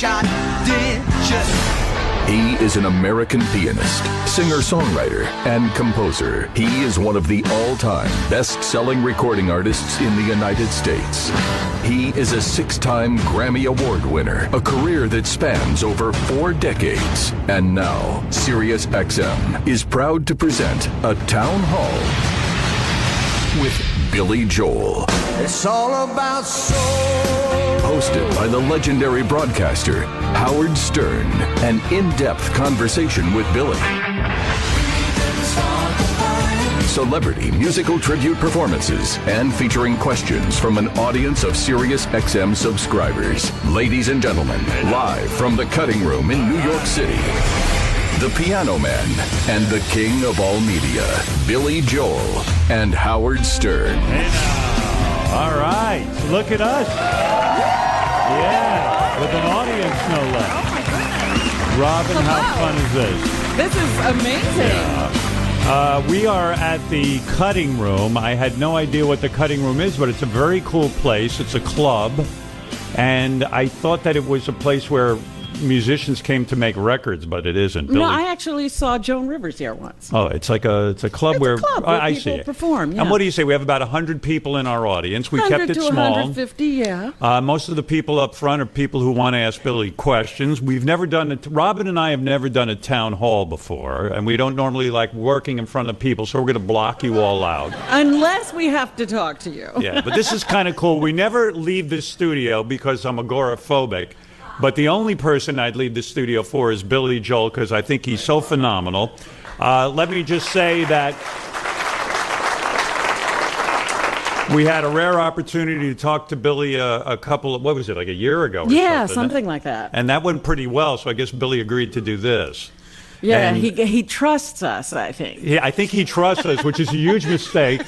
shot ditches. He is an American pianist, singer-songwriter, and composer. He is one of the all-time best-selling recording artists in the United States. He is a 6-time Grammy Award winner, a career that spans over 4 decades. And now, SiriusXM is proud to present a town hall with Billy Joel. It's all about soul. Hosted by the legendary broadcaster, Howard Stern. An in-depth conversation with Billy. Celebrity musical tribute performances and featuring questions from an audience of SiriusXM subscribers. Ladies and gentlemen, live from the Cutting Room in New York City, the Piano Man and the King of all media, Billy Joel and Howard Stern. Hey now. All right, look at us. Yeah, with an audience, no less. Oh, my goodness. Robin, Hello. how fun is this? This is amazing. Yeah. We are at the Cutting Room. I had no idea what the Cutting Room is, but it's a very cool place. It's a club, and I thought that it was a place where musicians came to make records, but it isn't. Billy. No, I actually saw Joan Rivers here once. Oh, it's a club It's where a club where I people see it. perform. Yeah. And what do you say? We have about 100 people in our audience. We kept it to small. 150, yeah. Most of the people up front are people who want to ask Billy questions. We've never done it. Robin and I have never done a town hall before, and we don't normally like working in front of people, so we're going to block you all out. Unless we have to talk to you. Yeah, but this is kind of cool. We never leave the studio because I'm agoraphobic. But the only person I'd leave the studio for is Billy Joel, because I think he's so phenomenal. Let me just say that we had a rare opportunity to talk to Billy a couple of, what was it, like a year ago or Yeah, something? something like that. And that went pretty well, so I guess Billy agreed to do this. Yeah, And- he trusts us, I think. Yeah, I think he trusts us, which is a huge mistake.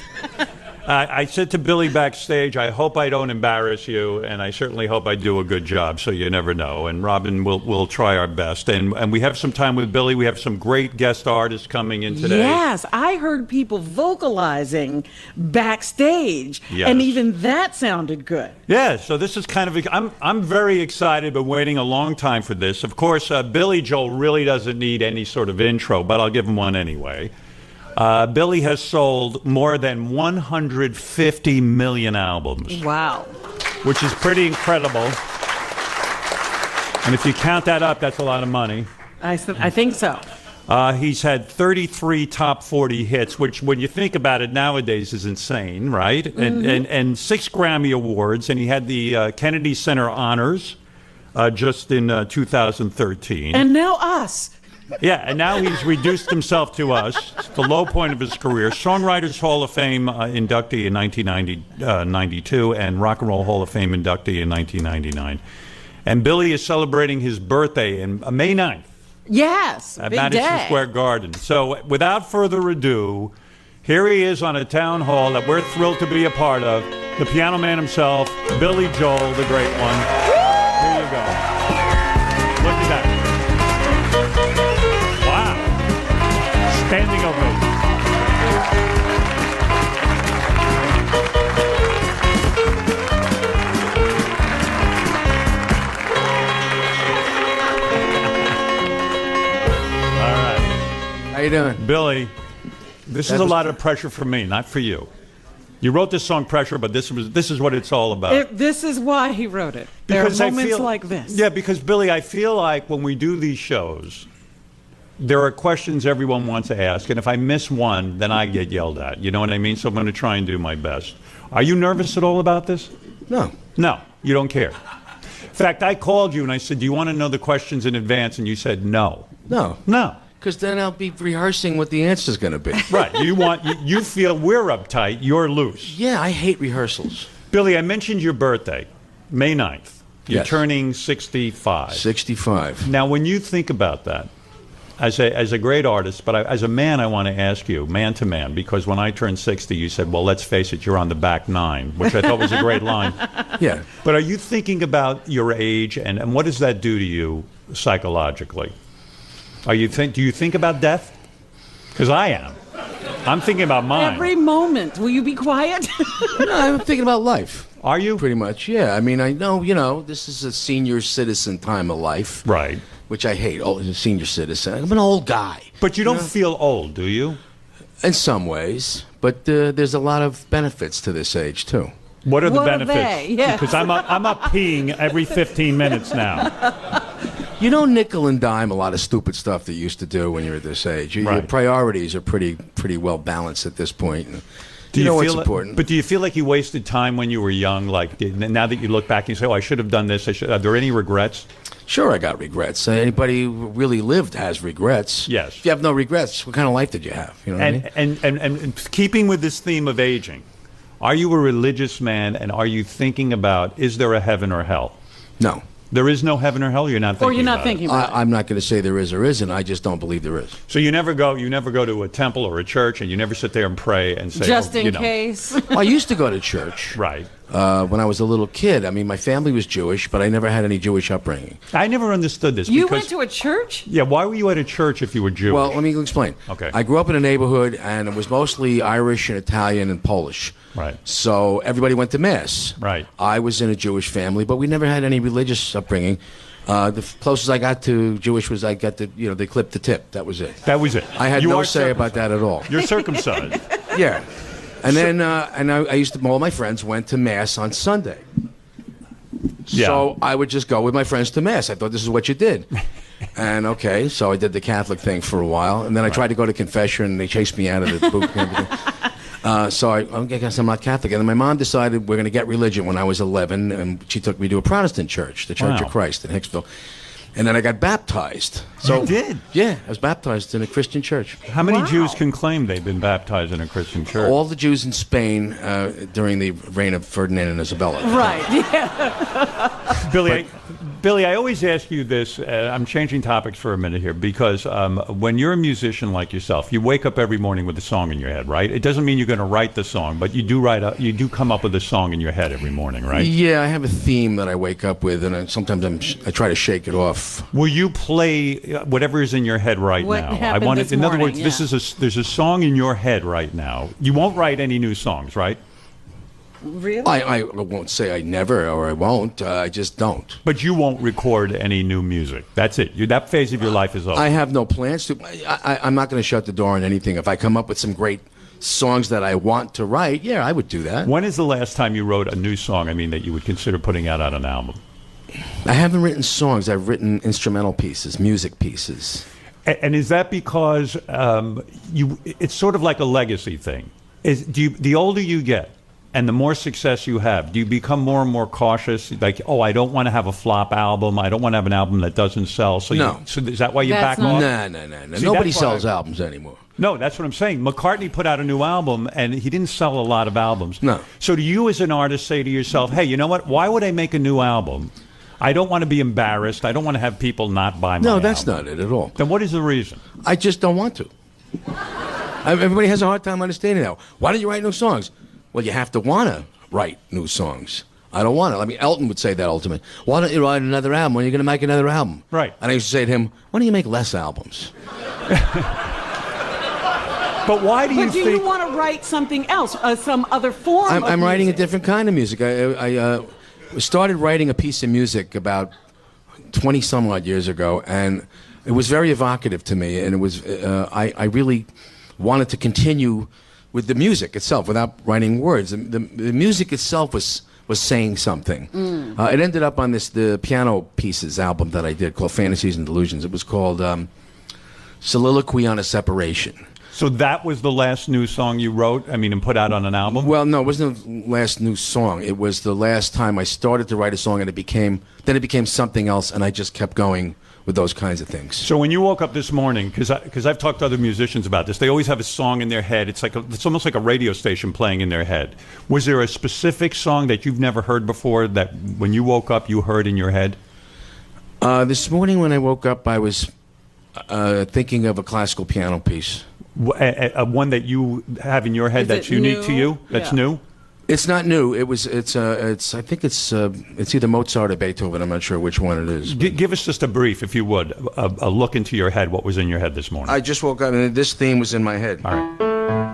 I said to Billy backstage, I hope I don't embarrass you, and I certainly hope I do a good job, so you never know. And Robin, we'll try our best. And we have some time with Billy. We have some great guest artists coming in today. Yes, I heard people vocalizing backstage, Yes. and even that sounded good. Yeah, so this is kind of, I'm very excited, but waiting a long time for this. Of course, Billy Joel really doesn't need any sort of intro, but I'll give him one anyway. Billy has sold more than 150 million albums, Wow. which is pretty incredible. And if you count that up, that's a lot of money. I think so. He's had 33 top 40 hits, which, when you think about it nowadays, is insane, right? And 6 Grammy Awards, and he had the Kennedy Center Honors just in 2013. And now us. Yeah, and now he's reduced himself to us. It's the low point of his career. Songwriters Hall of Fame inductee in 1992 and Rock and Roll Hall of Fame inductee in 1999. And Billy is celebrating his birthday on May 9th Yes, at big Madison day. Square Garden. So without further ado, here he is on a town hall that we're thrilled to be a part of. The piano man himself, Billy Joel, the great one. Here you go. Look at that. Wow. Standing ovation. All right. How you doing? Billy, this is a lot of pressure for me, not for you. You wrote this song, Pressure, but this is what it's all about. This is why he wrote it. There are moments like this. Yeah, because, Billy, I feel like when we do these shows, there are questions everyone wants to ask, and if I miss one, then I get yelled at. You know what I mean? So I'm going to try and do my best. Are you nervous at all about this? No. No, you don't care. In fact, I called you and I said, do you want to know the questions in advance? And you said no. No. No. Because then I'll be rehearsing what the answer's going to be. Right. You feel we're uptight, you're loose. Yeah, I hate rehearsals. Billy, I mentioned your birthday, May 9th. You're Yes. turning 65. 65. Now, when you think about that, as a great artist, but as a man, I want to ask you, man to man, because when I turned 60, you said, well, let's face it, you're on the back 9, which I thought was a great line. Yeah. But are you thinking about your age, and what does that do to you psychologically? Do you think about death? Because I am. I'm thinking about mine. Every moment. Will you be quiet? No, I'm thinking about life. Are you? Pretty much, yeah. I mean, I know, this is a senior citizen time of life. Right. Which I hate. Oh, as a senior citizen. I'm an old guy. But you don't feel old, do you? In some ways. But there's a lot of benefits to this age, too. What are the What are benefits? they? Yeah. Because I'm up peeing every 15 minutes now. You don't nickel and dime a lot of stupid stuff that you used to do when you're at this age. Your Right. priorities are pretty well balanced at this point. Do you know feel what's important. But do you feel like you wasted time when you were young? Like now that you look back and you say, "Oh, I should have done this." Are there any regrets? Sure, I got regrets. Anybody who really lived has regrets. Yes. If you have no regrets, what kind of life did you have? You know what I mean? And keeping with this theme of aging, are you a religious man? And are you thinking about, is there a heaven or hell? No. There is no heaven or hell. You're not thinking. Or you're not about thinking it. about it. I'm not going to say there is or isn't. I just don't believe there is. So you never go to a temple or a church, and you never sit there and pray and say, Just oh, in you know. case. Well, I used to go to church. Right. When I was a little kid. I mean, my family was Jewish, but I never had any Jewish upbringing. I never understood this. You because, went to a church? Yeah, why were you at a church if you were Jewish? Well, let me explain. Okay. I grew up in a neighborhood, and it was mostly Irish and Italian and Polish. Right. So everybody went to Mass. Right. I was in a Jewish family, but we never had any religious upbringing. The closest I got to Jewish was I got they clipped the tip. That was it. That was it. I had You no are say about that at all. You're circumcised. Yeah. And then I used to, all my friends went to Mass on Sunday. Yeah. So I would just go with my friends to Mass. I thought this is what you did. And okay, so I did the Catholic thing for a while. And then I tried to go to confession, and they chased me out of the boot and everything. So I guess I'm not Catholic. And then my mom decided we're going to get religion when I was 11. And she took me to a Protestant church, the Church Wow. of Christ in Hicksville. And then I got baptized. So, You did? Yeah, I was baptized in a Christian church. How many Wow. Jews can claim they've been baptized in a Christian church? All the Jews in Spain during the reign of Ferdinand and Isabella. Right. Yeah. Billy, I always ask you this. I'm changing topics for a minute here because when you're a musician like yourself, you wake up every morning with a song in your head, right? It doesn't mean you're going to write the song, but you do come up with a song in your head every morning, right? Yeah, I have a theme that I wake up with, and sometimes I try to shake it off. Will you play whatever is in your head right What now? happened this in other words, morning, there's a song in your head right now. You won't write any new songs, right? Really? I won't say I never or I won't. I just don't. But you won't record any new music. That's it. That phase of your life is over. I have no plans to. I'm not going to shut the door on anything. If I come up with some great songs that I want to write, yeah, I would do that. When is the last time you wrote a new song, that you would consider putting out on an album? I haven't written songs. I've written instrumental pieces, music pieces. And is that because it's sort of like a legacy thing? The older you get and the more success you have, do you become more and more cautious? Like, I don't want to have a flop album. I don't want to have an album that doesn't sell. So No. So is that why you That's back not- off? No. See, Nobody that's why sells albums anymore. No, that's what I'm saying. McCartney put out a new album, and he didn't sell a lot of albums. No. So do you as an artist say to yourself, hey, you know what? Why would I make a new album? I don't want to be embarrassed. I don't want to have people not buy my No, album. that's not it at all. Then what is the reason? I just don't want to. Everybody has a hard time understanding that. Why don't you write new songs? Well, you have to want to write new songs. I don't want to. I mean, Elton would say that ultimately. Why don't you write another album? When are you going to make another album? Right. And I used to say to him, why don't you make less albums? But why do you But do think... you want to write something else, some other form of I'm writing a music? different kind of music. I started writing a piece of music about 20 some odd years ago, and it was very evocative to me, and it was I really wanted to continue with the music itself without writing words. The music itself was saying something. It ended up on the piano pieces album that I did called Fantasies and Delusions. It was called Soliloquy on a Separation. So that was the last new song you wrote, and put out on an album? Well, no, it wasn't the last new song. It was the last time I started to write a song, and it became something else, and I just kept going with those kinds of things. So when you woke up this morning, because I've talked to other musicians about this, they always have a song in their head. It's almost like a radio station playing in their head. Was there a specific song that you've never heard before that when you woke up you heard in your head? This morning when I woke up, I was thinking of a classical piano piece. One that you have in your head Is that's it unique to new? you? That's Yeah. new? It's not new. I think it's either Mozart or Beethoven. I'm not sure which one it is. Give us just a brief, if you would, a look into your head. What was in your head this morning? I just woke up and this theme was in my head. All right.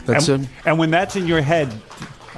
That's And when that's in your head,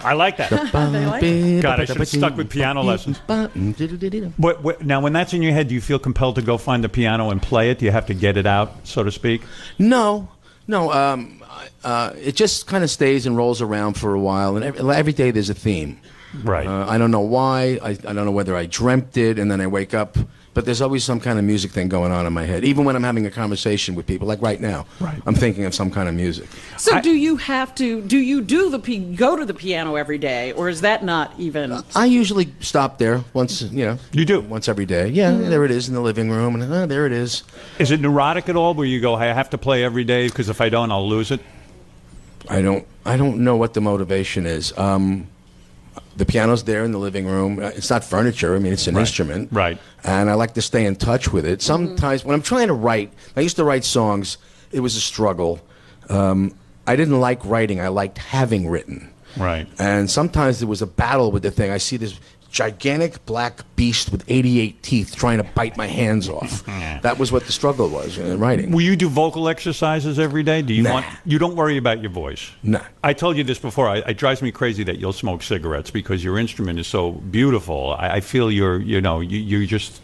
I like that. God, I should have stuck with piano lessons. Now, when that's in your head, do you feel compelled to go find the piano and play it? Do you have to get it out, so to speak? No. It just kind of stays and rolls around for a while, and every day there's a theme. Right. I don't know why. I don't know whether I dreamt it, and then I wake up. But there's always some kind of music thing going on in my head, even when I'm having a conversation with people, like right now. Right. I'm thinking of some kind of music. So do you go to the piano every day, or is that not even? I usually stop there once, You do? once every day. Yeah, there it is in the living room, and there it is. Is it neurotic at all, where you go, hey, I have to play every day because if I don't, I'll lose it? I don't know what the motivation is. The piano's there in the living room. It's not furniture. I mean, it's an instrument. Right. And I like to stay in touch with it. Sometimes when I'm trying to write, I used to write songs. It was a struggle. I didn't like writing. I liked having written. Right. And sometimes there was a battle with the thing. I see this gigantic black beast with 88 teeth trying to bite my hands off. That was what the struggle was in writing. Will you do vocal exercises every day? Do you Nah. You don't worry about your voice? Nah. I told you this before. It drives me crazy that you'll smoke cigarettes because your instrument is so beautiful. I feel you just,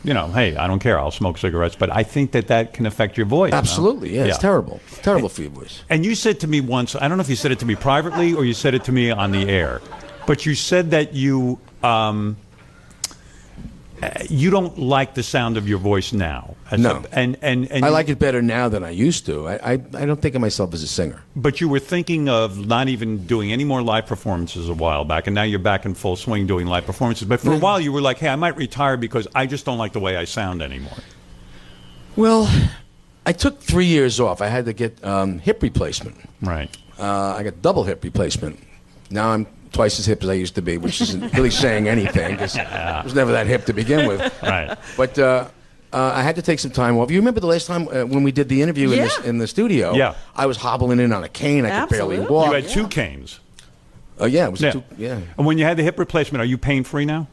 hey, I don't care. I'll smoke cigarettes. But I think that can affect your voice. Absolutely. Yeah, it's terrible. It's terrible for your voice. And you said to me once, I don't know if you said it to me privately or you said it to me on the air, but you said that you don't like the sound of your voice now. No. And I like it better now than I used to. I don't think of myself as a singer. But you were thinking of not even doing any more live performances a while back, and now you're back in full swing doing live performances. But for a while you were like, hey, I might retire because I just don't like the way I sound anymore. Well, I took 3 years off. I had to get hip replacement. Right. I got double hip replacement. Now I'm twice as hip as I used to be, which isn't really saying anything because I was never that hip to begin with. Right. But I had to take some time off. You remember the last time when we did the interview in the studio? Yeah. I was hobbling in on a cane. I could barely Absolutely. walk. You had two canes. Yeah, it was Yeah. yeah. And when you had the hip replacement, are you pain-free now?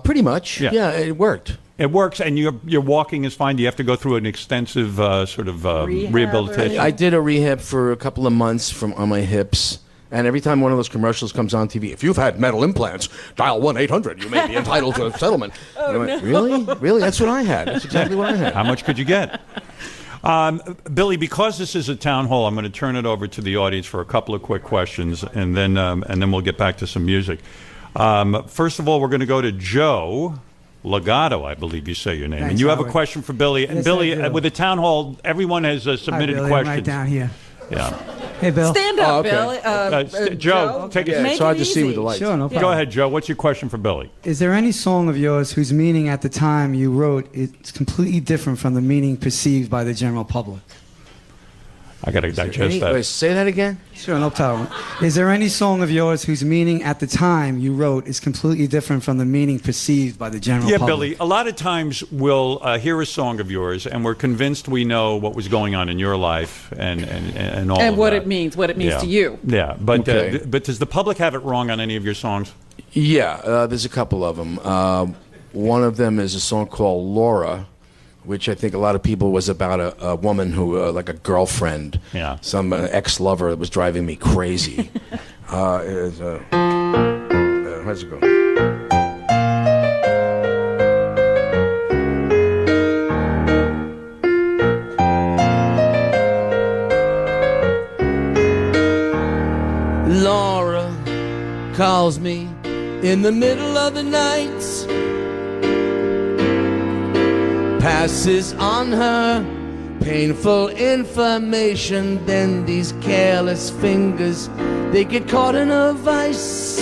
Pretty much. Yeah. Yeah, it worked. It works, and your walking is fine. Do you have to go through an extensive rehabilitation? I did a rehab for a couple of months on my hips. And every time one of those commercials comes on TV, if you've had metal implants, dial 1-800. You may be entitled to a settlement. And I went, really? Really? That's what I had. That's exactly what I had. How much could you get? Billy, because this is a town hall, I'm going to turn it over to the audience for a couple of quick questions, and then we'll get back to some music. First of all, we're going to go to Joe Legato, I believe you say your name. Thanks, and you have a Howard. question for Billy. And Yes, Billy, I do. with the town hall, everyone has submitted Hi, Billy. questions. I'm right down here. Yeah. Hey, Bill. Stand up, Oh, okay. Bill. Joe, take it. Make It's hard it to see easy. with the lights. Sure, no problem. Go ahead, Joe. What's your question for Billy? Is there any song of yours whose meaning at the time you wrote is completely different from the meaning perceived by the general public? I got to digest that. Wait, say that again? Sure, no problem. Is there any song of yours whose meaning at the time you wrote is completely different from the meaning perceived by the general Yeah, public? Billy, a lot of times we'll hear a song of yours and we're convinced we know what was going on in your life and all And of what that. it means Yeah. to you. Yeah, but Okay. but does the public have it wrong on any of your songs? Yeah, there's a couple of them. One of them is a song called Laura, which I think a lot of people was about a woman who, like a girlfriend, Yeah. some ex-lover that was driving me crazy. How's it go? Laura calls me in the middle of the night, passes on her painful information, then these careless fingers, they get caught in a vice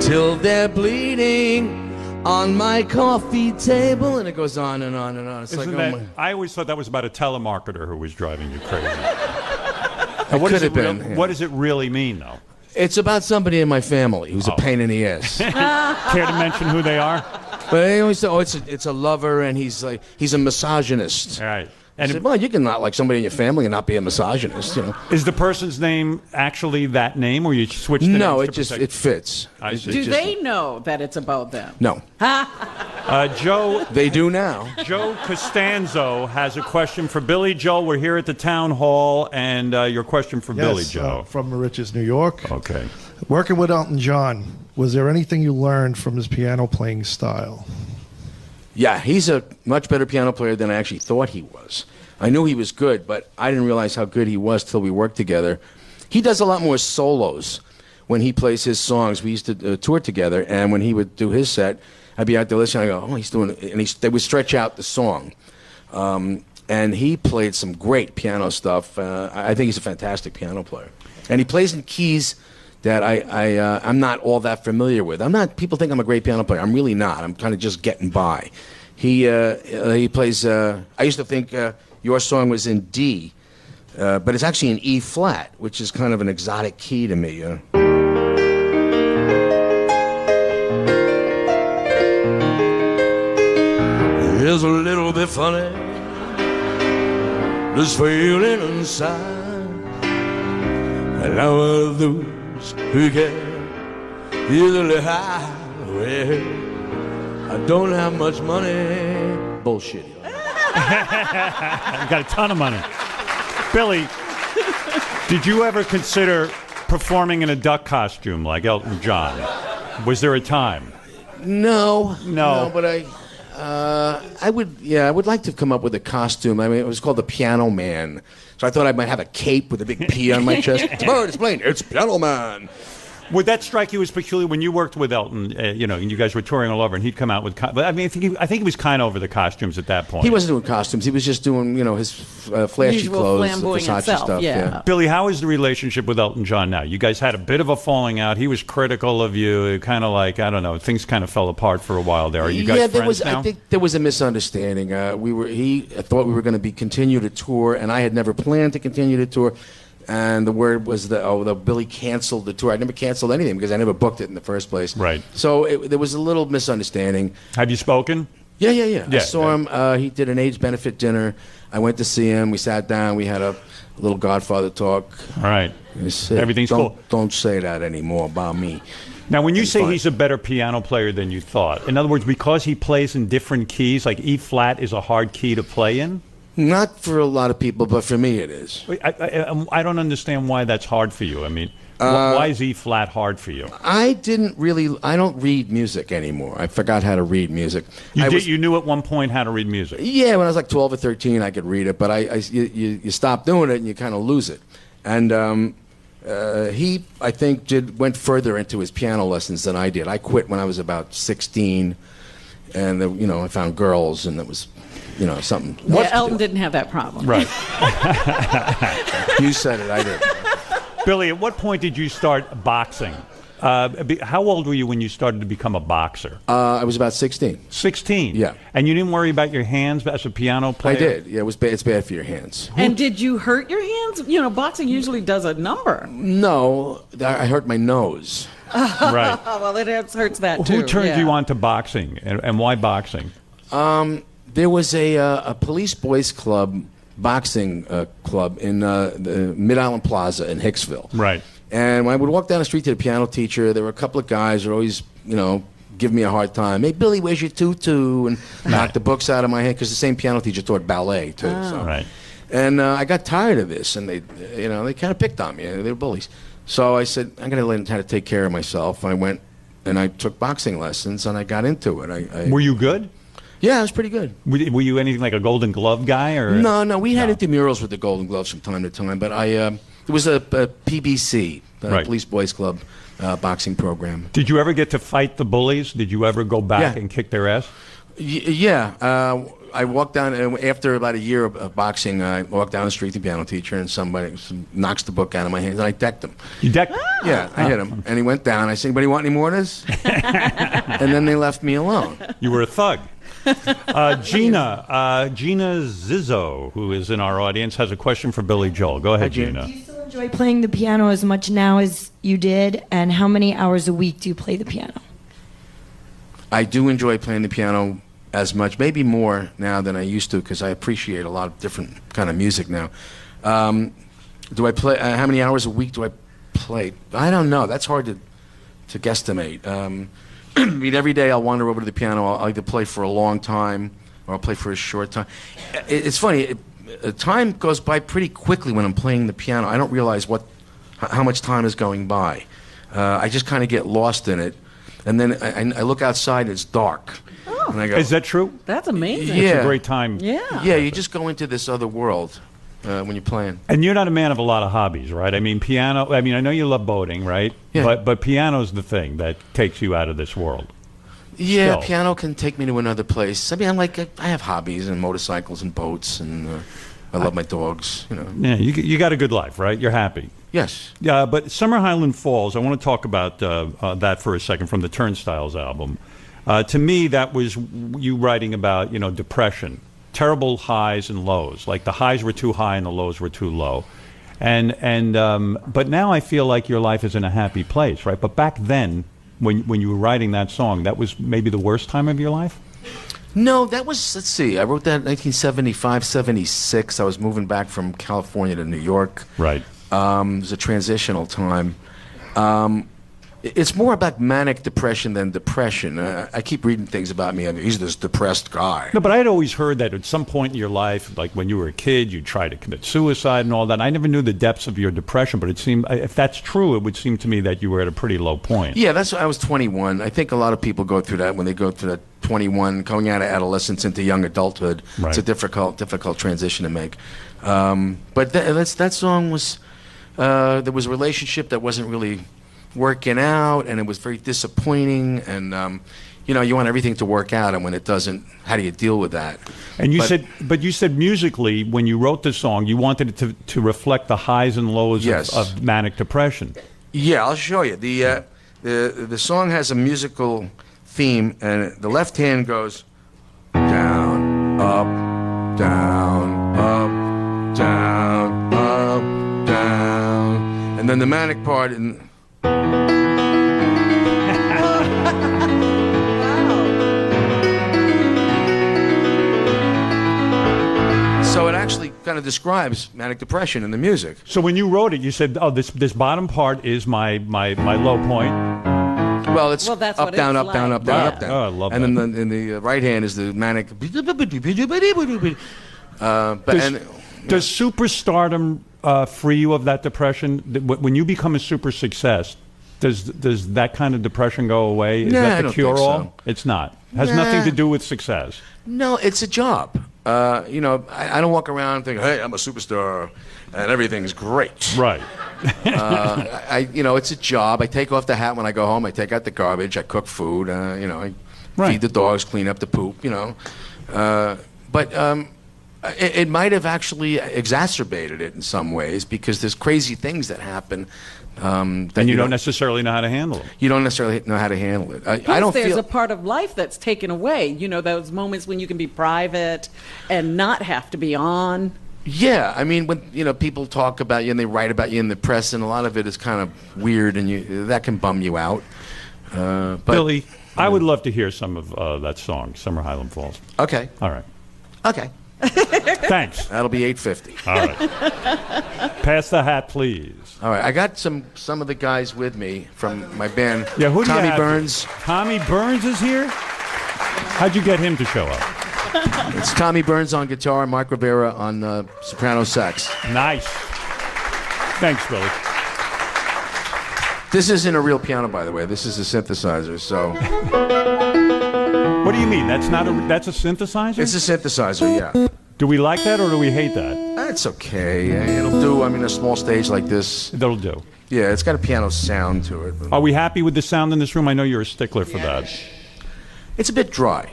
till they're bleeding on my coffee table, and it goes on and on and on. It's Isn't like, that, oh my. I always thought that was about a telemarketer who was driving you crazy. It What could does have it real- been. Yeah. What does it really mean, though? It's about somebody in my family who's Oh. a pain in the ass. Care to mention who they are? But they always say, oh, it's a lover, and he's a misogynist. All right. I And said, well, you can not like somebody in your family and not be a misogynist, you know. is the person's name actually that name, or you switched the No, names it to just protect- it fits. I It- see. it Do just- they know that it's about them? No. Joe They do now. Joe Costanzo has a question for Billy Joel. We're here at the town hall, and your question for Billy Joe. From Mauritius, New York. Okay. Working with Elton John, was there anything you learned from his piano playing style? Yeah, he's a much better piano player than I actually thought he was. I knew he was good, but I didn't realize how good he was till we worked together. He does a lot more solos when he plays his songs. We used to tour together, and when he would do his set, I'd be out there listening. I go, oh, he's doing it. And they would stretch out the song. And he played some great piano stuff. I think he's a fantastic piano player. And he plays in keys that I'm not all that familiar with. People think I'm a great piano player. I'm really not. I'm kind of just getting by. He plays, I used to think your song was in D, but it's actually in E flat, which is kind of an exotic key to me. It's a little bit funny, this feeling inside, and now those who care easily hide. Well, I don't have much money. Bullshit. You got a ton of money. Billy, did you ever consider performing in a duck costume like Elton John? Was there a time? No, but I would like to come up with a costume. I mean, it was called the Piano Man. So I thought I might have a cape with a big P on my chest. Tomorrow it's playing. It's Piano Man. Would that strike you as peculiar when you worked with Elton? And you guys were touring all over, and he'd come out with. But I mean, I think he was kind of over the costumes at that point. He wasn't doing costumes. He was just doing, his flashy Usual clothes, the flamboyant Versace self, stuff. yeah. Billy, how is the relationship with Elton John now? You guys had a bit of a falling out. He was critical of you. Kind of like, I don't know, things kind of fell apart for a while there. Are you guys friends now? I think there was a misunderstanding. He thought we were going to continue to tour, and I had never planned to continue to tour. And the word was that Billy canceled the tour. I never canceled anything because I never booked it in the first place. Right. So there was a little misunderstanding. Have you spoken? Yeah. I saw him. He did an AIDS benefit dinner. I went to see him. We sat down. We had a little Godfather talk. All right. Everything's cool. Don't say that anymore about me. Now, when you say he's a better piano player than you thought, in other words, because he plays in different keys, like E flat is a hard key to play in? Not for a lot of people, but for me it is. I don't understand why that's hard for you. I mean, why is E flat hard for you? I don't read music anymore. I forgot how to read music. You knew at one point how to read music? Yeah, when I was like 12 or 13, I could read it, but you stop doing it and you kind of lose it. And he, I think, went further into his piano lessons than I did. I quit when I was about 16, and I found girls, and it was... something. Yeah, Elton didn't have that problem. Right. You said it, I did. Billy, at what point did you start boxing? How old were you when you started to become a boxer? I was about 16. 16? Yeah. And you didn't worry about your hands as a piano player? I did. Yeah, it's bad for your hands. And did you hurt your hands? Boxing usually does a number. No, I hurt my nose. Right. Well, it hurts that too. Who turned you on to boxing, and why boxing? There was a police boys club, boxing club in the Mid-Island Plaza in Hicksville. Right. And when I would walk down the street to the piano teacher, there were a couple of guys who would always, give me a hard time. Hey, Billy, where's your tutu? And knock the books out of my hand, because the same piano teacher taught ballet, too. Oh. So. Right. And I got tired of this, and they kind of picked on me. They were bullies. So I said, I'm going to learn how to take care of myself. I went and I took boxing lessons, and I got into it. Were you good? Yeah, I was pretty good. Were you anything like a Golden Glove guy? Or No, we had intramurals with the Golden Gloves from time to time, but it was a PBC, Police Boys Club boxing program. Did you ever get to fight the bullies? Did you ever go back and kick their ass? Yeah. I walked down, after about a year of boxing, I walked down the street to the piano teacher, and somebody knocks the book out of my hands, and I decked him. You decked? Yeah, I hit him, and he went down. I said, anybody want any more of this? And then they left me alone. You were a thug. Gina Zizzo, who is in our audience, has a question for Billy Joel. Go ahead, Gina. Do you still enjoy playing the piano as much now as you did? And how many hours a week do you play the piano? I do enjoy playing the piano as much, maybe more now than I used to, because I appreciate a lot of different kind of music now. Do I play? How many hours a week do I play? I don't know. That's hard to guesstimate. I mean, every day I'll wander over to the piano. I'll either play for a long time or I'll play for a short time. It's funny. Time goes by pretty quickly when I'm playing the piano. I don't realize how much time is going by. I just kind of get lost in it. And then I look outside and it's dark. Oh. And I go, is that true? That's amazing. Yeah. It's a great time. Yeah. Yeah, you just go into this other world when you're playing. And you're not a man of a lot of hobbies, right? I mean, piano. I mean, I know you love boating, right? Yeah. But piano's the thing that takes you out of this world. Yeah, Still. piano can take me to another place. I mean, I have hobbies and motorcycles and boats, and I love my dogs. You know. Yeah, you got a good life, right? You're happy. Yes. Yeah, but Summer Highland Falls, I want to talk about that for a second from the Turnstiles album. To me, that was you writing about, depression, terrible highs and lows. Like the highs were too high and the lows were too low. But now I feel like your life is in a happy place, right? But back then, when you were writing that song, that was maybe the worst time of your life? No, that was, let's see, I wrote that in 1975, 76. I was moving back from California to New York. Right. It was a transitional time. It's more about manic depression than depression. I keep reading things about me. I mean, he's this depressed guy. No, but I had always heard that at some point in your life, like when you were a kid, you tried to commit suicide and all that. I never knew the depths of your depression, but it seemed, if that's true, it would seem to me that you were at a pretty low point. Yeah, I was 21. I think a lot of people go through that when they go through that 21, going out of adolescence into young adulthood. Right. It's a difficult transition to make. But that song was, there was a relationship that wasn't really working out, and it was very disappointing, and you want everything to work out, and when it doesn't, how do you deal with that? And you said musically, when you wrote the song, you wanted it to reflect the highs and lows Yes. of manic depression. Yeah, I'll show you. The song has a musical theme, and the left hand goes down, up, down, up, down, up, down, and then the manic part in. So it actually kind of describes manic depression in the music. So when you wrote it, you said, "Oh, this bottom part is my low point." Well, it's that's up, what down, it's up, down, like. up, down, Yeah. up, down. Oh, I love and that. then in the right hand is the manic. Does superstardom free you of that depression? When you become a super success, does that kind of depression go away? Is Nah, that I the don't think cure-all? so. It's not. Has Nah. nothing to do with success. No, it's a job. I don't walk around thinking, "Hey, I'm a superstar, and everything's great." Right. It's a job. I take off the hat when I go home. I take out the garbage. I cook food. I Right. feed the dogs, clean up the poop. But it might have actually exacerbated it in some ways because there's crazy things that happen. And you don't necessarily know how to handle them. You don't necessarily know how to handle it. I Plus, don't there's feel. a part of life that's taken away. Those moments when you can be private and not have to be on. Yeah, I mean, when people talk about you and they write about you in the press, and a lot of it is kind of weird, and that can bum you out. But Billy, I would love to hear some of that song, Summer Highland Falls. Okay, All right. okay, Thanks. that'll be $8.50. All right. Pass the hat, please. All right, I got some of the guys with me from my band. Yeah, who do you Tommy have? Burns. Tommy Burns is here? How'd you get him to show up? It's Tommy Burns on guitar, Mark Rivera on soprano sax. Nice. Thanks, Billy. This isn't a real piano, by the way. This is a synthesizer. So What do you mean? That's a synthesizer? it's a synthesizer, yeah. Do we like that or do we hate that? That's okay. It'll do. I mean, a small stage like this. That'll do. Yeah, it's got a piano sound to it. Are we happy with the sound in this room? I know you're a stickler for that. It's a bit dry.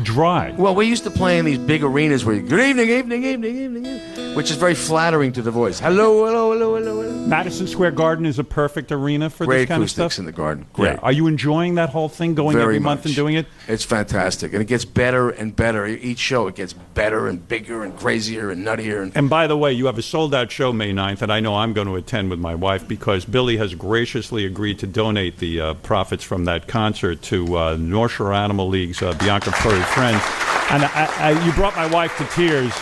Dry. Well, we used to play in these big arenas where you, good evening, evening, evening, evening, which is very flattering to the voice. Hello, hello, hello, hello, hello. Madison Square Garden is a perfect arena for Great this kind of acoustics stuff. in the garden. Great. Yeah. Are you enjoying that whole thing, going Very every month much. and doing it? It's fantastic. And it gets better and better. Each show, it gets better and bigger and crazier and nuttier. And by the way, you have a sold-out show May 9th, and I know I'm going to attend with my wife because Billy has graciously agreed to donate the profits from that concert to North Shore Animal League's Bianca Furry Friends. And you brought my wife to tears,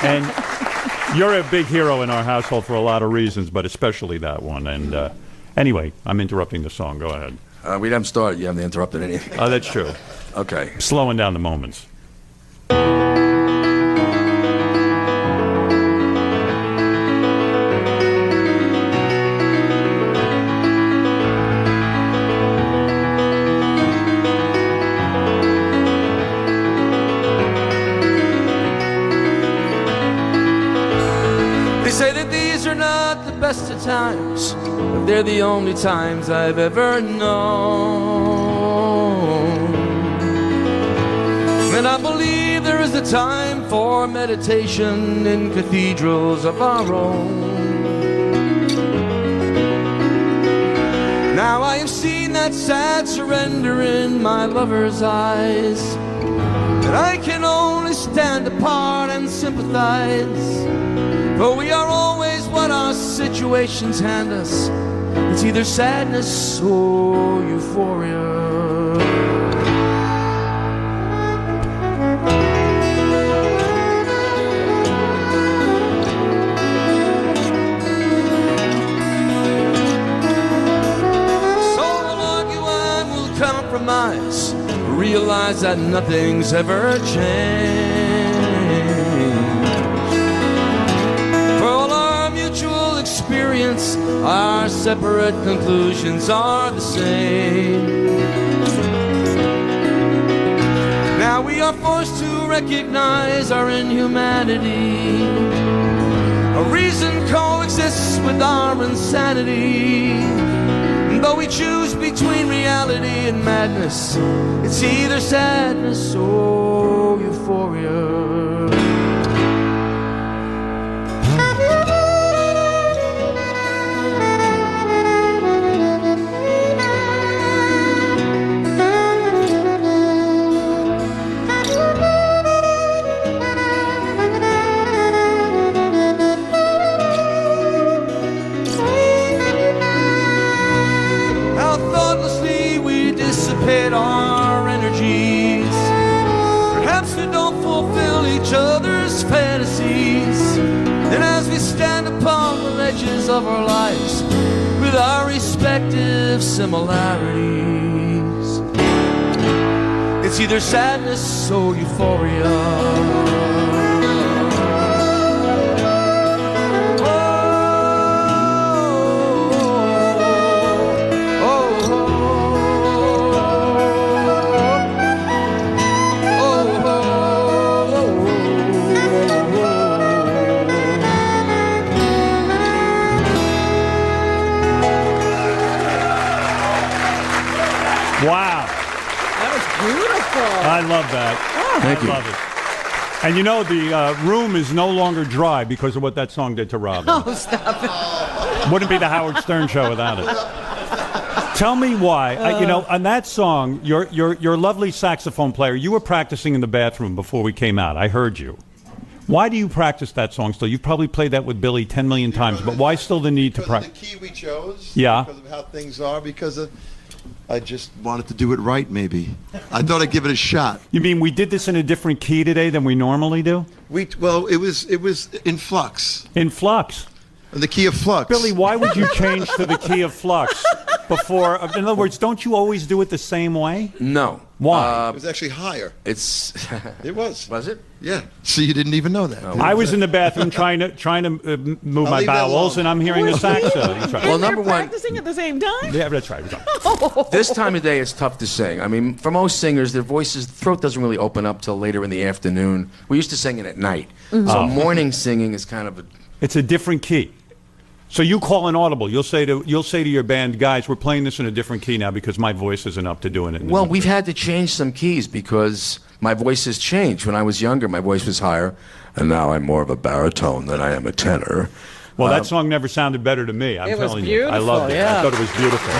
and you're a big hero in our household for a lot of reasons, but especially that one. And anyway, I'm interrupting the song. Go ahead. We haven't started. You haven't interrupted anything. Oh, that's true. Okay. Slowing down the moments. They say that these are not the best of times, but they're the only times I've ever known. And I believe there is a time for meditation in cathedrals of our own. Now I have seen that sad surrender in my lover's eyes, but I can only stand apart and sympathize. For we are always what our situations hand us. It's either sadness or euphoria. So we'll argue and we'll compromise, realize that nothing's ever changed. Experience, our separate conclusions are the same. Now we are forced to recognize our inhumanity. A reason coexists with our insanity. And though we choose between reality and madness, it's either sadness or euphoria. Our energies. Perhaps we don't fulfill each other's fantasies. And as we stand upon the ledges of our lives with our respective similarities, it's either sadness or euphoria. Wow. That was beautiful. I love that. Thank you. I love it. And you know, the room is no longer dry because of what that song did to Robin. Oh, stop it. Wouldn't be the Howard Stern show without it. Tell me why. You know, on that song, your lovely saxophone player, you were practicing in the bathroom before we came out. I heard you. Why do you practice that song still? You've probably played that with Billy 10 million times, but why still the need to practice? Because of the key we chose. Yeah. Because of how things are. I just wanted to do it right, maybe. I thought I'd give it a shot. You mean we did this in a different key today than we normally do? Well, it was in flux. In flux. The key of flux. Billy, why would you change to the key of flux before? In other words, don't you always do it the same way? No. Why? It was actually higher. It was. Was it? Yeah. So you didn't even know that. No. I was in the bathroom trying to move my bowels, and I'm hearing the sax. Well, number one, practicing at the same time? Yeah, that's right. this time of day it's tough to sing. I mean, for most singers, their throat doesn't really open up till later in the afternoon. We used to sing it at night. So morning singing is kind of It's a different key. So you call an audible. You'll say to your band, guys, we're playing this in a different key now because my voice isn't up to doing it. Well, we've had to change some keys because my voice has changed. When I was younger, my voice was higher, and now I'm more of a baritone than I am a tenor. Well, that song never sounded better to me. I'm telling you, I loved it. Yeah. I thought it was beautiful.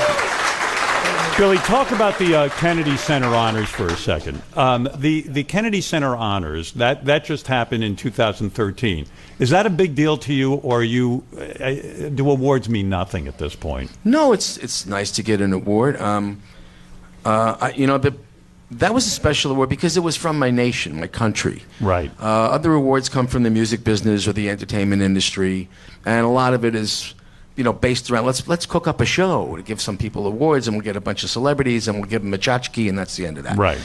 Billy, talk about the Kennedy Center Honors for a second. The Kennedy Center Honors, that just happened in 2013. Is that a big deal to you, or do awards mean nothing at this point? No, it's nice to get an award. That was a special award because it was from my nation, my country. Right. Other awards come from the music business or the entertainment industry, and a lot of it is based around let's cook up a show to give some people awards, and we'll get a bunch of celebrities, and we'll give them a tchotchke, and that's the end of that. Right.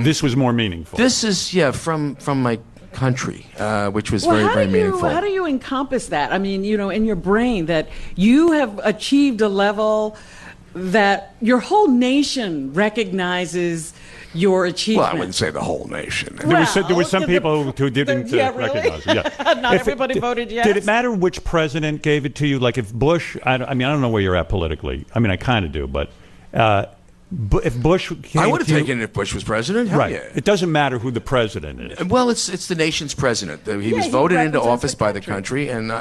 This was more meaningful. This is from my country, which was very meaningful. How do you encompass that? I mean, in your brain, that you have achieved a level that your whole nation recognizes your achievement. Well, I wouldn't say the whole nation. There were some people who didn't recognize it. Yeah. Not everybody voted yes. Did it matter which president gave it to you? Like if Bush, I don't know where you're at politically. I mean, I kind of do, but if Bush came I would have taken it if Bush was president. Hell right. Yeah. It doesn't matter who the president is. Well, it's the nation's president. He was voted into office by the country, and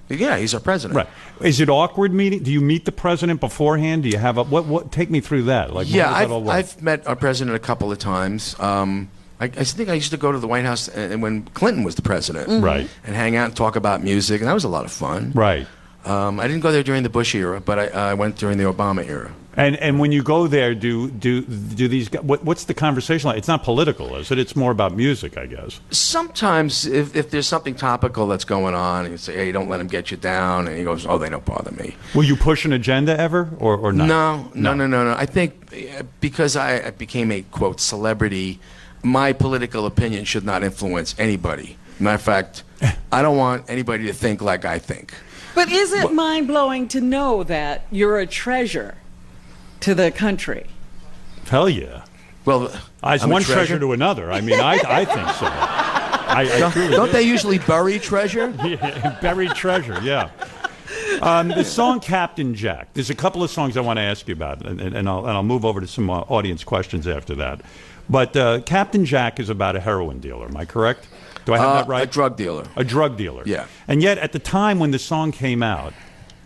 he's our president. Right. Is it awkward meeting? Do you meet the president beforehand? Do you have what? Take me through that. Like, I've met our president a couple of times. I think I used to go to the White House when Clinton was the president, right, and hang out and talk about music, and that was a lot of fun. Right. I didn't go there during the Bush era, but I went during the Obama era. And when you go there, do these? What's the conversation like? It's not political, is it? It's more about music, I guess. Sometimes, if there's something topical that's going on, and you say, "Hey, don't let them get you down," and he goes, "Oh, they don't bother me." Will you push an agenda ever, or not? No. I think because I became a quote celebrity, my political opinion should not influence anybody. Matter of fact, I don't want anybody to think like I think. But is it mind-blowing to know that you're a treasure to the country? Hell yeah. Well, it's one treasure to another. I mean, I think so. Don't they usually bury treasure? Yeah, buried treasure, yeah. The song Captain Jack. There's a couple of songs I want to ask you about, and I'll move over to some audience questions after that. But Captain Jack is about a heroin dealer. Am I correct? Do I have that right? A drug dealer. A drug dealer. Yeah. And yet, at the time when the song came out,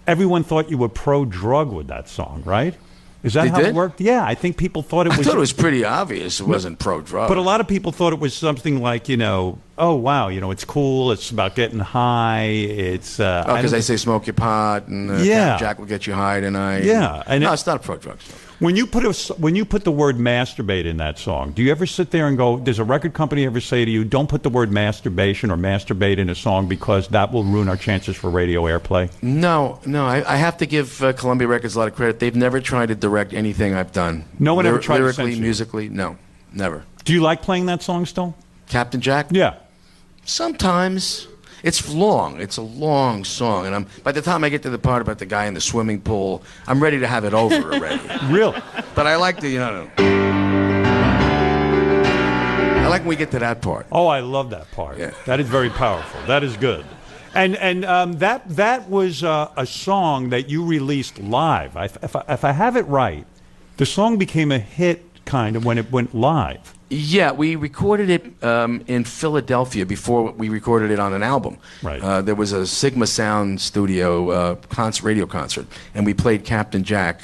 everyone thought you were pro-drug with that song, right? Is that how it worked? Yeah, I think people thought it was... I thought it was pretty obvious it wasn't pro-drug. But a lot of people thought it was something like, oh, wow, it's cool, it's about getting high, it's... because they say smoke your pot, and Captain Jack will get you high tonight. Yeah. And no, it's not pro-drug stuff. When you put the word masturbate in that song, do you ever sit there and go, does a record company ever say to you, don't put the word masturbation or masturbate in a song because that will ruin our chances for radio airplay? No. I have to give Columbia Records a lot of credit. They've never tried to direct anything I've done. No one ever tried to censor lyrically, musically, no, never. Do you like playing that song still? Captain Jack? Yeah. Sometimes. It's long. It's a long song, and by the time I get to the part about the guy in the swimming pool, I'm ready to have it over already. Really? But I like I like when we get to that part. Oh, I love that part. Yeah. That is very powerful. That is good. And that was a song that you released live. If I have it right, the song became a hit kind of when it went live. Yeah, we recorded it in Philadelphia before we recorded it on an album. Right. There was a Sigma Sound studio radio concert, and we played Captain Jack.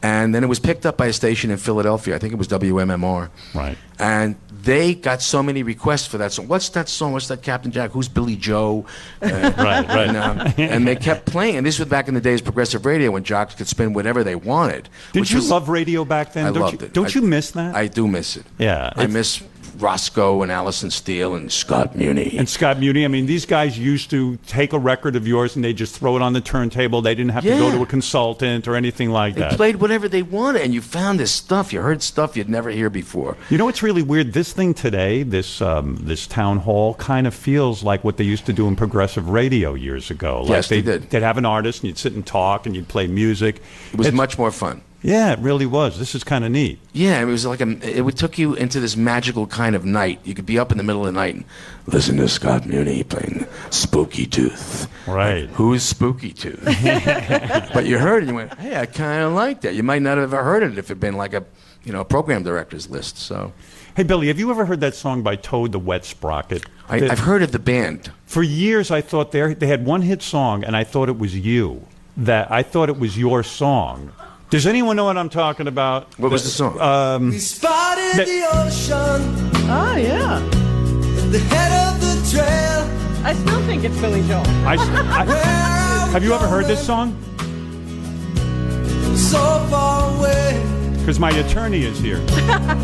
And then it was picked up by a station in Philadelphia. I think it was WMMR. Right. And they got so many requests for that song. What's that song? What's that Captain Jack? Who's Billy Joe? Right. And they kept playing. And this was back in the days of progressive radio when jocks could spin whatever they wanted. Did you love radio back then? I loved it. Don't you miss that? I do miss it. Yeah. I miss Roscoe and Allison Steele and Scott Muni. I mean, these guys used to take a record of yours and they just throw it on the turntable. They didn't have to go to a consultant or anything like that. They played whatever they wanted, and you found this stuff. You heard stuff you'd never hear before. You know what's really weird? This thing today, this town hall, kind of feels like what they used to do in progressive radio years ago. Like Yes, they did. They'd have an artist, and you'd sit and talk, and you'd play music. It was much more fun. Yeah, it really was. This is kind of neat. Yeah, it was like it took you into this magical kind of night. You could be up in the middle of the night and listen to Scott Muni playing Spooky Tooth. Right. Like, who's Spooky Tooth? But you heard it and you went, hey, I kind of like that. You might not have ever heard it if it had been like a program director's list. So, hey, Billy, have you ever heard that song by Toad the Wet Sprocket? I've heard of the band. For years, I thought they had one hit song, and I thought it was you. I thought it was your song. Does anyone know what I'm talking about? What was the song? We spotted the ocean. Oh, yeah. The head of the trail. I still think it's Billy Joel. Have you ever heard this song? So far away. Because my attorney is here.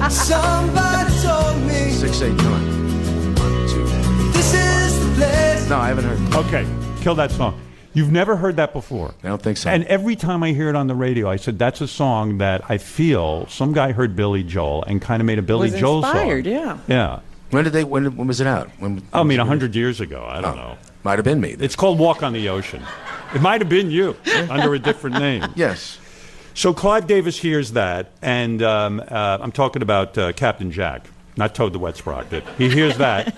Somebody told me 6-8 time. 1, 2. this is the place. No, I haven't heard. Okay, kill that song. You've never heard that before? I don't think so. And every time I hear it on the radio, I said, that's a song that I feel some guy heard Billy Joel and kind of made a Billy Joel inspired, song. yeah. Yeah. When was it out? I mean, 100 years ago. I don't know. Might have been me. It's called Walk on the Ocean. It might have been you under a different name. Yes. So Clive Davis hears that, and I'm talking about Captain Jack, not Toad the Wet Sprocket. He hears that,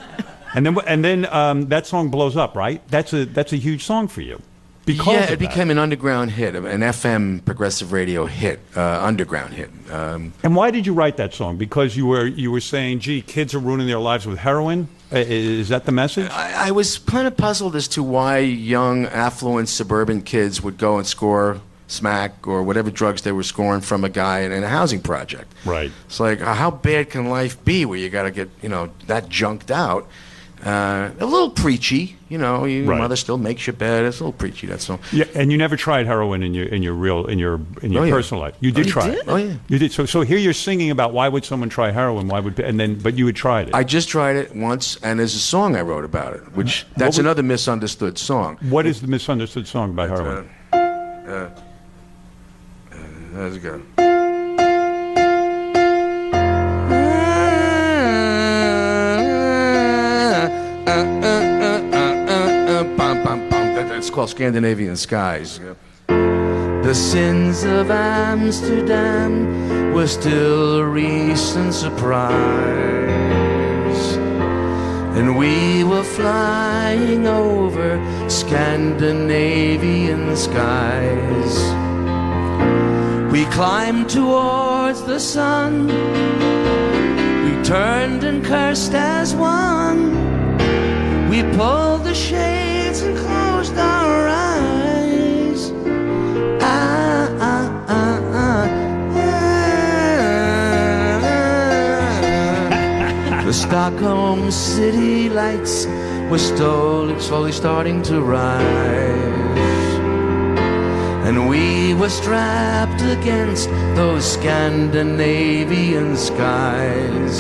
and then that song blows up, right? That's a huge song for you. Because it became an underground hit, an FM progressive radio hit, underground hit. And why did you write that song? Because you were saying, gee, kids are ruining their lives with heroin? Is that the message? I was kind of puzzled as to why young, affluent, suburban kids would go and score smack or whatever drugs they were scoring from a guy in a housing project. Right. It's like, how bad can life be where you got to get, that junked out? A little preachy, your Right. mother still makes you bed. It's a little preachy, that song. Yeah, and you never tried heroin in your personal life. You did try it. Oh yeah, you did. So here you're singing about why would someone try heroin? But you had tried it. I just tried it once, and there's a song I wrote about it, which that's another misunderstood song. What is the misunderstood song by heroin? How's it go? It's called Scandinavian Skies. The sins of Amsterdam were still a recent surprise, and we were flying over Scandinavian skies. We climbed towards the sun, we turned and cursed as one. We pulled the shades and closed our eyes. The Stockholm city lights were slowly starting to rise, and we were strapped against those Scandinavian skies.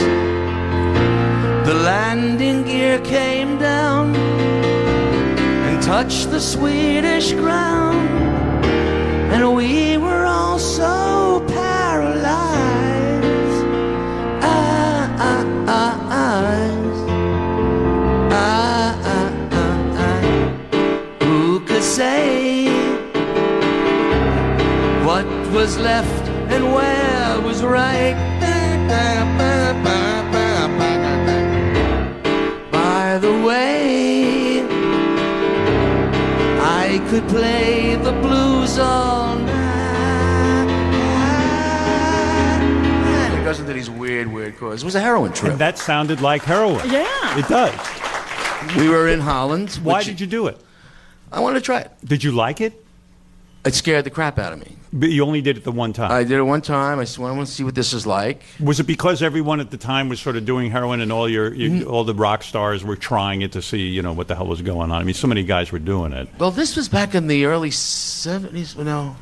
The landing gear came down and touched the Swedish ground, and we were all so paralyzed. Who could say what was left and where was right? By the way, I could play the blues all night. It goes into these weird chords. It was a heroin trip. And that sounded like heroin. Yeah. It does. We were in Holland. Why did you do it? I wanted to try it. Did you like it? It scared the crap out of me. But you only did it the one time. I did it one time. I said, well, I want to see what this is like. Was it because everyone at the time was sort of doing heroin and all all the rock stars were trying it to see, what the hell was going on? I mean, so many guys were doing it. Well, this was back in the early 70s. No,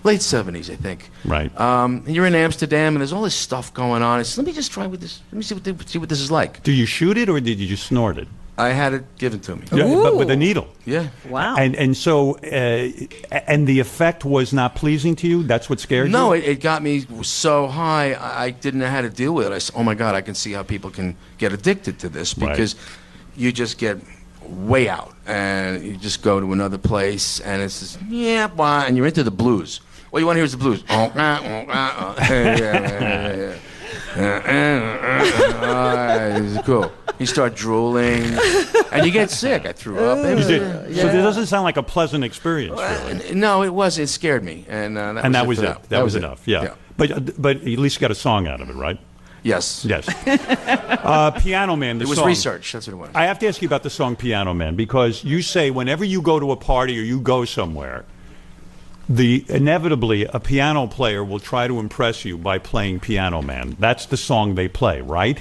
late 70s, I think. Right. And you're in Amsterdam, and there's all this stuff going on. I said, let me just try with this. Let me see what this is like. Do you shoot it or did you just snort it? I had it given to me. Yeah, but with a needle. Yeah. Wow. And so, and the effect was not pleasing to you? That's what scared you? No, it got me so high, I didn't know how to deal with it. I said, oh, my God, I can see how people can get addicted to this because you just get way out, and you just go to another place, and it's just, and you're into the blues. All you want to hear is the blues. It's cool. You start drooling, and you get sick. I threw up. You did. So it doesn't sound like a pleasant experience. Really. No, it was. It scared me, and that was it. That was enough. Yeah. But at least you got a song out of it, right? Yes. Yes. Piano Man, the song. It was research. That's what it was. I have to ask you about the song Piano Man, because you say whenever you go to a party or you go somewhere, inevitably a piano player will try to impress you by playing Piano Man. That's the song they play, right?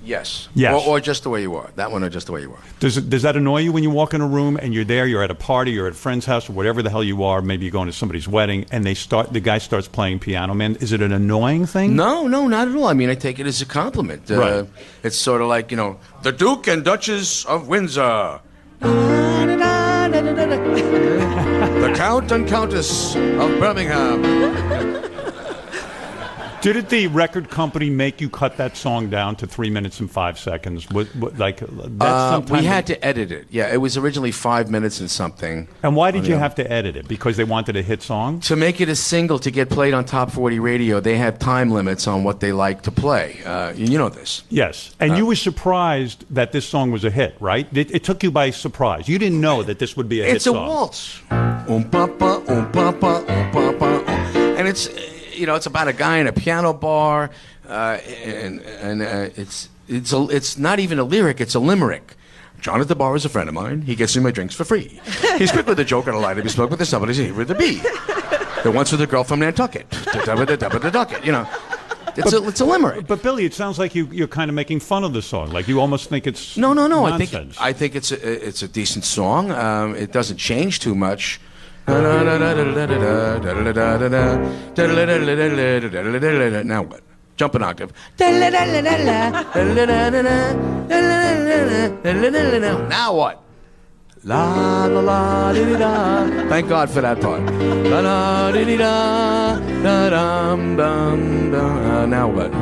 Yes. Yes. Or Just the Way You Are. That one or Just the Way You Are. Does that annoy you when you walk in a room and you're there, you're at a party, you're at a friend's house, or whatever the hell you are, maybe you're going to somebody's wedding, and the guy starts playing Piano Man? Is it an annoying thing? No, not at all. I mean, I take it as a compliment. Right. It's sort of like, the Duke and Duchess of Windsor. The Count and Countess of Birmingham. Didn't the record company make you cut that song down to 3 minutes and 5 seconds? We had to edit it. Yeah, it was originally 5 minutes and something. And why did you have to edit it? Because they wanted a hit song? To make it a single to get played on Top 40 radio, they had time limits on what they like to play. You know this. Yes. And you were surprised that this song was a hit, right? It took you by surprise. You didn't know that this would be a hit song. It's a waltz. And it's... it's about a guy in a piano bar, it's not even a lyric; it's a limerick. John at the bar is a friend of mine. He gets me my drinks for free. He's quick with a joke and a lie to be spoke with. Somebody's here with a bee. There once was a girl from Nantucket. It's a limerick. But Billy, it sounds like you're kind of making fun of the song. Like you almost think it's no. Nonsense. I think it's a decent song. It doesn't change too much. Now what? Jump an octave. Now what? La la la di da. Thank God for that part. La la di da da dum dum dum. Now what?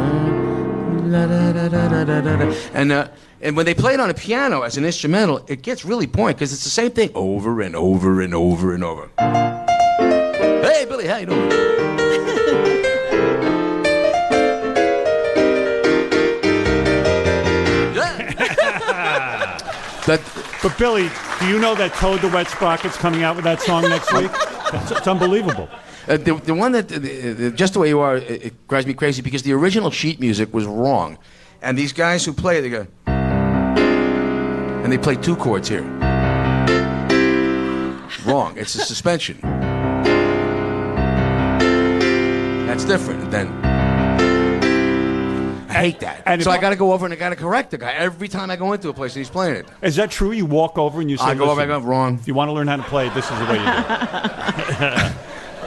And when they play it on a piano as an instrumental, it gets really poignant because it's the same thing over and over and over and over. Hey, Billy, how you doing? But Billy, do you know that Toad the Wet Sprocket's coming out with that song next week? It's unbelievable. The one that, Just the Way You Are, it drives me crazy because the original sheet music was wrong. And these guys who play it, they go... And they play two chords here. Wrong. It's a suspension. That's different than... I hate that. So I got to go over and I got to correct the guy every time I go into a place and he's playing it. Is that true? You walk over and you say, I go over, I go, wrong. If you want to learn how to play it, this is the way you do it.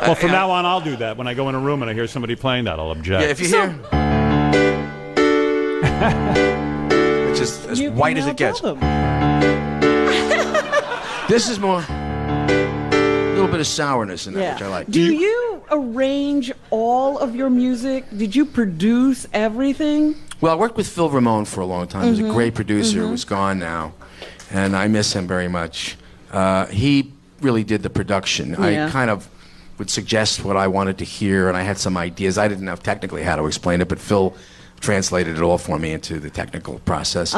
Well, from now on, I'll do that. When I go in a room and I hear somebody playing that, I'll object. Yeah, if you hear... It's just as white as it gets. This is more... a little bit of sourness in that, which I like. Do you arrange all of your music? Did you produce everything? Well, I worked with Phil Ramone for a long time. He was a great producer who's gone now. And I miss him very much. He really did the production. Yeah. I kind of would suggest what I wanted to hear, and I had some ideas. I didn't know technically how to explain it, but Phil translated it all for me into the technical process.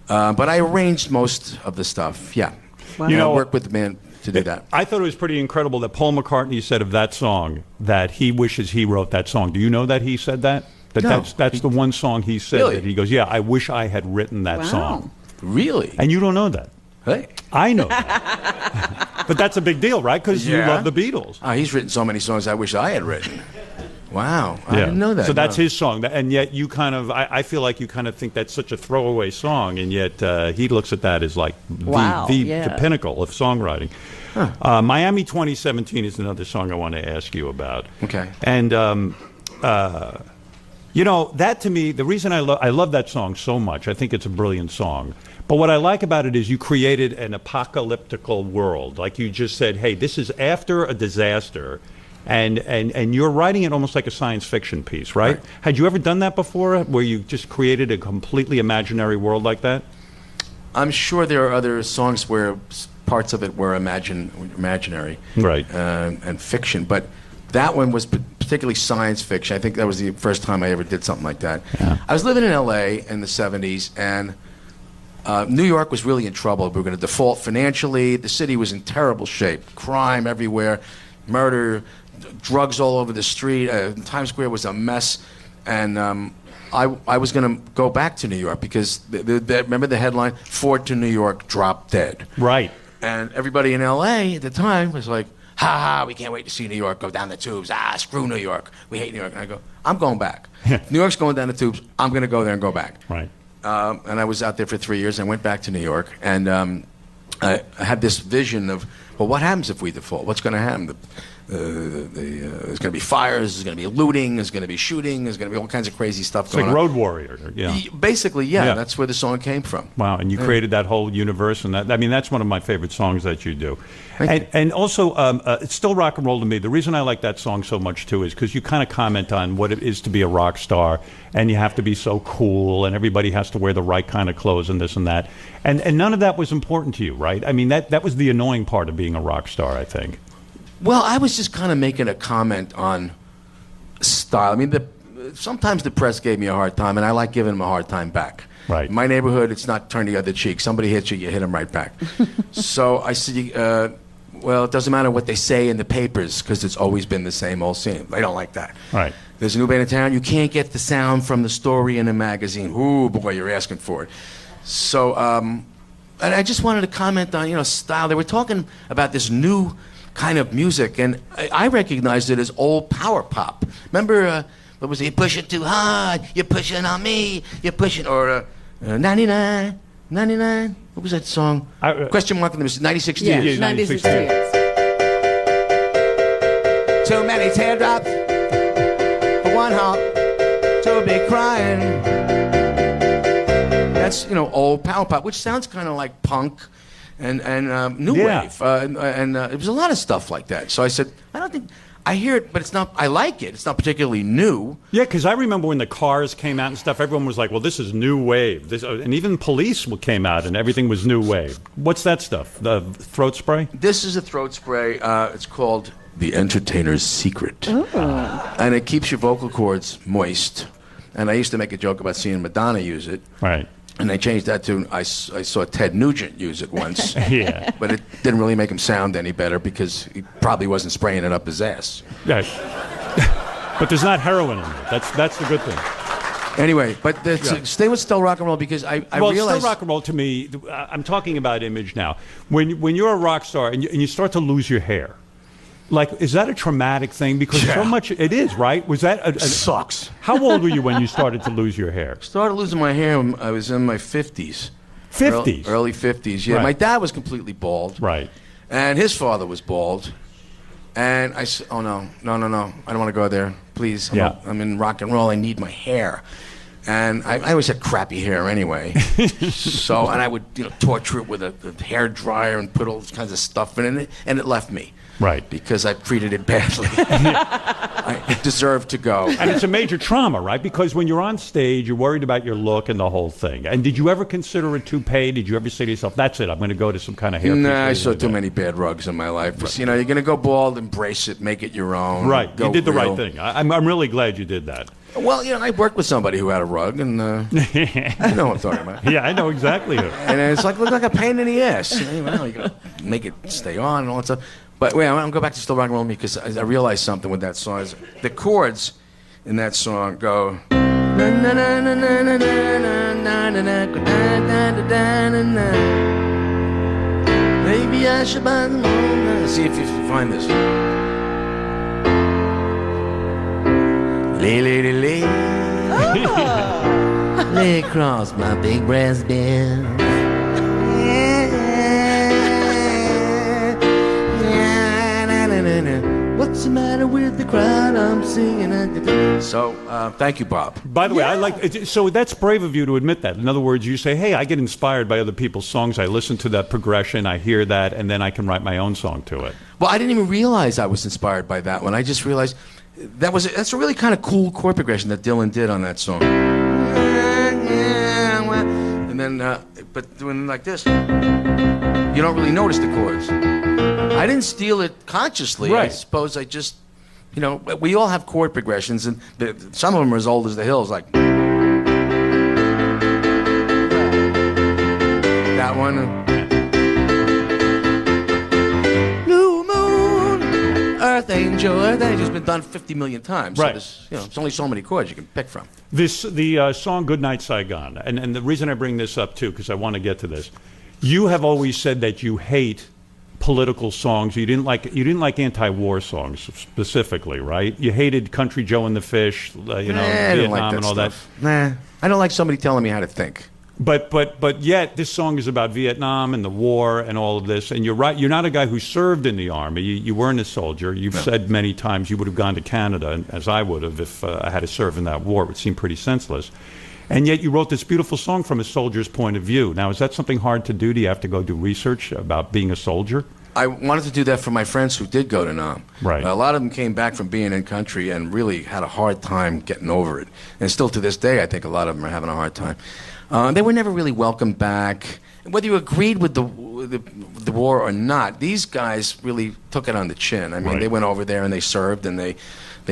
But I arranged most of the stuff, yeah. Wow. You know, I worked with the band to do that. I thought it was pretty incredible that Paul McCartney said of that song that he wishes he wrote that song. Do you know that he said that? No. That's the one song he said Really? that he goes, yeah, I wish I had written that song. Really? And you don't know that. Hey. I know that. But that's a big deal, right? Because you love the Beatles. He's written so many songs I wish I had written. Wow. I didn't know that. So that's his song. And yet you kind of, I feel like you kind of think that's such a throwaway song, and yet he looks at that as like the pinnacle of songwriting. Huh. Miami 2017 is another song I want to ask you about. Okay. And, you know, that to me, the reason I love that song so much, I think it's a brilliant song. But what I like about it is you created an apocalyptical world. Like you just said, hey, this is after a disaster. And you're writing it almost like a science fiction piece, right? Had you ever done that before, where you just created a completely imaginary world like that? I'm sure there are other songs where parts of it were imaginary, right, and fiction, but that one was particularly science fiction. I think that was the first time I ever did something like that. Yeah. I was living in L.A. in the 70s, and New York was really in trouble. We were going to default financially. The city was in terrible shape. Crime everywhere, murder, drugs all over the street. Times Square was a mess, and I was going to go back to New York because remember the headline, Ford to New York, drop dead. Right. And everybody in L.A. at the time was like, ha ha, we can't wait to see New York go down the tubes. Screw New York. We hate New York. And I go, I'm going back. New York's going down the tubes. I'm going to go there and go back. Right. And I was out there for 3 years. And I went back to New York. And I had this vision of, well, what happens if we default? What's going to happen? there's going to be fires, there's going to be looting, there's going to be shooting, there's going to be all kinds of crazy stuff It's going like on. Road Warrior. Yeah. Basically, yeah, Yeah. that's where the song came from. Wow, and you created that whole universe, and that's one of my favorite songs that you do. Thank you. And also, it's still rock and roll to me. The reason I like that song so much too is because you kind of comment on what it is to be a rock star, and you have to be so cool, and everybody has to wear the right kind of clothes and this and that, and none of that was important to you, right? I mean, that was the annoying part of being a rock star, I think. Well, I was just kind of making a comment on style. I mean, sometimes the press gave me a hard time, and I like giving them a hard time back. Right. In my neighborhood, it's not turn the other cheek. Somebody hits you, you hit them right back. So I said, well, it doesn't matter what they say in the papers because it's always been the same old scene. They don't like that. Right. There's a new band in town. You can't get the sound from the story in a magazine. Ooh, boy, you're asking for it. So, and I just wanted to comment on, style. They were talking about this new kind of music, and I recognized it as old power pop. Remember, what was it? You push it too hard, you're pushing on me, you're pushing, or 99, 99, what was that song? Question mark in the 96 Yeah, years. 96 years. Too many teardrops for one heart to be crying. That's, old power pop, which sounds kind of like punk and new wave. And it was a lot of stuff like that. So I said, I hear it, but it's not, I like it. It's not particularly new. Yeah, because I remember when the Cars came out and stuff, everyone was like, well, this is new wave. And even Police came out and everything was new wave. What's that stuff? The throat spray? This is a throat spray. It's called The Entertainer's Secret. And it keeps your vocal cords moist. And I used to make a joke about seeing Madonna use it. Right. And they changed that to, I saw Ted Nugent use it once. Yeah. But it didn't really make him sound any better because he probably wasn't spraying it up his ass. Yeah. But there's not heroin in it. That's the good thing. Anyway, but stay with still rock and roll because I realize... still rock and roll to me, I'm talking about image now. When you're a rock star and you start to lose your hair, like, is that a traumatic thing? Because so much, it is, right? Was that sucks. How old were you when you started to lose your hair? Started losing my hair when I was in my 50s. 50s? Early 50s, yeah. Right. My dad was completely bald. Right. And his father was bald. And I said, oh, no. I don't want to go there. Please. I'm in rock and roll. I need my hair. And I always had crappy hair anyway. So, and I would, torture it with a hair dryer and put all kinds of stuff in it. And it left me. Right. Because I treated it badly. I deserved to go. And it's a major trauma, right? Because when you're on stage, you're worried about your look and the whole thing. And did you ever consider a toupee? Did you ever say to yourself, that's it, I'm going to go to some kind of hair? Nah, I saw too many bad rugs in my life. But, you're going to go bald, embrace it, make it your own. Right. You did the right thing. I'm really glad you did that. Well, I worked with somebody who had a rug, and you know what I'm talking about. Yeah, I know exactly who. And it's looked like a pain in the ass. You got to make it stay on and all that stuff. But wait, I'm going to go back to Still Rock and Roll because I realized something with that song. The chords in that song go... Maybe I should buy them all. See if you find this. Lay, lay, lay, lay across my big brass band. What's the matter with the crowd? I'm singing. So, thank you, Bob. By the way, I like it. So that's brave of you to admit that. In other words, you say, hey, I get inspired by other people's songs. I listen to that progression. I hear that, and then I can write my own song to it. Well, I didn't even realize I was inspired by that one. I just realized that's a really kind of cool chord progression that Dylan did on that song. And then, but doing like this, you don't really notice the chords. I didn't steal it consciously. Right. I suppose I just, we all have chord progressions, and some of them are as old as the hills, like that one. Blue moon, Earth Angel. Earth Angel's been done 50 million times. Right. So there's only so many chords you can pick from. The song Goodnight Saigon, and the reason I bring this up, too, because I want to get to this. You have always said that you hate political songs. You didn't like anti-war songs specifically, right? You hated Country Joe and the Fish, Vietnam like and all stuff. Nah, I don't like somebody telling me how to think. But yet this song is about Vietnam and the war and all of this. And you're right. You're not a guy who served in the army. You weren't a soldier. You've said many times you would have gone to Canada, as I would have if I had to serve in that war. It would seem pretty senseless. And yet you wrote this beautiful song from a soldier's point of view. Now, is that something hard to do? Do you have to go do research about being a soldier? I wanted to do that for my friends who did go to Nam. Right. A lot of them came back from being in country and really had a hard time getting over it. And still to this day, I think a lot of them are having a hard time. They were never really welcomed back. Whether you agreed with the war or not, these guys really took it on the chin. I mean, They went over there and they served, and they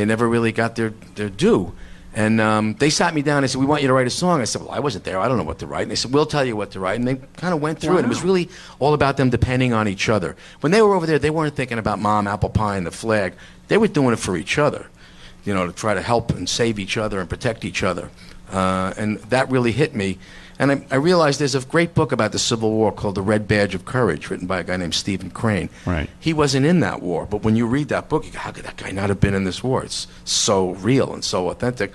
never really got their due. And they sat me down and said, we want you to write a song. I said, well, I wasn't there. I don't know what to write. And they said, we'll tell you what to write. And they kind of went through it. It was really all about them depending on each other. When they were over there, they weren't thinking about mom, apple pie, and the flag. They were doing it for each other, to try to help and save each other and protect each other. And that really hit me. And I realized there's a great book about the Civil War called The Red Badge of Courage, written by a guy named Stephen Crane. Right. He wasn't in that war, but when you read that book, you go, how could that guy not have been in this war? It's so real and so authentic.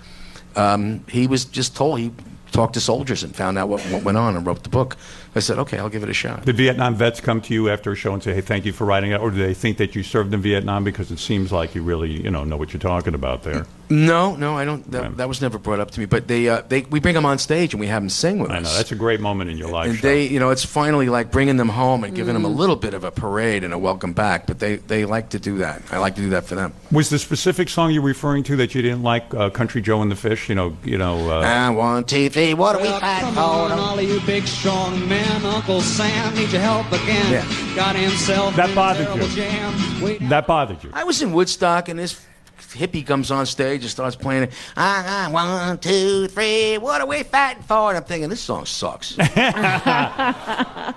He was just told, he talked to soldiers and found out what went on and wrote the book. I said, okay, I'll give it a shot. Did Vietnam vets come to you after a show and say, hey, thank you for writing it? Or do they think that you served in Vietnam because it seems like you really, know what you're talking about there? No, I don't. That was never brought up to me. But we bring them on stage and we have them sing with us. I know, that's a great moment in your life. And it's finally like bringing them home and giving them a little bit of a parade and a welcome back. But they like to do that. I like to do that for them. Was the specific song you're referring to that you didn't like, Country Joe and the Fish? 1, 2, 3, what are we fighting for? All of you big strong men, Uncle Sam needs your help again. Yeah. Got himself That in a bothered terrible you. jam. That bothered you. I was in Woodstock and this hippie comes on stage and starts playing it. 1, 2, 3, what are we fighting for? And I'm thinking, this song sucks. But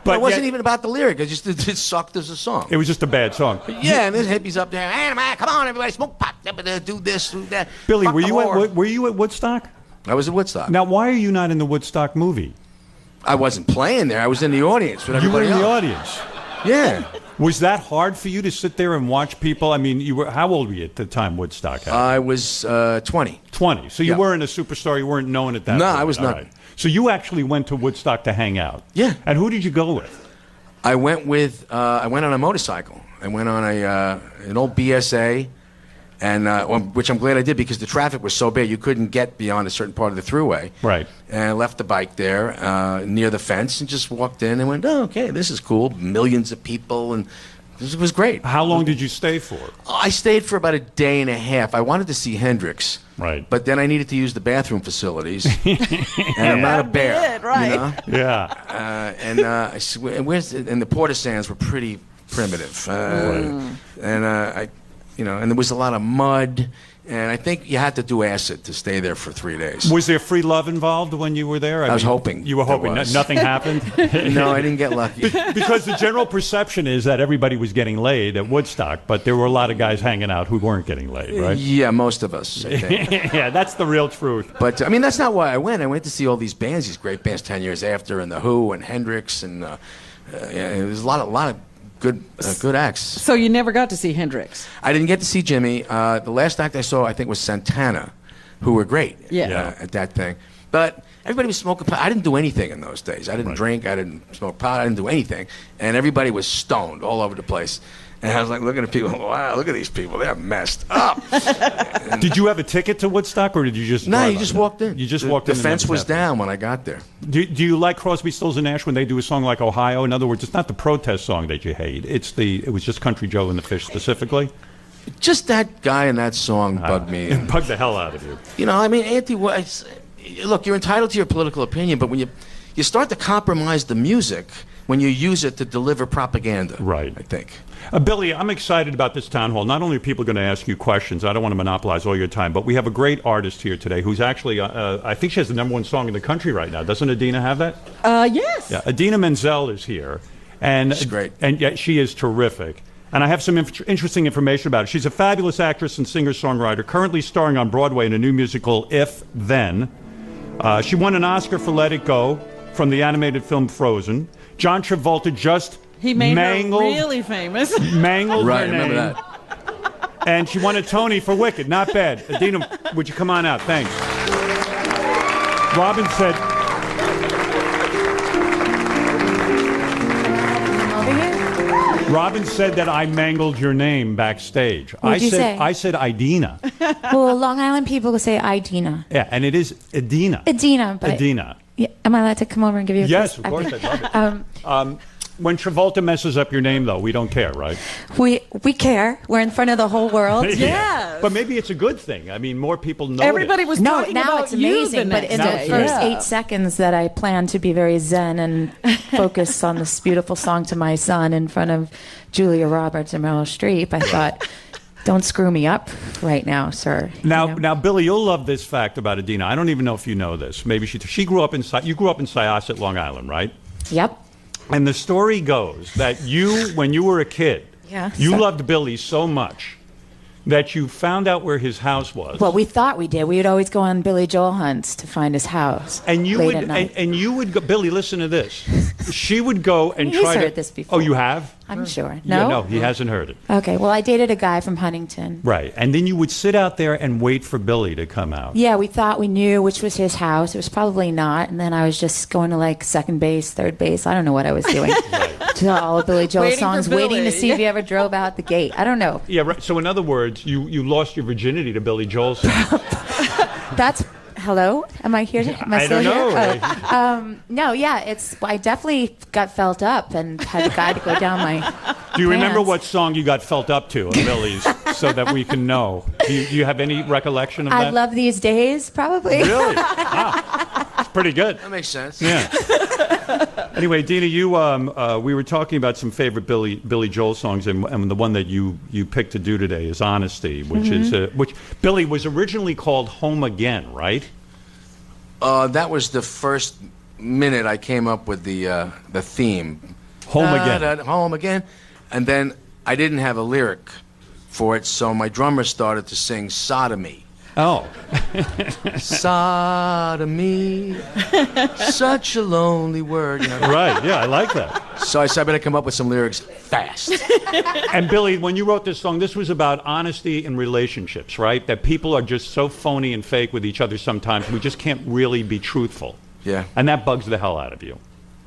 it wasn't even about the lyric. It sucked as a song. It was just a bad song. Yeah, and this hippie's up there. Hey, man, come on, everybody, smoke pot, do this, do that. Billy, Fuck were the you war. were you at Woodstock? I was at Woodstock. Now, why are you not in the Woodstock movie? I wasn't playing there. I was in the audience with You were everybody in the else. audience. Yeah. Was that hard for you to sit there and watch people? I mean, how old were you at the time Woodstock happened? I was 20. 20. So you Yeah. weren't a superstar. You weren't known at that No, point. I was All not. right. So you actually went to Woodstock to hang out. Yeah. And who did you go with? I went on a motorcycle. I went on an old BSA, and which I'm glad I did because the traffic was so bad you couldn't get beyond a certain part of the thruway. Right. And I left the bike there near the fence and just walked in and went, oh, okay, this is cool. Millions of people, and this was great. How long did you stay for? I stayed for about a day and a half. I wanted to see Hendrix. Right. But then I needed to use the bathroom facilities. And I'm not a bear. right. Yeah. And the porta sands were pretty primitive. And and there was a lot of mud. And I think you had to do acid to stay there for 3 days. Was there free love involved when you were there? I was hoping You were there hoping. was. Nothing happened? No, I didn't get lucky. Because the general perception is that everybody was getting laid at Woodstock, but there were a lot of guys hanging out who weren't getting laid, right? Yeah, most of us, I think. Yeah, that's the real truth. But, I mean, that's not why I went. I went to see all these bands, these great bands 10 years after, and The Who and Hendrix, and there's a lot of good acts. So you never got to see Hendrix? I didn't get to see Jimmy. The last act I saw, I think, was Santana, who were great at that thing. But everybody was smoking pot. I didn't do anything in those days. I didn't drink. I didn't smoke pot. I didn't do anything. And everybody was stoned all over the place. And I was like looking at people, wow, look at these people. They're messed up. Did you have a ticket to Woodstock, or did you just No, drive you on just it? walked in. You just walked in. The fence was down when I got there. Do you like Crosby, Stills, and Nash when they do a song like Ohio? In other words, it's not the protest song that you hate. It was just Country Joe and the Fish specifically? Just that guy in that song bugged me. It bugged the hell out of you. You know, I mean, look, you're entitled to your political opinion, but when you start to compromise the music when you use it to deliver propaganda. Right. I think. Billy, I'm excited about this town hall. Not only are people going to ask you questions, I don't want to monopolize all your time, but we have a great artist here today who's actually, I think she has the #1 song in the country right now. Doesn't Adina have that? Yes. Yeah, Adina Menzel is here. And She's great. And yet she is terrific. And I have some interesting information about her. She's a fabulous actress and singer-songwriter, currently starring on Broadway in a new musical, If Then. She won an Oscar for Let It Go from the animated film Frozen. John Travolta just He made mangled, her really famous. mangled Right, her remember name. that. And she won a Tony for Wicked. Not bad. Adina, would you come on out? Thanks. Robin said, Robin said that I mangled your name backstage. What'd you say? I said Idina. Well, Long Island people say Idina. Yeah, and it is Idina. Idina, but Idina. Yeah, am I allowed to come over and give you a Yes, kiss? of course, I'd love it. When Travolta messes up your name, though, we don't care, right? We care. We're in front of the whole world. Yes. But maybe it's a good thing. I mean, more people know Everybody was No, talking now about it's you amazing. the But next in day. the first Yeah. 8 seconds that I planned to be very zen and focus on this beautiful song to my son in front of Julia Roberts and Meryl Streep, I thought, don't screw me up right now, sir. Now, You know? now, Billy, you'll love this fact about Idina. I don't even know if you know this. Maybe she grew up in you grew up in Syosset, Long Island, right? Yep. And the story goes that you, when you were a kid, Yeah, you so- loved Billy so much that you found out where his house was. Well, we thought we did. We would always go on Billy Joel hunts to find his house. And you late would, at night. and you would go. Billy, listen to this. She would go and He's try to. heard this before. Oh, you have? I'm sure. Yeah, No? no, he hasn't heard it. Okay, well, I dated a guy from Huntington. Right, and then you would sit out there and wait for Billy to come out. Yeah, we thought we knew which was his house. It was probably not. And then I was just going to like second base, third base. I don't know what I was doing. To all of Billy Joel Waiting for songs, waiting Billy. to see if he ever drove out the gate. I don't know. Yeah, right. So in other words, you lost your virginity to Billy Joel songs. That's hello. Am I here? Am I I still don't here? know. Oh. No, yeah. I definitely got felt up and had a guy to go down my. Do you remember pants. what song you got felt up to of Billy's, so that we can know? Do you have any recollection of I that? love these days, probably. Really? Ah, it's pretty good. That makes sense. Yeah. Anyway, Dina, we were talking about some favorite Billy Joel songs, and the one that you picked to do today is "Honesty," which is which Billy was originally called "Home Again," right? That was the first minute I came up with the theme. Home Again. Home again, and then I didn't have a lyric for it, so my drummer started to sing "Sodomy." Oh. Sodomy, such a lonely word. You know? Right, yeah, I like that. So I said I better come up with some lyrics fast. And Billy, when you wrote this song, this was about honesty in relationships, right? That people are just so phony and fake with each other sometimes, we just can't really be truthful. Yeah. And that bugs the hell out of you.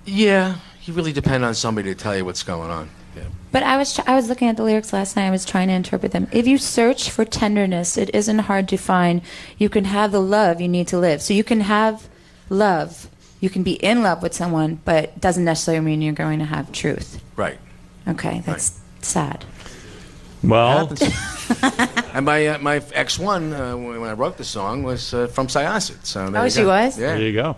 Yeah, you really depend on somebody to tell you what's going on. Yeah. But I was looking at the lyrics last night. I was trying to interpret them. If you search for tenderness, it isn't hard to find. You can have the love you need to live. So you can have love. You can be in love with someone, but it doesn't necessarily mean you're going to have truth. Right. Okay, that's sad. Well, and my ex-1, when I wrote the song, was from Syosset. So there Oh, you she go. was? Yeah. there you go.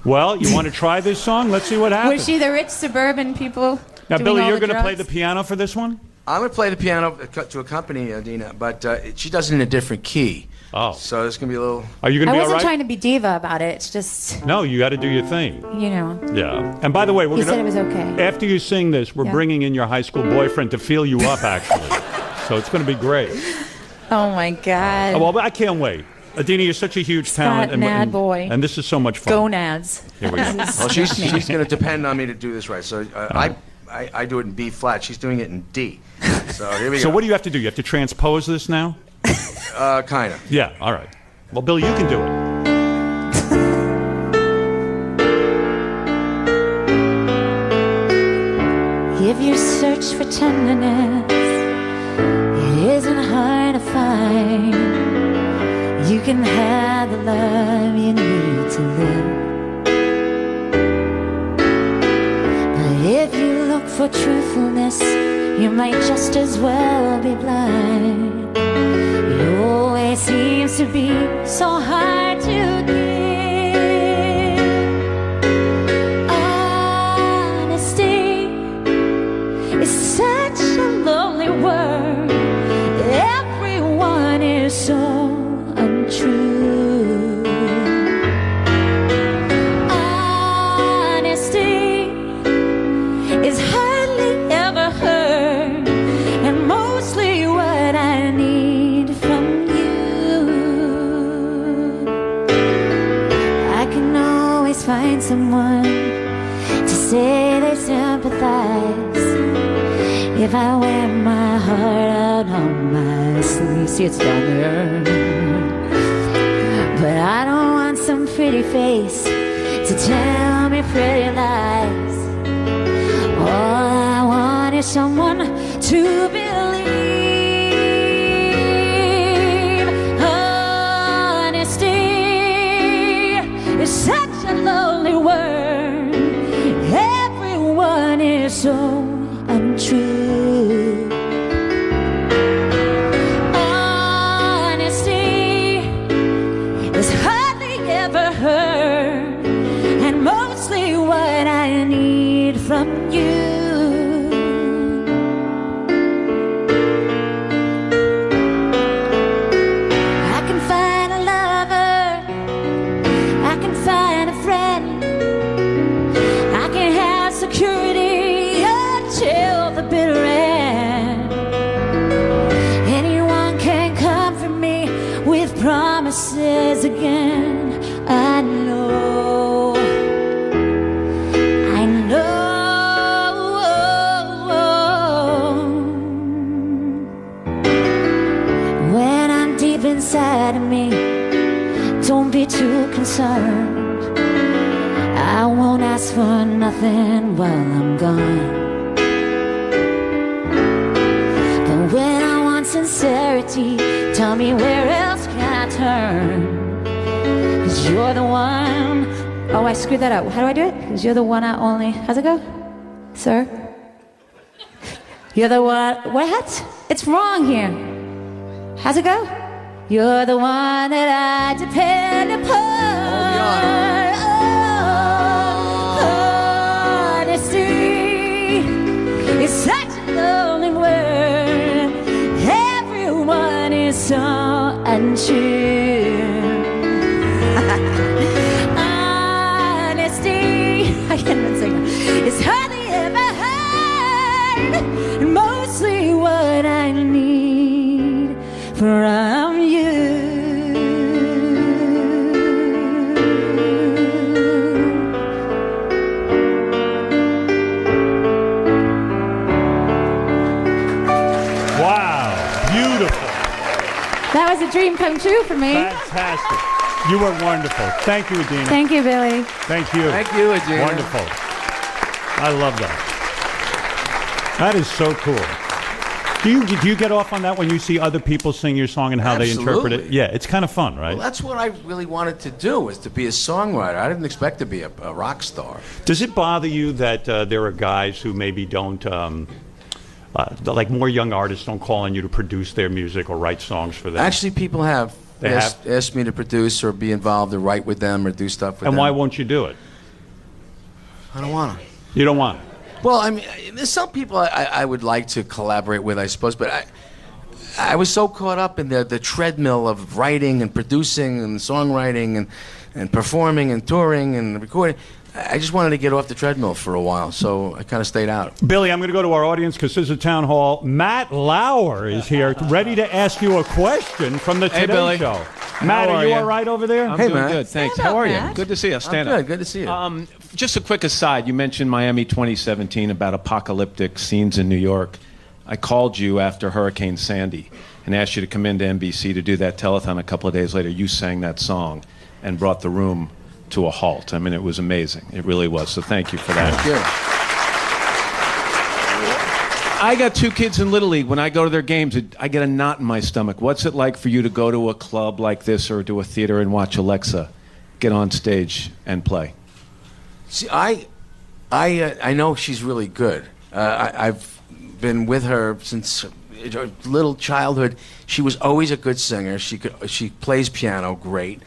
Well, you want to try this song? Let's see what happens. Was she the rich suburban people? Now, doing Billy, all you're the going to play the drugs? piano for this one? I'm going to play the piano to accompany Dina, but she does it in a different key. Oh. So there's going to be a little... Are you going to I be all wasn't right? trying to be diva about it. It's just, No, you got to do your thing. you know. Yeah. And by the way, we're He going said it was okay. After you sing this, we're Yeah. bringing in your high school boyfriend to feel you up, actually. So it's going to be great. Oh my God. Oh, well, I can't wait. Adina, you're such a huge talent. Nad boy. And this is so much fun. Gonads. Here we go. Well, she's going to depend on me to do this right. So I do it in B flat. She's doing it in D. So here we go. So what do you have to do? You have to transpose this now? Kind of. Yeah, all right. Well, Billy, you can do it. If you search for tenderness, it isn't hard to find. You can have the love you need to live. But if you look for truthfulness, you might just as well be blind. It always seems to be so hard to give. Honesty is such a lonely word. Everyone is so untrue. Honesty is hardly ever heard, and mostly what I need from you. I can always find someone to say they sympathize if I wear my heart out on my sleeve. See, it's down there. But I don't want some pretty face to tell me pretty lies. All I want is someone to believe. Honesty is such a lonely word. Everyone is so untrue. Honesty is hardly ever heard, and mostly what I need from you. I can find a lover, I can find a friend, I can have security until the bitter end. Anyone can comfort me with promises again. I know, I know. When I'm deep inside of me, don't be too concerned. I won't ask for nothing while I'm gone. But when I want sincerity, tell me where else can I turn? 'Cause you're the one. Oh, I screwed that up. How do I do it? 'Cause you're the one I only. How's it go, sir? You're the one. What? It's wrong here. How's it go? You're the one that I depend upon. Honesty is such a lonely word. Everyone is so untrue. Honesty, I can't even sing. It's hardly ever heard, and mostly what I need from you. Wow, beautiful. That was a dream come true for me. Fantastic. You were wonderful. Thank you, Adina. Thank you, Billy. Thank you. Thank you, Adina. Wonderful. I love that. That is so cool. Do you get off on that when you see other people sing your song and how they interpret it? Absolutely. Yeah, it's kind of fun, right? Well, that's what I really wanted to do, was to be a songwriter. I didn't expect to be a rock star. Does it bother you that there are guys who maybe don't, like more young artists don't call on you to produce their music or write songs for them? Actually, people have asked me to produce or be involved or write with them or do stuff with them. And why won't you do it? I don't want to. You don't want to? Well, I mean, there's some people I would like to collaborate with, I suppose, but I was so caught up in the treadmill of writing and producing and songwriting and performing and touring and recording. I just wanted to get off the treadmill for a while, so I kind of stayed out. Billy, I'm going to go to our audience because this is a town hall. Matt Lauer is here, ready to ask you a question from the Today Billy. Show. Matt, are you all right over there? I'm Hey, doing Matt. good, thanks. Stand How up, are you? Matt. Good to see you. Stand I'm up. good. Good to see you. Just a quick aside. You mentioned Miami 2017 about apocalyptic scenes in New York. I called you after Hurricane Sandy and asked you to come into NBC to do that telethon. A couple of days later, you sang that song and brought the room to a halt. I mean, it was amazing. It really was. So thank you for that. Thank you. I got two kids in Little League. When I go to their games, I get a knot in my stomach. What's it like for you to go to a club like this or to a theater and watch Alexa get on stage and play? See, I know she's really good. I've been with her since little childhood. She was always a good singer. She plays piano great.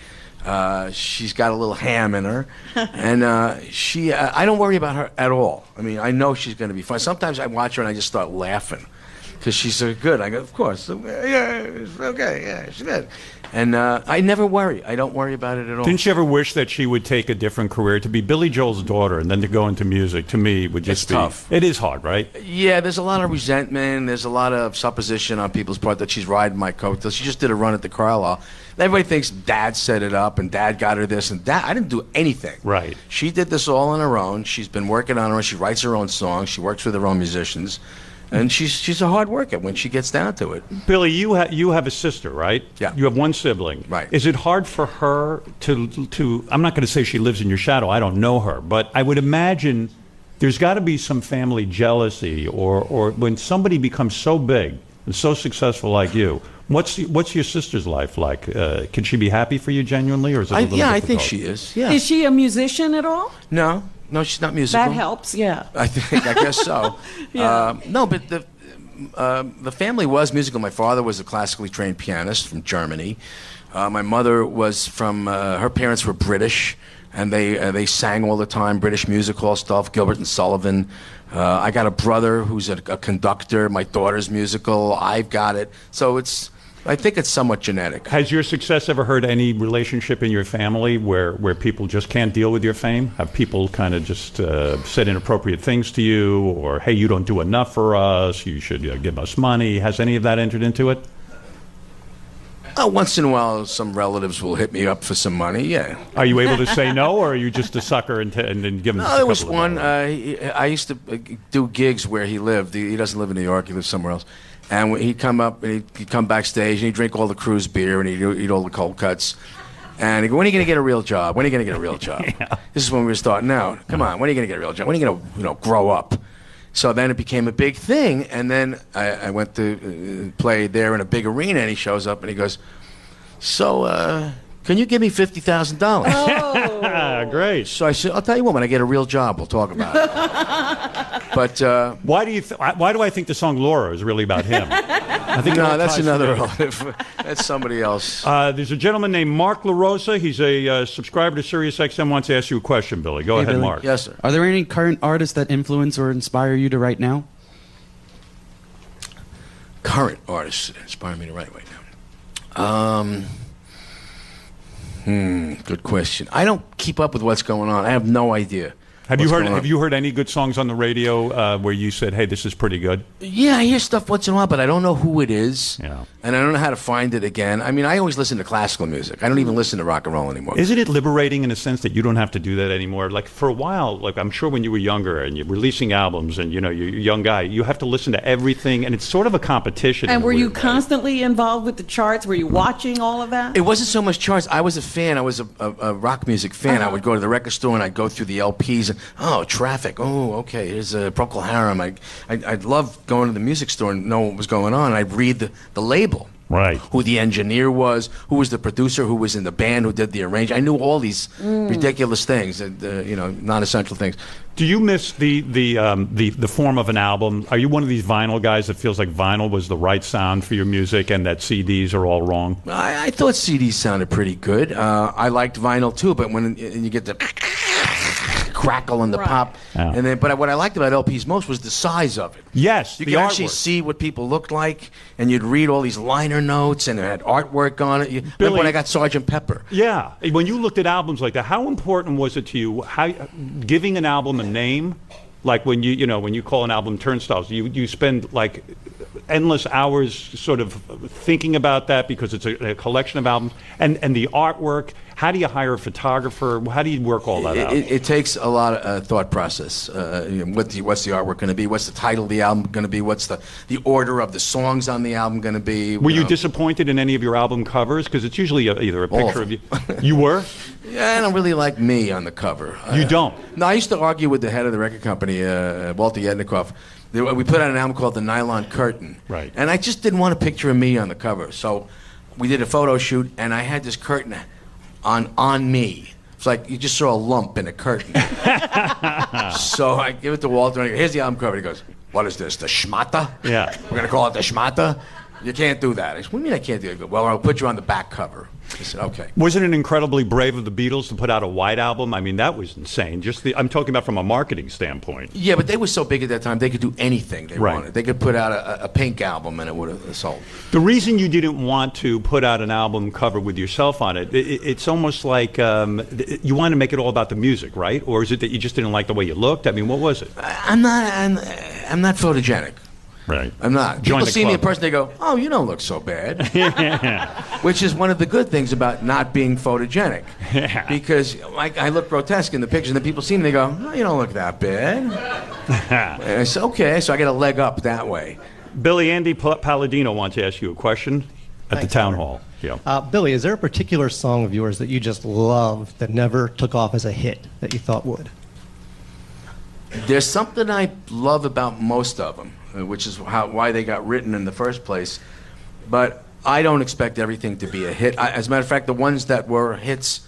She's got a little ham in her, and I don't worry about her at all. I mean, I know she's going to be fine. Sometimes I watch her and I just start laughing because she's so good. I go, of course, yeah, it's okay, yeah, she's good. And I never worry. I don't worry about it at all. Didn't you ever wish that she would take a different career? To be Billy Joel's daughter and then to go into music, to me, would just It's be tough. It is hard, right? Yeah, there's a lot of resentment. There's a lot of supposition on people's part that she's riding my coattails. She just did a run at the Carlisle. Everybody thinks Dad set it up and Dad got her this and that. I didn't do anything. Right. She did this all on her own. She's been working on her own. She writes her own songs. She works with her own musicians. And she's a hard worker when she gets down to it. Billy, you have a sister, right? Yeah. You have one sibling. Right. Is it hard for her to I'm not going to say she lives in your shadow. I don't know her. But I would imagine there's got to be some family jealousy, or when somebody becomes so big and so successful like you. What's your sister's life like? Can she be happy for you genuinely, or is it a little difficult? I think she is. Yeah. Is she a musician at all? No, she's not musical. That helps. Yeah. I guess so. Yeah. No, but the family was musical. My father was a classically trained pianist from Germany. My mother was from. Her parents were British, and they sang all the time, British music hall stuff, Gilbert and Sullivan. I got a brother who's a conductor. My daughter's musical. I've got it. So I think it's somewhat genetic. Has your success ever hurt any relationship in your family where people just can't deal with your fame? Have people kind of just said inappropriate things to you, or, hey, you don't do enough for us, you should give us money? Has any of that entered into it? Once in a while, some relatives will hit me up for some money, yeah. Are you able to say no, or are you just a sucker and then give them No, there was one. I used to do gigs where he lived. He doesn't live in New York. He lives somewhere else. And he'd come up, and he'd come backstage, and he'd drink all the cruise beer, and he'd eat all the cold cuts. And he'd go, when are you going to get a real job? When are you going to get a real job? Yeah. This is when we were starting out. Come on, when are you going to get a real job? When are you going to grow up? So then it became a big thing, and then I went to play there in a big arena, and he shows up, and he goes, so, can you give me $50,000? Oh. Great. So I said, I'll tell you what, when I get a real job, we'll talk about it. But why do I think the song Laura is really about him? I think no, that's another relative. That's somebody else. There's a gentleman named Mark LaRosa. He's a subscriber to SiriusXM. Wants to ask you a question, Billy. Go ahead, Billy. Mark. Yes, sir. Are there any current artists that influence or inspire you to write now? Current artists inspire me to write right now. Good question. I don't keep up with what's going on. I have no idea. Have you heard any good songs on the radio where you said, "Hey, this is pretty good"? Yeah, I hear stuff once in a while, but I don't know who it is. Yeah. And I don't know how to find it again. I mean, I always listen to classical music. I don't even listen to rock and roll anymore. Isn't it liberating in a sense that you don't have to do that anymore? Like for a while, like I'm sure when you were younger and you're releasing albums and you're a young guy, you have to listen to everything, and it's sort of a competition. And were you constantly involved with the charts? Were you watching all of that? It wasn't so much charts. I was a fan. I was a rock music fan. I would go to the record store and I'd go through the LPs and Traffic. Oh, okay. Here's Procol Harum. I'd love going to the music store and know what was going on. I'd read the label. Right. Who the engineer was, who was the producer, who was in the band, who did the arrangement. I knew all these ridiculous things, non-essential things. Do you miss the form of an album? Are you one of these vinyl guys that feels like vinyl was the right sound for your music and that CDs are all wrong? I thought CDs sounded pretty good. I liked vinyl too, but when you get the crackle and the pop, but what I liked about LPs most was the size of it. Yes, you could actually see what people looked like, and you'd read all these liner notes, and it had artwork on it. Remember when I got Sgt. Pepper? Yeah, when you looked at albums like that, how important was it to you? Giving an album a name, like when you call an album Turnstiles, you spend like endless hours sort of thinking about that because it's a collection of albums and the artwork. How do you hire a photographer? How do you work all that out? It takes a lot of thought process. What's the artwork going to be? What's the title of the album going to be? What's the order of the songs on the album going to be? Were you disappointed in any of your album covers? Because it's usually either a picture of you. You were? Yeah, I don't really like me on the cover. You don't? No, I used to argue with the head of the record company, Walter Yednikoff. We put out an album called The Nylon Curtain. Right. And I just didn't want a picture of me on the cover. So we did a photo shoot, and I had this curtain on me. It's like you just saw a lump in a curtain. So I give it to Walter, and I go, here's the album cover. He goes, what is this, the schmata? Yeah. We're going to call it the schmata? You can't do that. I said, what do you mean I can't do it? I go, well, I'll put you on the back cover. I said, okay. Wasn't it incredibly brave of the Beatles to put out a white album? I mean, that was insane. I'm talking about from a marketing standpoint. Yeah, but they were so big at that time, they could do anything they wanted. They could put out a pink album and it would have sold. The reason you didn't want to put out an album cover with yourself on it, it's almost like you wanted to make it all about the music, right? Or is it that you just didn't like the way you looked? I mean, what was it? I'm not photogenic. Right. I'm not. People see me in person, they go, oh, you don't look so bad. Which is one of the good things about not being photogenic. Yeah. Because I look grotesque in the pictures, and then people see me and they go, oh, you don't look that bad. And I say, okay, so I get a leg up that way. Billy, Andy Palladino wants to ask you a question at the town hall. Yeah. Billy, is there a particular song of yours that you just love that never took off as a hit that you thought would? There's something I love about most of them, which is why they got written in the first place. But I don't expect everything to be a hit. As a matter of fact, the ones that were hits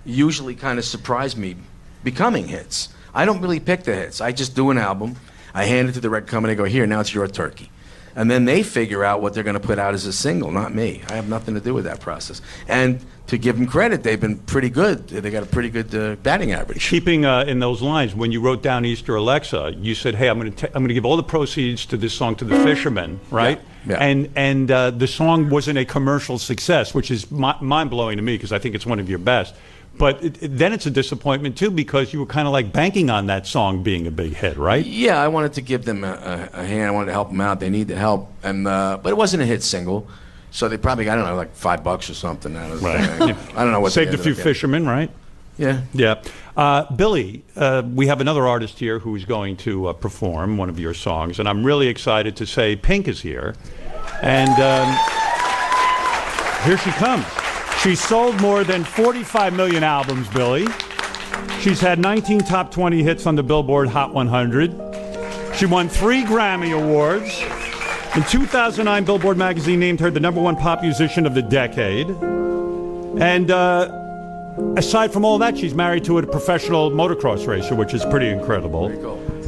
usually kind of surprise me becoming hits. I don't really pick the hits. I just do an album. I hand it to the record company. I go, here, now it's your turkey. And then they figure out what they're going to put out as a single, not me. I have nothing to do with that process. And to give them credit, they've been pretty good. They got a pretty good batting average. Keeping in those lines, when you wrote down Easter Alexa, you said, "Hey, I'm going to give all the proceeds to this song to the Fishermen," right? Yeah. And the song wasn't a commercial success, which is mind blowing to me because I think it's one of your best. But then it's a disappointment too because you were kind of like banking on that song being a big hit, right? Yeah, I wanted to give them a hand. I wanted to help them out. They need the help, and but it wasn't a hit single, so they probably got, I don't know, like $5 or something. Right. I don't know what. Saved a few fishermen, right? Yeah. Yeah. Billy, we have another artist here who's going to perform one of your songs, and I'm really excited to say Pink is here, and here she comes. She's sold more than 45 million albums, Billy. She's had 19 top 20 hits on the Billboard Hot 100. She won 3 Grammy Awards. In 2009, Billboard magazine named her the #1 pop musician of the decade. And aside from all that, she's married to a professional motocross racer, which is pretty incredible.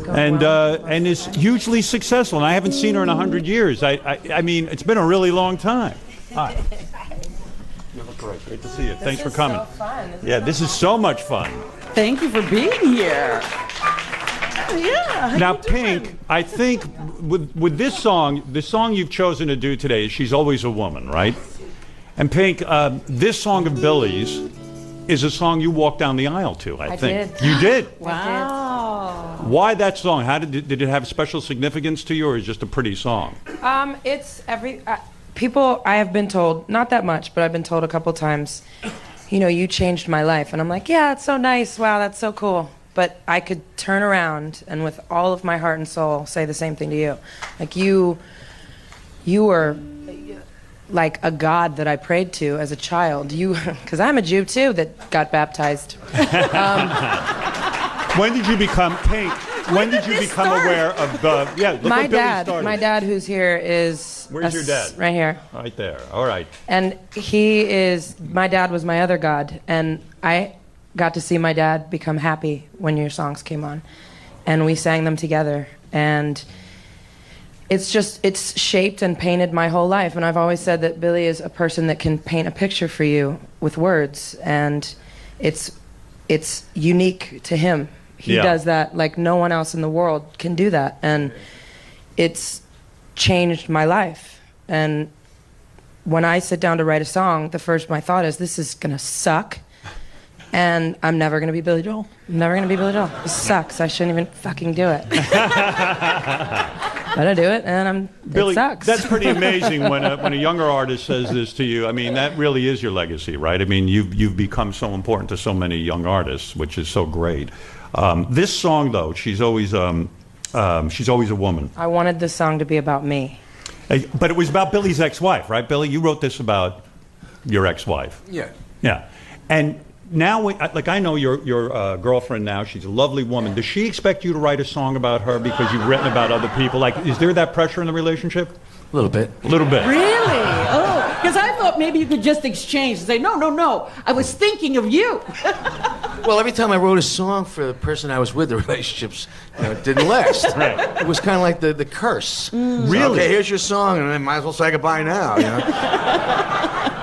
And is hugely successful. And I haven't seen her in 100 years. I mean, it's been a really long time. Hi. You look great. Great to see you. Thanks for coming. So fun. Yeah, this is so much fun. Thank you for being here. Yeah. Now, Pink, I think with this song, the song you've chosen to do today is She's Always a Woman, right? And Pink, this song of Billy's is a song you walked down the aisle to, I think. Did. You did? Wow. Why that song? How did it have special significance to you, or is it just a pretty song? It's people, I have been told, not that much, but I've been told a couple times, you know, you changed my life. And I'm like, yeah, it's so nice. Wow, that's so cool. But I could turn around and with all of my heart and soul say the same thing to you. Like you were like a god that I prayed to as a child. Because I'm a Jew too that got baptized. When did you become Pink? When did you become aware of the? Yeah, look my what Billy dad. started. My dad, who's here, is. Where's your dad? Right here. Right there. All right. And my dad was my other god, and I got to see my dad become happy when your songs came on, and we sang them together, and it's shaped and painted my whole life. And I've always said that Billy is a person that can paint a picture for you with words, and it's unique to him. He does that like no one else in the world can do that, and it's changed my life. And when I sit down to write a song, my thought is, this is gonna suck, and I'm never gonna be Billy Joel. I'm never gonna be Billy Joel. This sucks. I shouldn't even fucking do it. But I do it, and Billy, it sucks. That's pretty amazing when a younger artist says this to you. I mean, that really is your legacy, right? I mean, you've become so important to so many young artists, which is so great. This song, though, she's always a woman. I wanted this song to be about me. But it was about Billy's ex-wife, right, Billy? You wrote this about your ex-wife. Yeah. Yeah. And now, I know your girlfriend now. She's a lovely woman. Does she expect you to write a song about her because you've written about other people? Like, is there that pressure in the relationship? A little bit. A little bit. Really? Oh, because I thought maybe you could just exchange and say, no, I was thinking of you. Well, every time I wrote a song for the person I was with, the relationships didn't last. Right. It was kind of like the curse. Really? So, okay, here's your song, and I might as well say goodbye now. You know?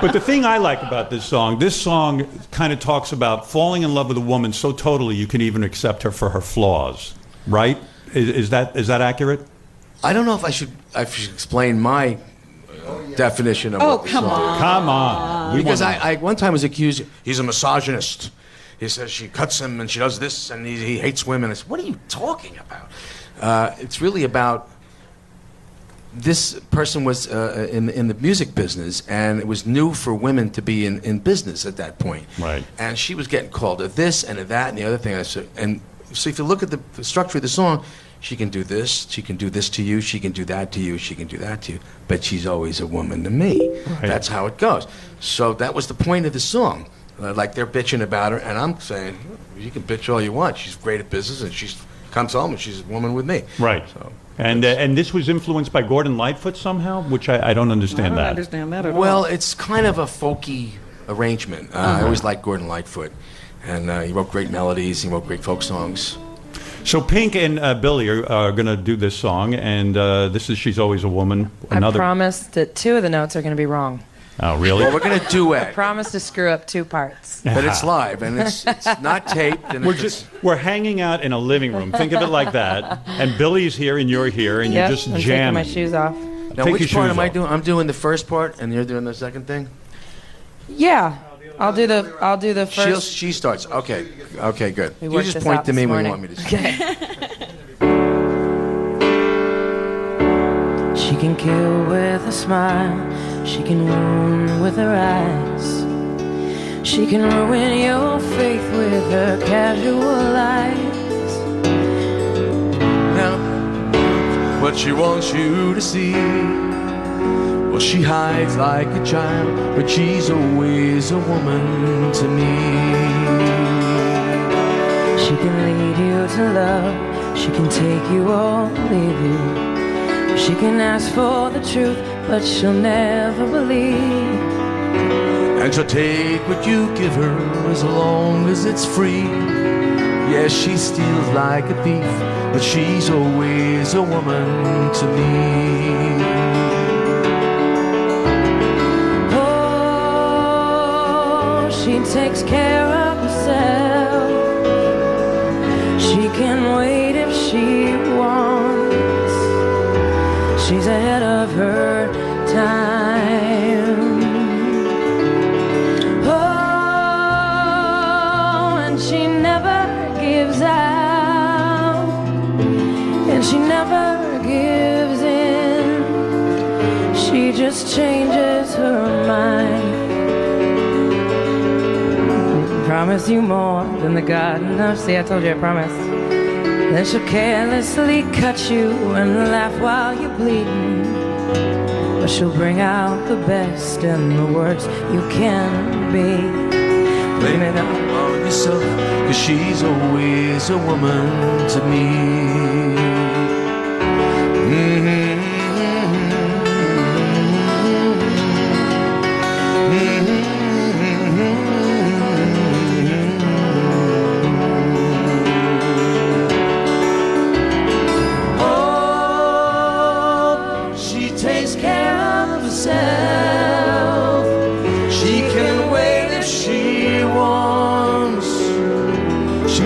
But the thing I like about this song kind of talks about falling in love with a woman so totally you can even accept her for her flaws, right? Is that accurate? I don't know if I should explain my definition of what the song is. Come on. Because I one time was accused, he's a misogynist. He says she cuts him and she does this and he hates women. I said, what are you talking about? It's really about this person was in the music business, and it was new for women to be in business at that point. Right. And she was getting called to this and to that and the other thing. I said, and so if you look at the structure of the song, she can do this to you, she can do that to you, she can do that to you, but she's always a woman to me. Right. That's how it goes. So that was the point of the song. Like they're bitching about her, and I'm saying, you can bitch all you want. She's great at business, and she's comes home and she's a woman with me. Right. So, and this was influenced by Gordon Lightfoot somehow, which I don't understand I don't that. understand that at all. well, it's kind of a folky arrangement. I always liked Gordon Lightfoot, and he wrote great melodies. He wrote great folk songs. So Pink and Billy are going to do this song, and this is "She's Always a Woman." I promised that 2 of the notes are going to be wrong. Oh, really? Well, we're going to I duet, promised to screw up 2 parts. but it's live and it's not taped. And We're hanging out in a living room. Think of it like that. And Billy's here, and you're here, and Yep, you're just I'm taking jamming. my shoes off. now, Take which your part shoes am I off. doing? I'm doing the first part, and you're doing the second thing. Yeah, I'll do the first. She starts. Okay, good. We You worked just this point out to me this when you morning. want me to. Okay. She can kill with a smile. She can wound with her eyes. She can ruin your faith with her casual lies. Now, what she wants you to see. Well, she hides like a child, but she's always a woman to me. She can lead you to love. She can take you or leave you. She can ask for the truth, but she'll never believe. And she'll take what you give her as long as it's free. Yes, she steals like a thief, but she's always a woman to me. Oh, she takes care of herself. She can wait if she wants. She's ahead of her time. Oh, and she never gives out, and she never gives in. She just changes her mind. Promise you more than the garden of. See, I told you I promised. Then she'll carelessly cut you and laugh while you're bleeding. But she'll bring out the best in the worst you can be. Blame it on yourself, 'cause she's always a woman to me.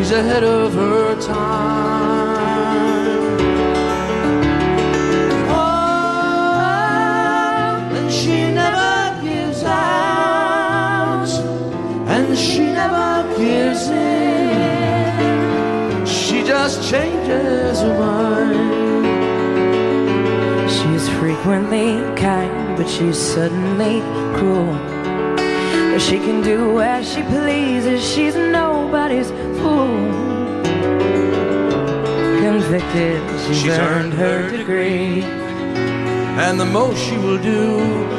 Ahead of her time. Oh, and she never gives out, and she never gives in. She just changes her mind. She's frequently kind, but she's suddenly cruel. She can do as she pleases. She's nobody's fool. Convicted, she's earned her degree. And the most she will do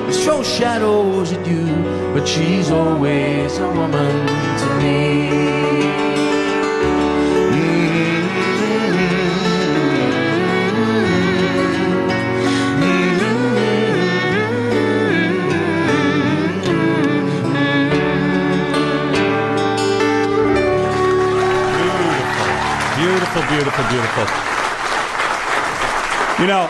is throw shadows at you, but she's always a woman to me. Beautiful, beautiful, beautiful. You know,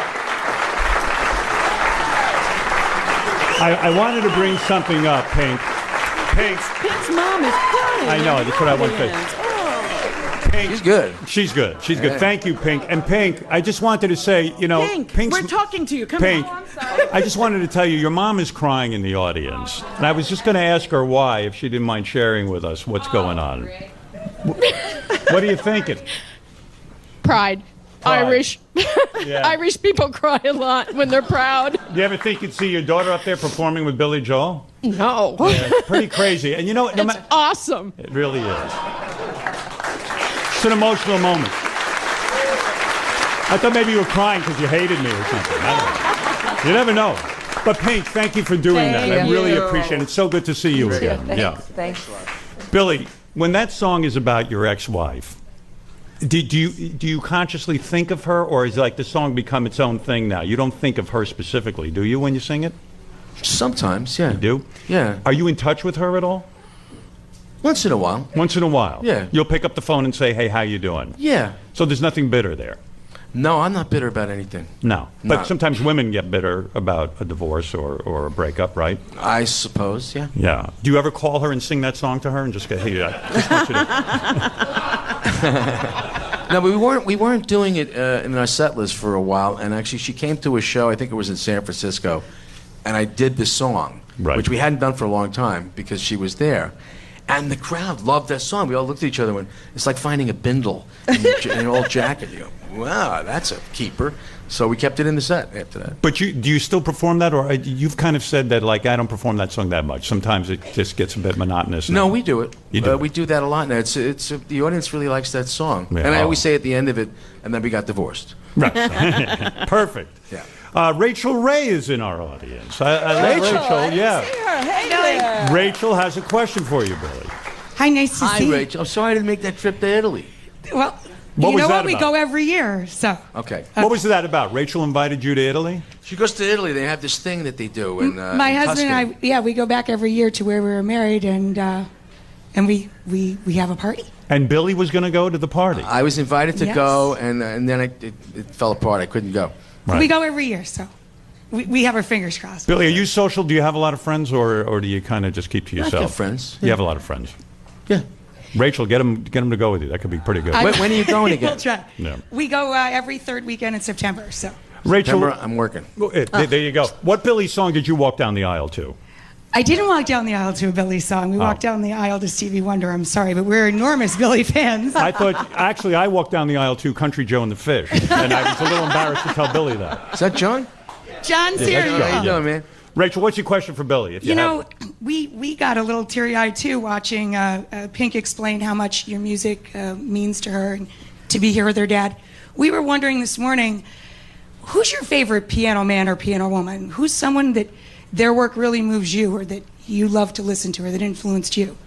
I wanted to bring something up, Pink. Pink's mom is crying. I know, that's what I want to say. Pink, she's good. She's good. She's good. Yeah. Thank you, Pink. And Pink, I just wanted to say, you know, Pink, we're talking to you. Come Pink, on. I just wanted to tell you, your mom is crying in the audience. And I was just going to ask her why, if she didn't mind sharing with us what's going on. What are you thinking? Pride. Irish. Yeah. Irish people cry a lot when they're proud. Do you ever think you'd see your daughter up there performing with Billy Joel? No. Yeah, it's pretty crazy. And you know, It's awesome. it really is. It's an emotional moment. I thought maybe you were crying because you hated me or something. I don't know. You never know. But Pink, thank you for doing that. I really appreciate it. It's so good to see you again. Thanks. Yeah. Thanks. Billy, when that song is about your ex-wife, Do you consciously think of her, or is like the song become its own thing now? You don't think of her specifically, do you, when you sing it? Sometimes, yeah. You do? Yeah. Are you in touch with her at all? Once in a while. Once in a while? Yeah. You'll pick up the phone and say, hey, how you doing? Yeah. So there's nothing bitter there? No, I'm not bitter about anything. No. But No. sometimes women get bitter about a divorce or a breakup, right? I suppose, yeah. Yeah. Do you ever call her and sing that song to her and just go, hey, I just want you to... No, but we weren't doing it in our set list for a while, and actually she came to a show, I think it was in San Francisco, and I did this song, which we hadn't done for a long time because she was there. And the crowd loved that song. We all looked at each other and went, it's like finding a bindle in an old jacket. You go, wow, that's a keeper. So we kept it in the set after that. But do you still perform that, or you've kind of said that, like, I don't perform that song that much. Sometimes it just gets a bit monotonous. No, we do it. You do We do that a lot now. It's the audience really likes that song. Yeah. And I always say at the end of it, and then we got divorced. Right. Perfect. Yeah. Rachel Ray is in our audience. I love Rachel. Yeah. Hey, Billy. Rachel has a question for you, Billy. Hi, nice to Hi, see you. Rachel. I'm sorry I didn't make that trip to Italy. Well, What you was know that what? We about? go every year, so. Okay. What was that about? Rachel invited you to Italy? She goes to Italy. They have this thing that they do. My in husband Tuscany. and I, we go back every year to where we were married, and we have a party. And Billy was going to go to the party. I was invited to Yes. go, and then it fell apart. I couldn't go. We go every year, so we have our fingers crossed. Billy, are you social? Do you have a lot of friends, or do you kind of just keep to I yourself? have friends. You have a lot of friends. Yeah. Rachel, get him to go with you. That could be pretty good. When are you going again? We'll try. Yeah. We go every third weekend in September, so. Rachel, September, I'm working. There you go. What Billy song did you walk down the aisle to? I didn't walk down the aisle to a Billy song. We walked down the aisle to Stevie Wonder. I'm sorry, but we're enormous Billy fans. I thought, actually, I walked down the aisle to Country Joe and the Fish, and I was a little embarrassed to tell Billy that. Is that John? John's Yeah, here. that's John. How you doing, man? Rachel, what's your question for Billy? If you You have know, it? we got a little teary-eyed too watching Pink explain how much your music means to her and to be here with her dad. We were wondering this morning, who's your favorite piano man or piano woman? Who's someone that their work really moves you, or that you love to listen to, or that influenced you?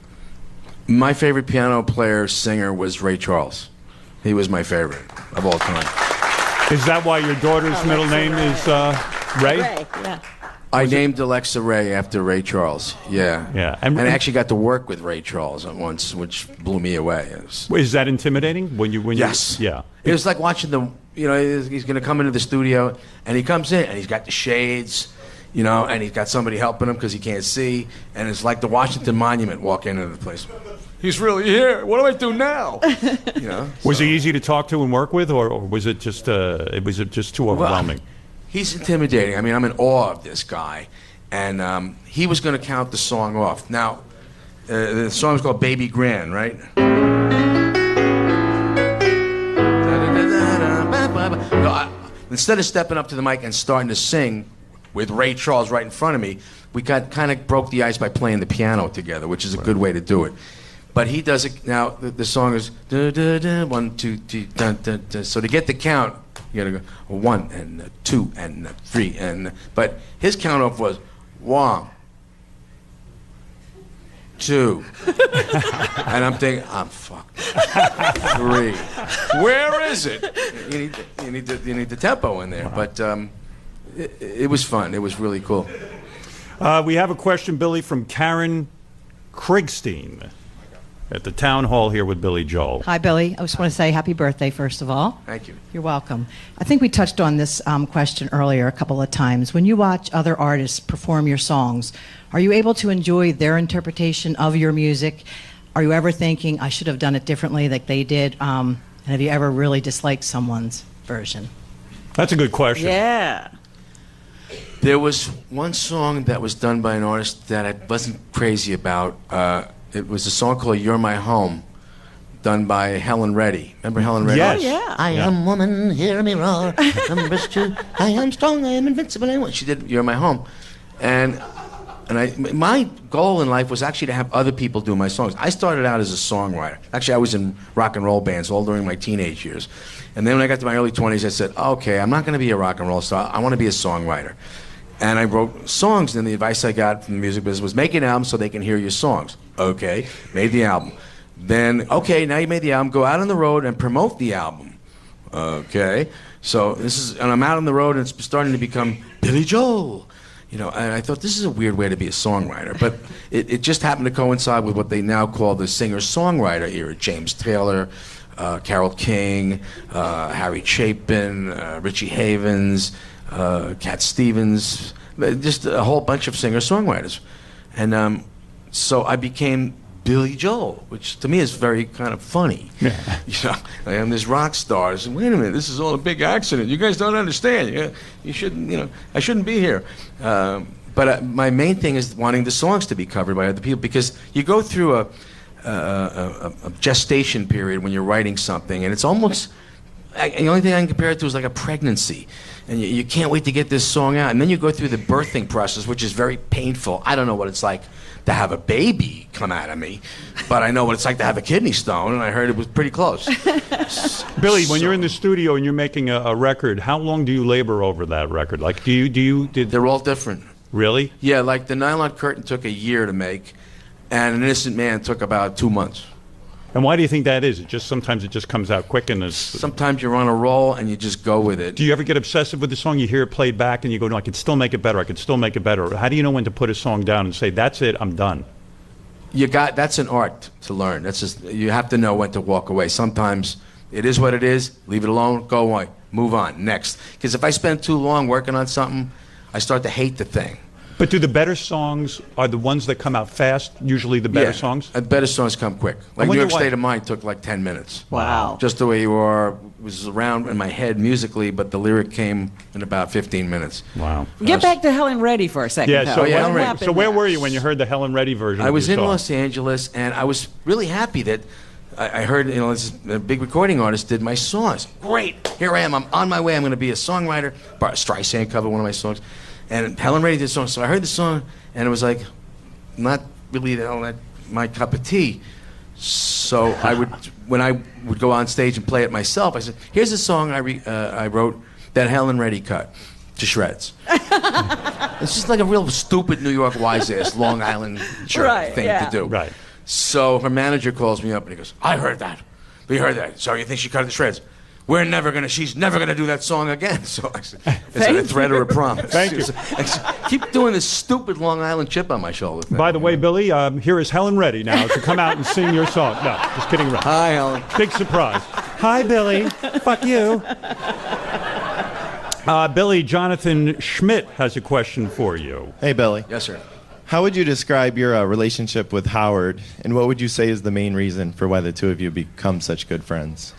My favorite piano player, singer was Ray Charles. He was my favorite of all time. Is that why your daughter's middle name is Ray? Ray, yeah. I named Alexa Ray after Ray Charles. Yeah. Yeah. And I actually got to work with Ray Charles once, which blew me away. It was, Is that intimidating when you? yes. Yeah. It was like watching he's going to come into the studio, and he comes in, and he's got the shades, and he's got somebody helping him because he can't see, and it's like the Washington Monument walking into the place. He's really here. What do I do now? Was he easy to talk to and work with, or was it just too overwhelming? He's intimidating. I mean, I'm in awe of this guy. And he was going to count the song off. Now, the song's called Baby Grand, right? Instead of stepping up to the mic and starting to sing with Ray Charles right in front of me, we kind of broke the ice by playing the piano together, which is a good way to do it. But he does it now. The song is 1, 2, 3, dun, dun, dun. So to get the count, you gotta go 1 and 2 and 3 and. But his count off was 1, 2, and I'm thinking I'm fucked. 3. Where is it? You need the tempo in there. But it was fun. It was really cool. We have a question, Billy, from Karen Krigstein at the town hall here with Billy Joel. Hi, Billy. I just want to say happy birthday, first of all. Thank you. You're welcome. I think we touched on this question earlier a couple of times. When you watch other artists perform your songs, are you able to enjoy their interpretation of your music? Are you ever thinking, I should have done it differently like they did? And have you ever really disliked someone's version? That's a good question. Yeah. There was one song that was done by an artist that I wasn't crazy about. It was a song called You're My Home, done by Helen Reddy. Remember Helen Reddy? Yes. Oh, yeah. I am woman, hear me roar. I am strong, I am invincible. She did You're My Home. And my goal in life was actually to have other people do my songs. I started out as a songwriter. Actually, I was in rock and roll bands all during my teenage years. And then when I got to my early 20s, I said, okay, I'm not going to be a rock and roll star. I want to be a songwriter. And I wrote songs, and the advice I got from the music business was make an album so they can hear your songs. Okay, made the album. Then, okay, now you made the album. Go out on the road and promote the album. Okay, so and I'm out on the road, and it's starting to become Billy Joel. And I thought this is a weird way to be a songwriter, but it just happened to coincide with what they now call the singer-songwriter era. James Taylor, Carole King, Harry Chapin, Richie Havens, Cat Stevens, just a whole bunch of singer-songwriters. And so I became Billy Joel, which to me is very kind of funny. Yeah. I am this rock star. I said, wait a minute, this is all a big accident. You guys don't understand. You shouldn't, I shouldn't be here. But my main thing is wanting the songs to be covered by other people, because you go through a gestation period when you're writing something, and it's almost, the only thing I can compare it to is like a pregnancy. And you can't wait to get this song out. And then you go through the birthing process, which is very painful. I don't know what it's like to have a baby come out of me, but I know what it's like to have a kidney stone, and I heard it was pretty close. Billy, when you're in the studio and you're making a record, how long do you labor over that record? Like, They're all different. Really? Yeah, like the Nylon Curtain took a year to make, and An Innocent Man took about 2 months. And why do you think that is? Sometimes it just comes out quick, and sometimes you're on a roll and you just go with it. Do you ever get obsessive with the song? You hear it played back and you go, no, I can still make it better. I can still make it better. How do you know when to put a song down and say, that's it, I'm done? That's an art to learn. You have to know when to walk away. Sometimes it is what it is. Leave it alone. Go away. Move on. Next. Because if I spend too long working on something, I start to hate the thing. But do the better songs are the ones that come out fast? Usually the better songs. The better songs come quick. Like New York State of Mind took like 10 minutes. Wow. Just the Way You Are was around in my head musically, but the lyric came in about 15 minutes. Wow. Get back to Helen Reddy for a second. Yeah. So where were you when you heard the Helen Reddy version? I was in song? Los Angeles, and I was really happy that I heard, a big recording artist did my songs. Great. Here I am. I'm on my way. I'm going to be a songwriter. Barbra Streisand covered one of my songs. And Helen Reddy did a song, so I heard the song, and it was like, not really my cup of tea. So when I would go on stage and play it myself, I said, here's a song I wrote that Helen Reddy cut to shreds. It's just like a real stupid New York wise-ass Long Island thing to do. Right. So her manager calls me up, and he goes, I heard that. We heard that. So you think she cut it to shreds? She's never gonna do that song again. So I said, is it a threat or a promise? Thank you. Keep doing this stupid Long Island chip on my shoulder thing. By the way, Billy, here is Helen Reddy now to come out and sing your song. No, just kidding around. Hi, Helen. Big surprise. Hi, Billy. Fuck you. Billy, Jonathan Schmidt has a question for you. Hey, Billy. Yes, sir. How would you describe your relationship with Howard, and what would you say is the main reason for why the two of you become such good friends?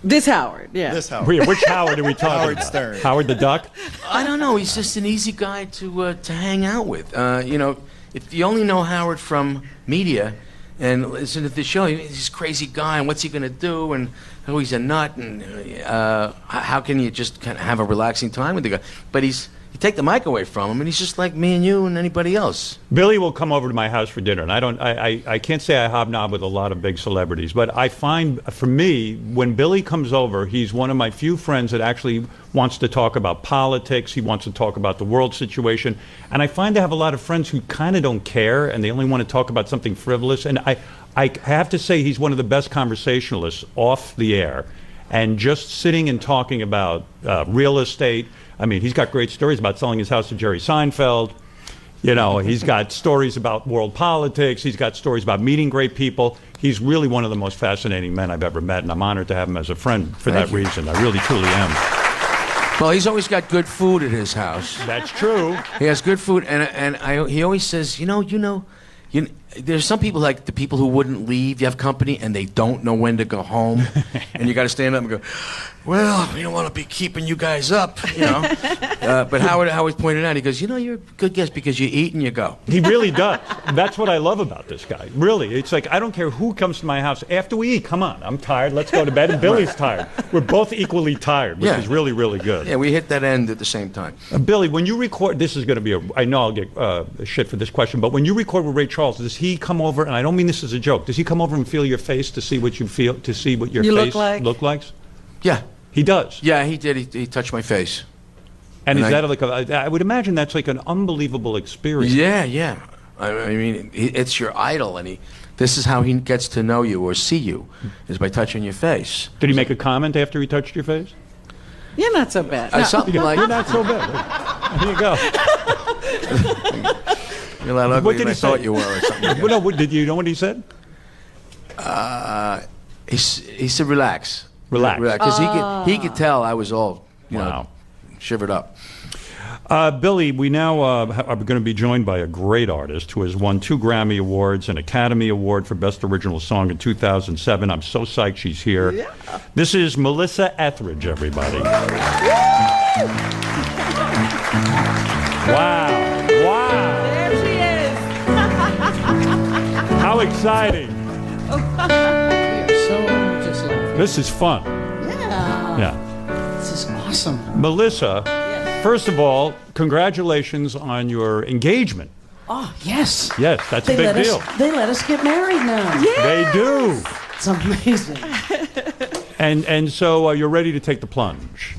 This Howard, yeah. This Howard. Wait, which Howard are we talking Howard about? Stern. Howard the Duck? I don't know. He's just an easy guy to hang out with. If you only know Howard from media and listen to the show, he's this crazy guy, and what's he going to do, and he's a nut, and how can you just kind of have a relaxing time with the guy? But you take the mic away from him, and he's just like me and you and anybody else. Billy will come over to my house for dinner, and I can't say I hobnob with a lot of big celebrities, but I find, for me, when Billy comes over, he's one of my few friends that actually wants to talk about politics. He wants to talk about the world situation, and I find I have a lot of friends who kind of don't care, and they only want to talk about something frivolous, and I have to say he's one of the best conversationalists off the air, and just sitting and talking about real estate. I mean, he's got great stories about selling his house to Jerry Seinfeld. He's got stories about world politics. He's got stories about meeting great people. He's really one of the most fascinating men I've ever met, and I'm honored to have him as a friend for that reason. I really, truly am. Well, he's always got good food at his house. That's true. He has good food, and he always says, there's some people, like the people who wouldn't leave. You have company, and they don't know when to go home, and you got to stand up and go, well, we don't want to be keeping you guys up, But Howard pointed out, he goes, you're a good guest because you eat and you go. He really does. That's what I love about this guy. Really, it's like, I don't care who comes to my house. After we eat, come on, I'm tired, let's go to bed. And Billy's tired. We're both equally tired, which is really, really good. Yeah, we hit that end at the same time. Billy, when you record, this is going to be I know I'll get shit for this question, but when you record with Ray Charles, does he come over, and I don't mean this as a joke, does he come over and feel your face to see what you feel, to see what your face look like? Yeah. He does? Yeah, he did. He touched my face. And is that like I would imagine that's like an unbelievable experience. Yeah. I mean, it's your idol, and This is how he gets to know you or see you, is by touching your face. Did he make a comment after he touched your face? You're not so bad. Something like, you're not so bad. There you go. You're a lot uglier than I thought you were, or something like that. Well, no, did you know what he said? He said, relax. Relax. Because he could tell I was all, you know, shivered up. Billy, we now are going to be joined by a great artist who has won 2 Grammy Awards, an Academy Award for Best Original Song in 2007. I'm so psyched she's here. Yeah. This is Melissa Etheridge, everybody. Wow. Wow. There she is. How exciting. We are so just laughing. This is fun. Yeah. Yeah. This is awesome. Melissa, first of all, congratulations on your engagement. Oh, yes. Yes, that's a big deal. They let us get married now. Yes. They do. It's amazing. And so you're ready to take the plunge.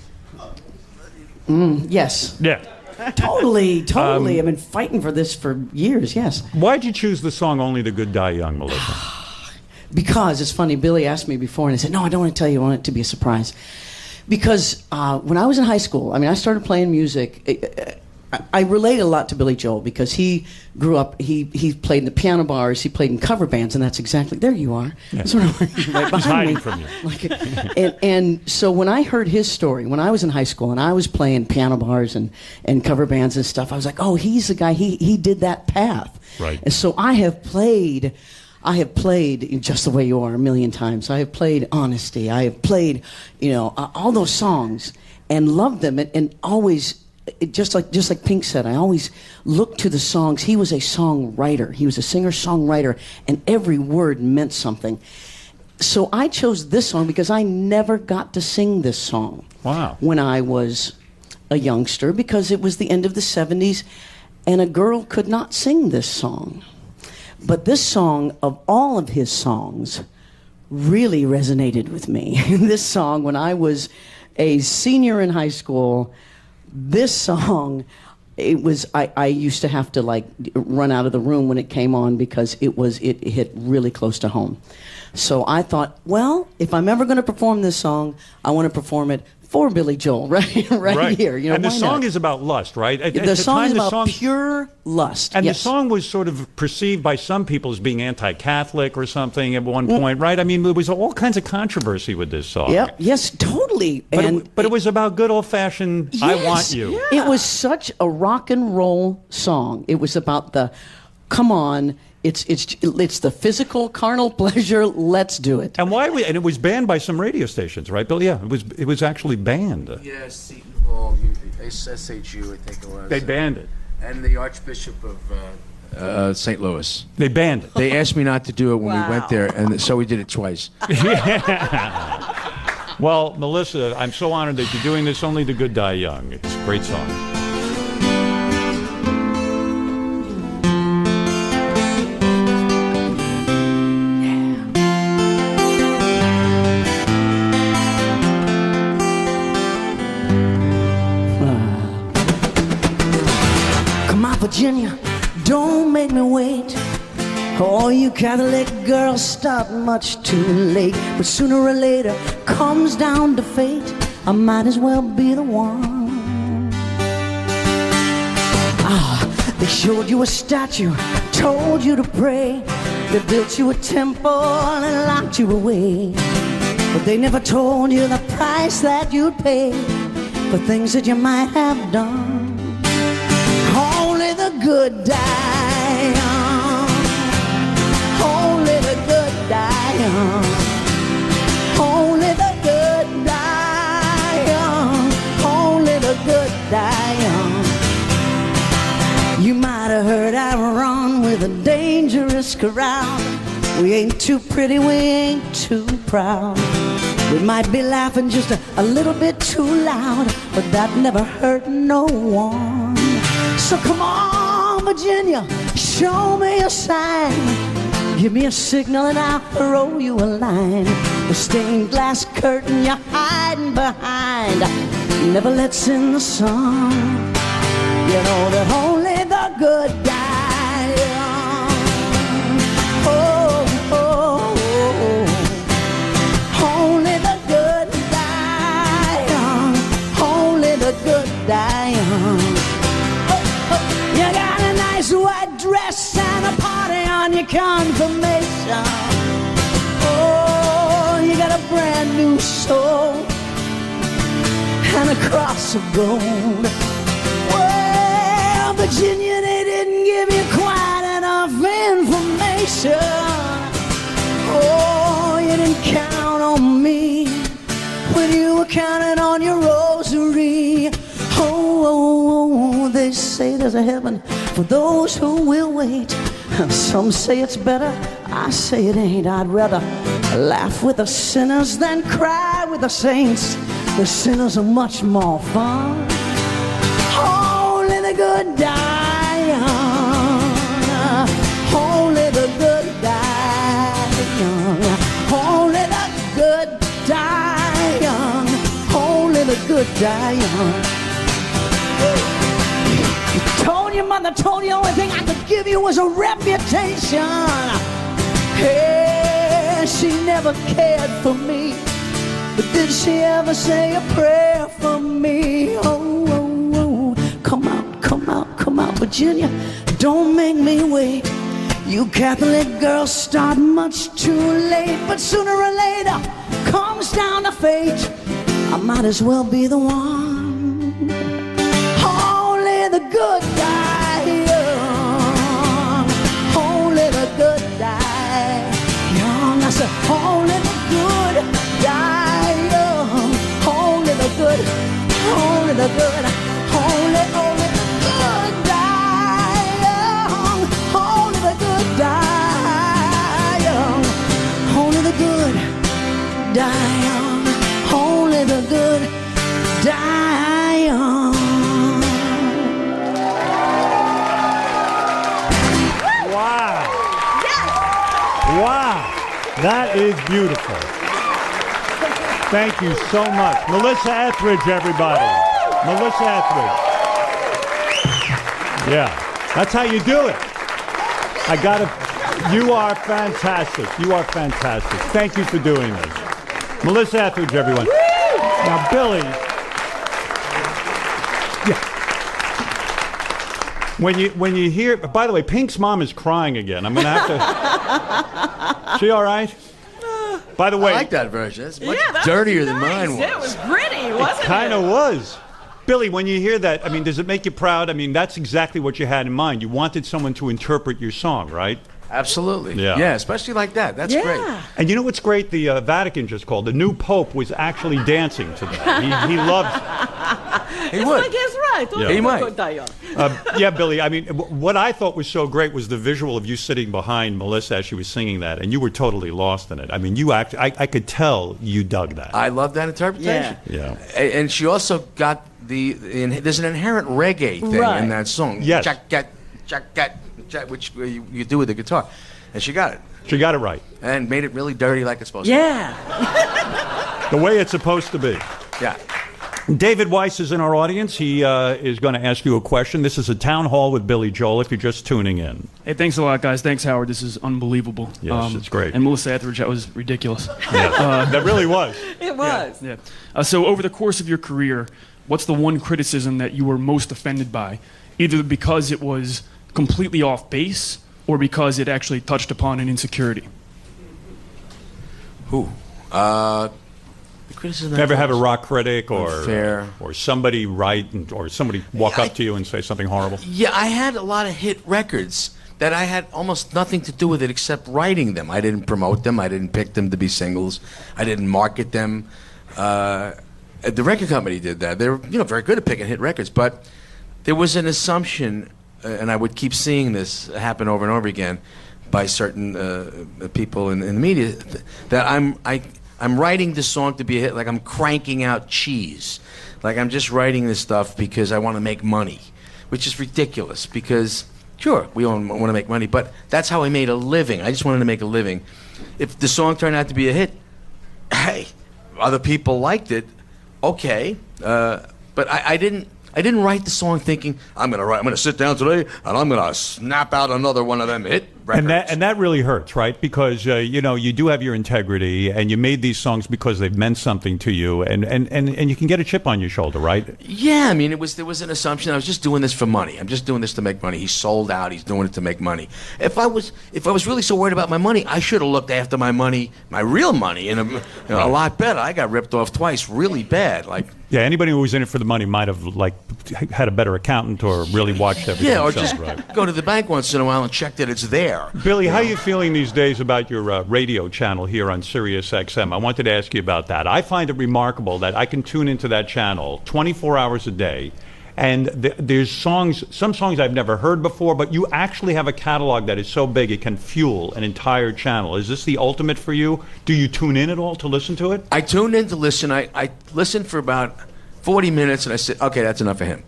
Yes. Yeah. Totally. I've been fighting for this for years, yes. Why'd you choose the song Only the Good Die Young, Melissa? Because it's funny, Billy asked me before, and I said, no, I don't want to tell you. I want it to be a surprise. Because when I was in high school, I started playing music. I relate a lot to Billy Joel because he grew up, he played in the piano bars, he played in cover bands, and that's exactly, there you are. Yeah. Sort of right behind me. From you. And so when I heard his story, when I was in high school and I was playing piano bars and cover bands and stuff, I was like, oh, he's the guy, he did that path. Right. And so I have played Just the Way You Are a million times. I have played Honesty. I have played, all those songs and loved them and always, just like Pink said, I always looked to the songs. He was a songwriter. He was a singer-songwriter, and every word meant something. So I chose this song because I never got to sing this song. Wow. When I was a youngster, because it was the end of the 70s, and a girl could not sing this song. But this song, of all of his songs, really resonated with me. This song, when I was a senior in high school, this song, I used to have to run out of the room when it came on because it hit really close to home. So I thought, well, if I'm ever going to perform this song, I want to perform it for Billy Joel, right here. And the song is about lust, right? The song is about pure lust. And yes. the song was sort of perceived by some people as being anti-Catholic or something at one point, right? I mean, there was all kinds of controversy with this song. Yep. Yes, totally. But it was about good old-fashioned, yes, I want you. Yeah. It was such a rock and roll song. It was about the, come on, it's the physical carnal pleasure. Let's do it. And and it was banned by some radio stations, right, Bill? Yeah, it was actually banned. Yes, Seton Hall, SHU, I think it was. They banned it. And the Archbishop of St. Louis. They banned it. They asked me not to do it when we went there, and so we did it twice. Yeah. Well, Melissa, I'm so honored that you're doing this. Only the Good Die Young. It's a great song. Virginia, don't make me wait. Oh, you Catholic girls start much too late. But sooner or later, comes down to fate. I might as well be the one. They showed you a statue, told you to pray. They built you a temple and locked you away. But they never told you the price that you'd pay for things that you might have done. Only the good die young. Only the good die young. Only the good die young. Only the good die young. You might have heard I run with a dangerous crowd. We ain't too pretty, we ain't too proud. We might be laughing just a little bit too loud, but that never hurt no one. So come on, Virginia, show me a sign. Give me a signal and I'll throw you a line. The stained glass curtain you're hiding behind never lets in the sun. You know that only the good die young. Oh, your confirmation. Oh, you got a brand new soul and a cross of gold. Well, Virginia, they didn't give you quite enough information. Oh, you didn't count on me when you were counting on your rosary. Oh, they say there's a heaven for those who will wait. Some say it's better, I say it ain't. I'd rather laugh with the sinners than cry with the saints. The sinners are much more fun. Only the good die young. Only the good die young. Only the good die young. Only the good die young. Told your mother, told you the only thing I could give you was a reputation. Hey, she never cared for me, but did she ever say a prayer for me? Oh, oh, oh, come out, come out, come out, Virginia, don't make me wait. You Catholic girls start much too late, but sooner or later comes down to fate. I might as well be the one. Only the good die young. Only the good die young. I said only the good die young. Only the good, only the good, only the good die young. Only the good die young. Only the good die young. Only the good die young. Wow. Wow. That is beautiful. Thank you so much. Melissa Etheridge, everybody. Melissa Etheridge. Yeah. That's how you do it. You are fantastic. You are fantastic. Thank you for doing this. Melissa Etheridge, everyone. Now, Billy. Yeah. When you hear, by the way, Pink's mom is crying again. I'm going to have to. She all right? By the way, I like that version. It's much dirtier than mine was. It was gritty, wasn't it? It kind of was. Billy, when you hear that, I mean, does it make you proud? I mean, that's exactly what you had in mind. You wanted someone to interpret your song, right? Absolutely. Yeah. Yeah, especially like that. That's great. And you know what's great? The Vatican just called. The new Pope was actually dancing to that. He loved it. He would. Like it's right. Yeah. He might. Yeah, Billy, I mean, what I thought was so great was the visual of you sitting behind Melissa as she was singing that, and you were totally lost in it. I mean, I could tell you dug that. I love that interpretation. Yeah. And she also got there's an inherent reggae thing in that song. Yes. Which you do with the guitar. And she got it. She got it right. And made it really dirty like it's supposed to be. The way it's supposed to be. Yeah. David Weiss is in our audience. He is going to ask you a question. This is a town hall with Billy Joel if you're just tuning in. Hey, thanks a lot, guys. Thanks, Howard. This is unbelievable. Yes, it's great. And Melissa Etheridge, that was ridiculous. Yes, that really was. It was. Yeah. So over the course of your career, what's the one criticism that you were most offended by? Either because it was completely off base or because it actually touched upon an insecurity? The criticism. Ever have a rock critic Unfair. or somebody write or somebody walk up to you and say something horrible? Yeah, I had a lot of hit records that I had almost nothing to do with it except writing them. I didn't promote them. I didn't pick them to be singles. I didn't market them. The record company did that. They were, very good at picking hit records, but there was an assumption, and I would keep seeing this happen over and over again by certain people in the media, that I'm writing this song to be a hit, like I'm cranking out cheese. Like I'm just writing this stuff because I want to make money, which is ridiculous because, sure, we all want to make money, but that's how I made a living. I just wanted to make a living. If the song turned out to be a hit, hey, other people liked it, okay. But I didn't write the song thinking, I'm going to sit down today and I'm going to snap out another one of them hit records. And that really hurts, right? Because you do have your integrity, and you made these songs because they've meant something to you, and you can get a chip on your shoulder, right? Yeah, I mean, there was an assumption I was just doing this for money. I'm just doing this to make money. He's sold out. He's doing it to make money. If I was really so worried about my money, I should have looked after my money, my real money, and a lot better. I got ripped off twice, really bad. Yeah, anybody who was in it for the money might have had a better accountant or really watched everything. Yeah, or themselves, just right? go to the bank once in a while and check that it's there. Billy, how are you feeling these days about your radio channel here on Sirius XM? I wanted to ask you about that. I find it remarkable that I can tune into that channel 24 hours a day, and there's some songs I've never heard before, but you actually have a catalog that is so big it can fuel an entire channel. Is this the ultimate for you? Do you tune in at all to listen to it? I tuned in to listen. I listened for about 40 minutes, and I said, okay, that's enough of him.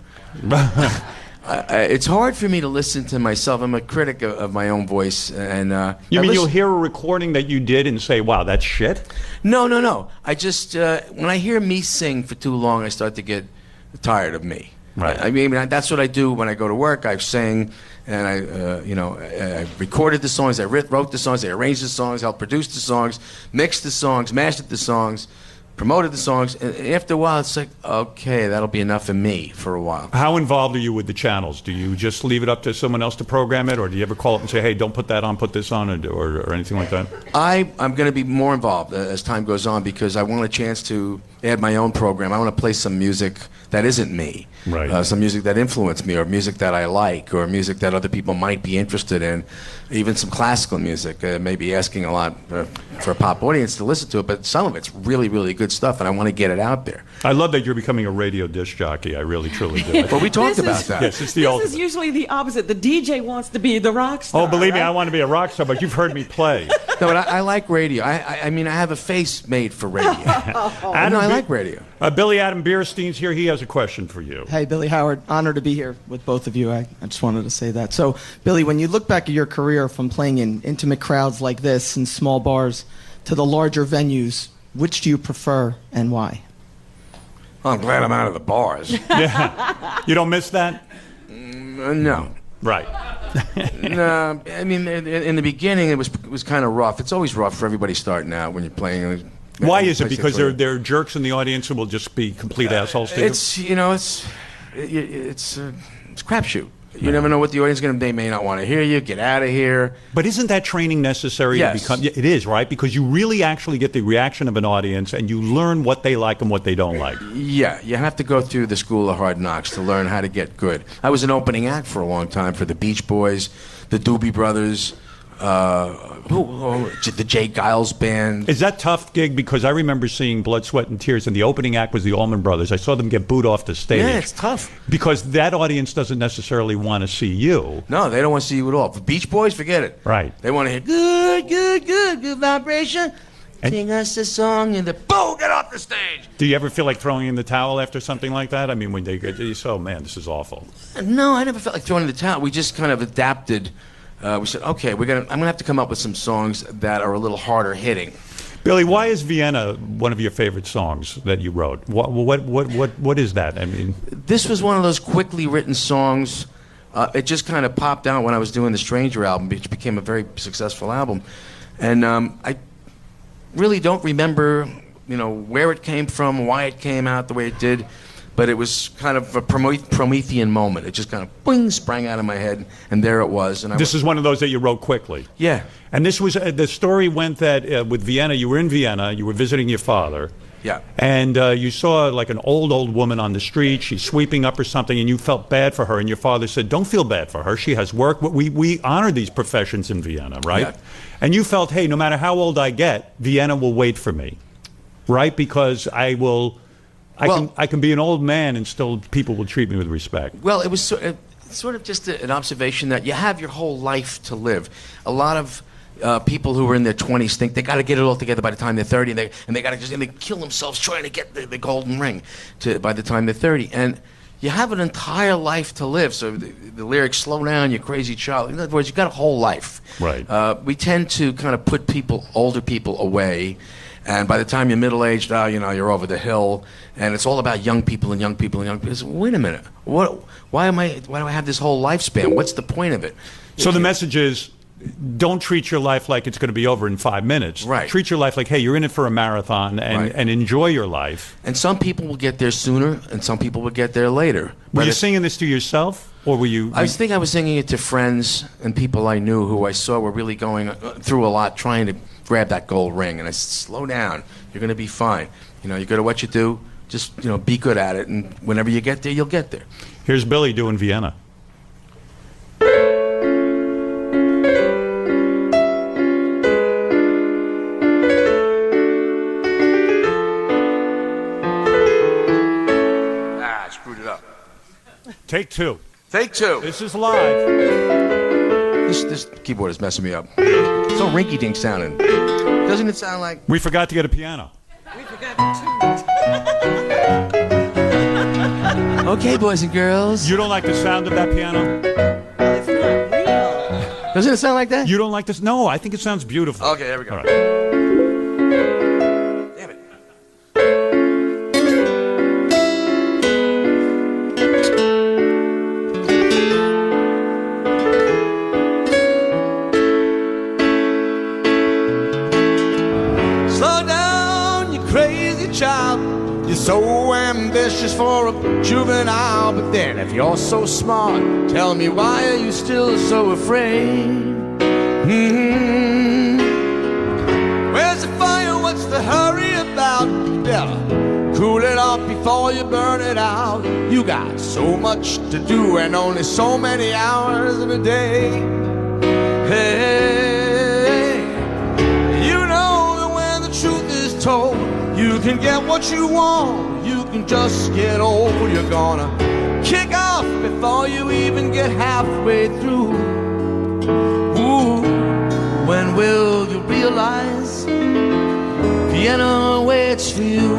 It's hard for me to listen to myself. I'm a critic of my own voice. And you'll hear a recording that you did and say, wow, that's shit? No. I just, when I hear me sing for too long, I start to get tired of me. Right. I mean, that's what I do when I go to work. I sing, and I recorded the songs, I wrote the songs, I arranged the songs, helped produce the songs, mixed the songs, mastered the songs, promoted the songs, and after a while it's like, okay, that'll be enough of me for a while. How involved are you with the channels? Do you just leave it up to someone else to program it, or do you ever call up and say, hey, don't put that on, put this on, or anything like that? I'm going to be more involved as time goes on, because I want a chance to add my own program. I want to play some music that isn't me. Right. Some music that influenced me, or music that I like, or music that other people might be interested in. Even some classical music, maybe asking a lot for a pop audience to listen to it, but some of it's really, really good stuff, and I want to get it out there. I love that you're becoming a radio disc jockey. I really, truly do. Well, we talked about that. Yes, it's the This ultimate. is usually the opposite. The DJ wants to be the rock star. Oh, believe me, right? I want to be a rock star, but you've heard me play. No, but I like radio. I mean, I have a face made for radio. I like radio. Billy Adam Bierstein's here. He has a question for you. Hey, Billy Howard. Honored to be here with both of you. I just wanted to say that. So, Billy, when you look back at your career from playing in intimate crowds like this in small bars to the larger venues, which do you prefer and why? Well, I'm glad I'm out of the bars. Yeah. You don't miss that? No. Right. No, I mean, in the beginning, it was kind of rough. It's always rough for everybody starting out when you're playing. Why is it? Because there are jerks in the audience who will just be complete assholes to you? It's a crapshoot. You never know what the audience is going to. They may not want to hear you. Get out of here. But isn't that training necessary to become? It is, right? Because you really actually get the reaction of an audience, and you learn what they like and what they don't like. Yeah, you have to go through the school of hard knocks to learn how to get good. I was an opening act for a long time for the Beach Boys, the Doobie Brothers, the Jay Giles Band. Is that tough gig? Because I remember seeing Blood, Sweat, and Tears, and the opening act was the Allman Brothers. I saw them get booed off the stage. Yeah, it's tough. Because that audience doesn't necessarily want to see you. No, they don't want to see you at all. For Beach Boys, forget it. Right. They want to hear good vibration. Sing us a song, and boom, get off the stage. Do you ever feel like throwing in the towel after something like that? I mean, when they get you, so man, this is awful. No, I never felt like throwing in the towel. We just kind of adapted. We said, okay, I'm gonna have to come up with some songs that are a little harder hitting. Billy, why is Vienna one of your favorite songs that you wrote? What is that? I mean, this was one of those quickly written songs. It just kind of popped out when I was doing the Stranger album, which became a very successful album, and I really don't remember, where it came from, why it came out the way it did. But it was kind of a Promethean moment. It just kind of boing, sprang out of my head, and there it was. And this is one of those that you wrote quickly. Yeah. And this was the story went that with Vienna, you were in Vienna, you were visiting your father. Yeah. And you saw like an old woman on the street. She's sweeping up or something, and you felt bad for her. And your father said, "Don't feel bad for her. She has work. We honor these professions in Vienna, right?" Yeah. And you felt, hey, no matter how old I get, Vienna will wait for me, right? Because I can be an old man and still people will treat me with respect. Well, it was sort of just an observation that you have your whole life to live. A lot of people who are in their 20s think they got to get it all together by the time they're 30, and they got to they kill themselves trying to get the golden ring by the time they're 30. And you have an entire life to live. So the lyrics, slow down, you crazy child. In other words, you got a whole life. Right. We tend to kind of put older people away. And by the time you're middle-aged, you're over the hill, and it's all about young people and young people and young people. So, wait a minute, why do I have this whole lifespan? What's the point of it? So the message is, don't treat your life like it's going to be over in 5 minutes. Right. Treat your life like, hey, you're in it for a marathon, and enjoy your life. And some people will get there sooner, and some people will get there later. Were you singing this to yourself, or were you? I think I was singing it to friends and people I knew who I saw were really going through a lot, trying to grab that gold ring. And I said, slow down. You're going to be fine. You're good at what you do. Just, be good at it. And whenever you get there, you'll get there. Here's Billy doing Vienna. Screwed it up. Take two. Take two. This is live. This keyboard is messing me up. It's so rinky-dink sounding. Doesn't it sound like... We forgot to get a piano. Okay, boys and girls. You don't like the sound of that piano? It's not real. Doesn't it sound like that? You don't like this? No, I think it sounds beautiful. Okay, there we go. All right. You're so ambitious for a juvenile, but then if you're so smart, tell me why are you still so afraid? Where's the fire? What's the hurry about? You better cool it off before you burn it out. You got so much to do and only so many hours in a day. Hey, you know that when the truth is told, you can get what you want, you can just get old. You're gonna kick off before you even get halfway through. Ooh, when will you realize Vienna waits for you?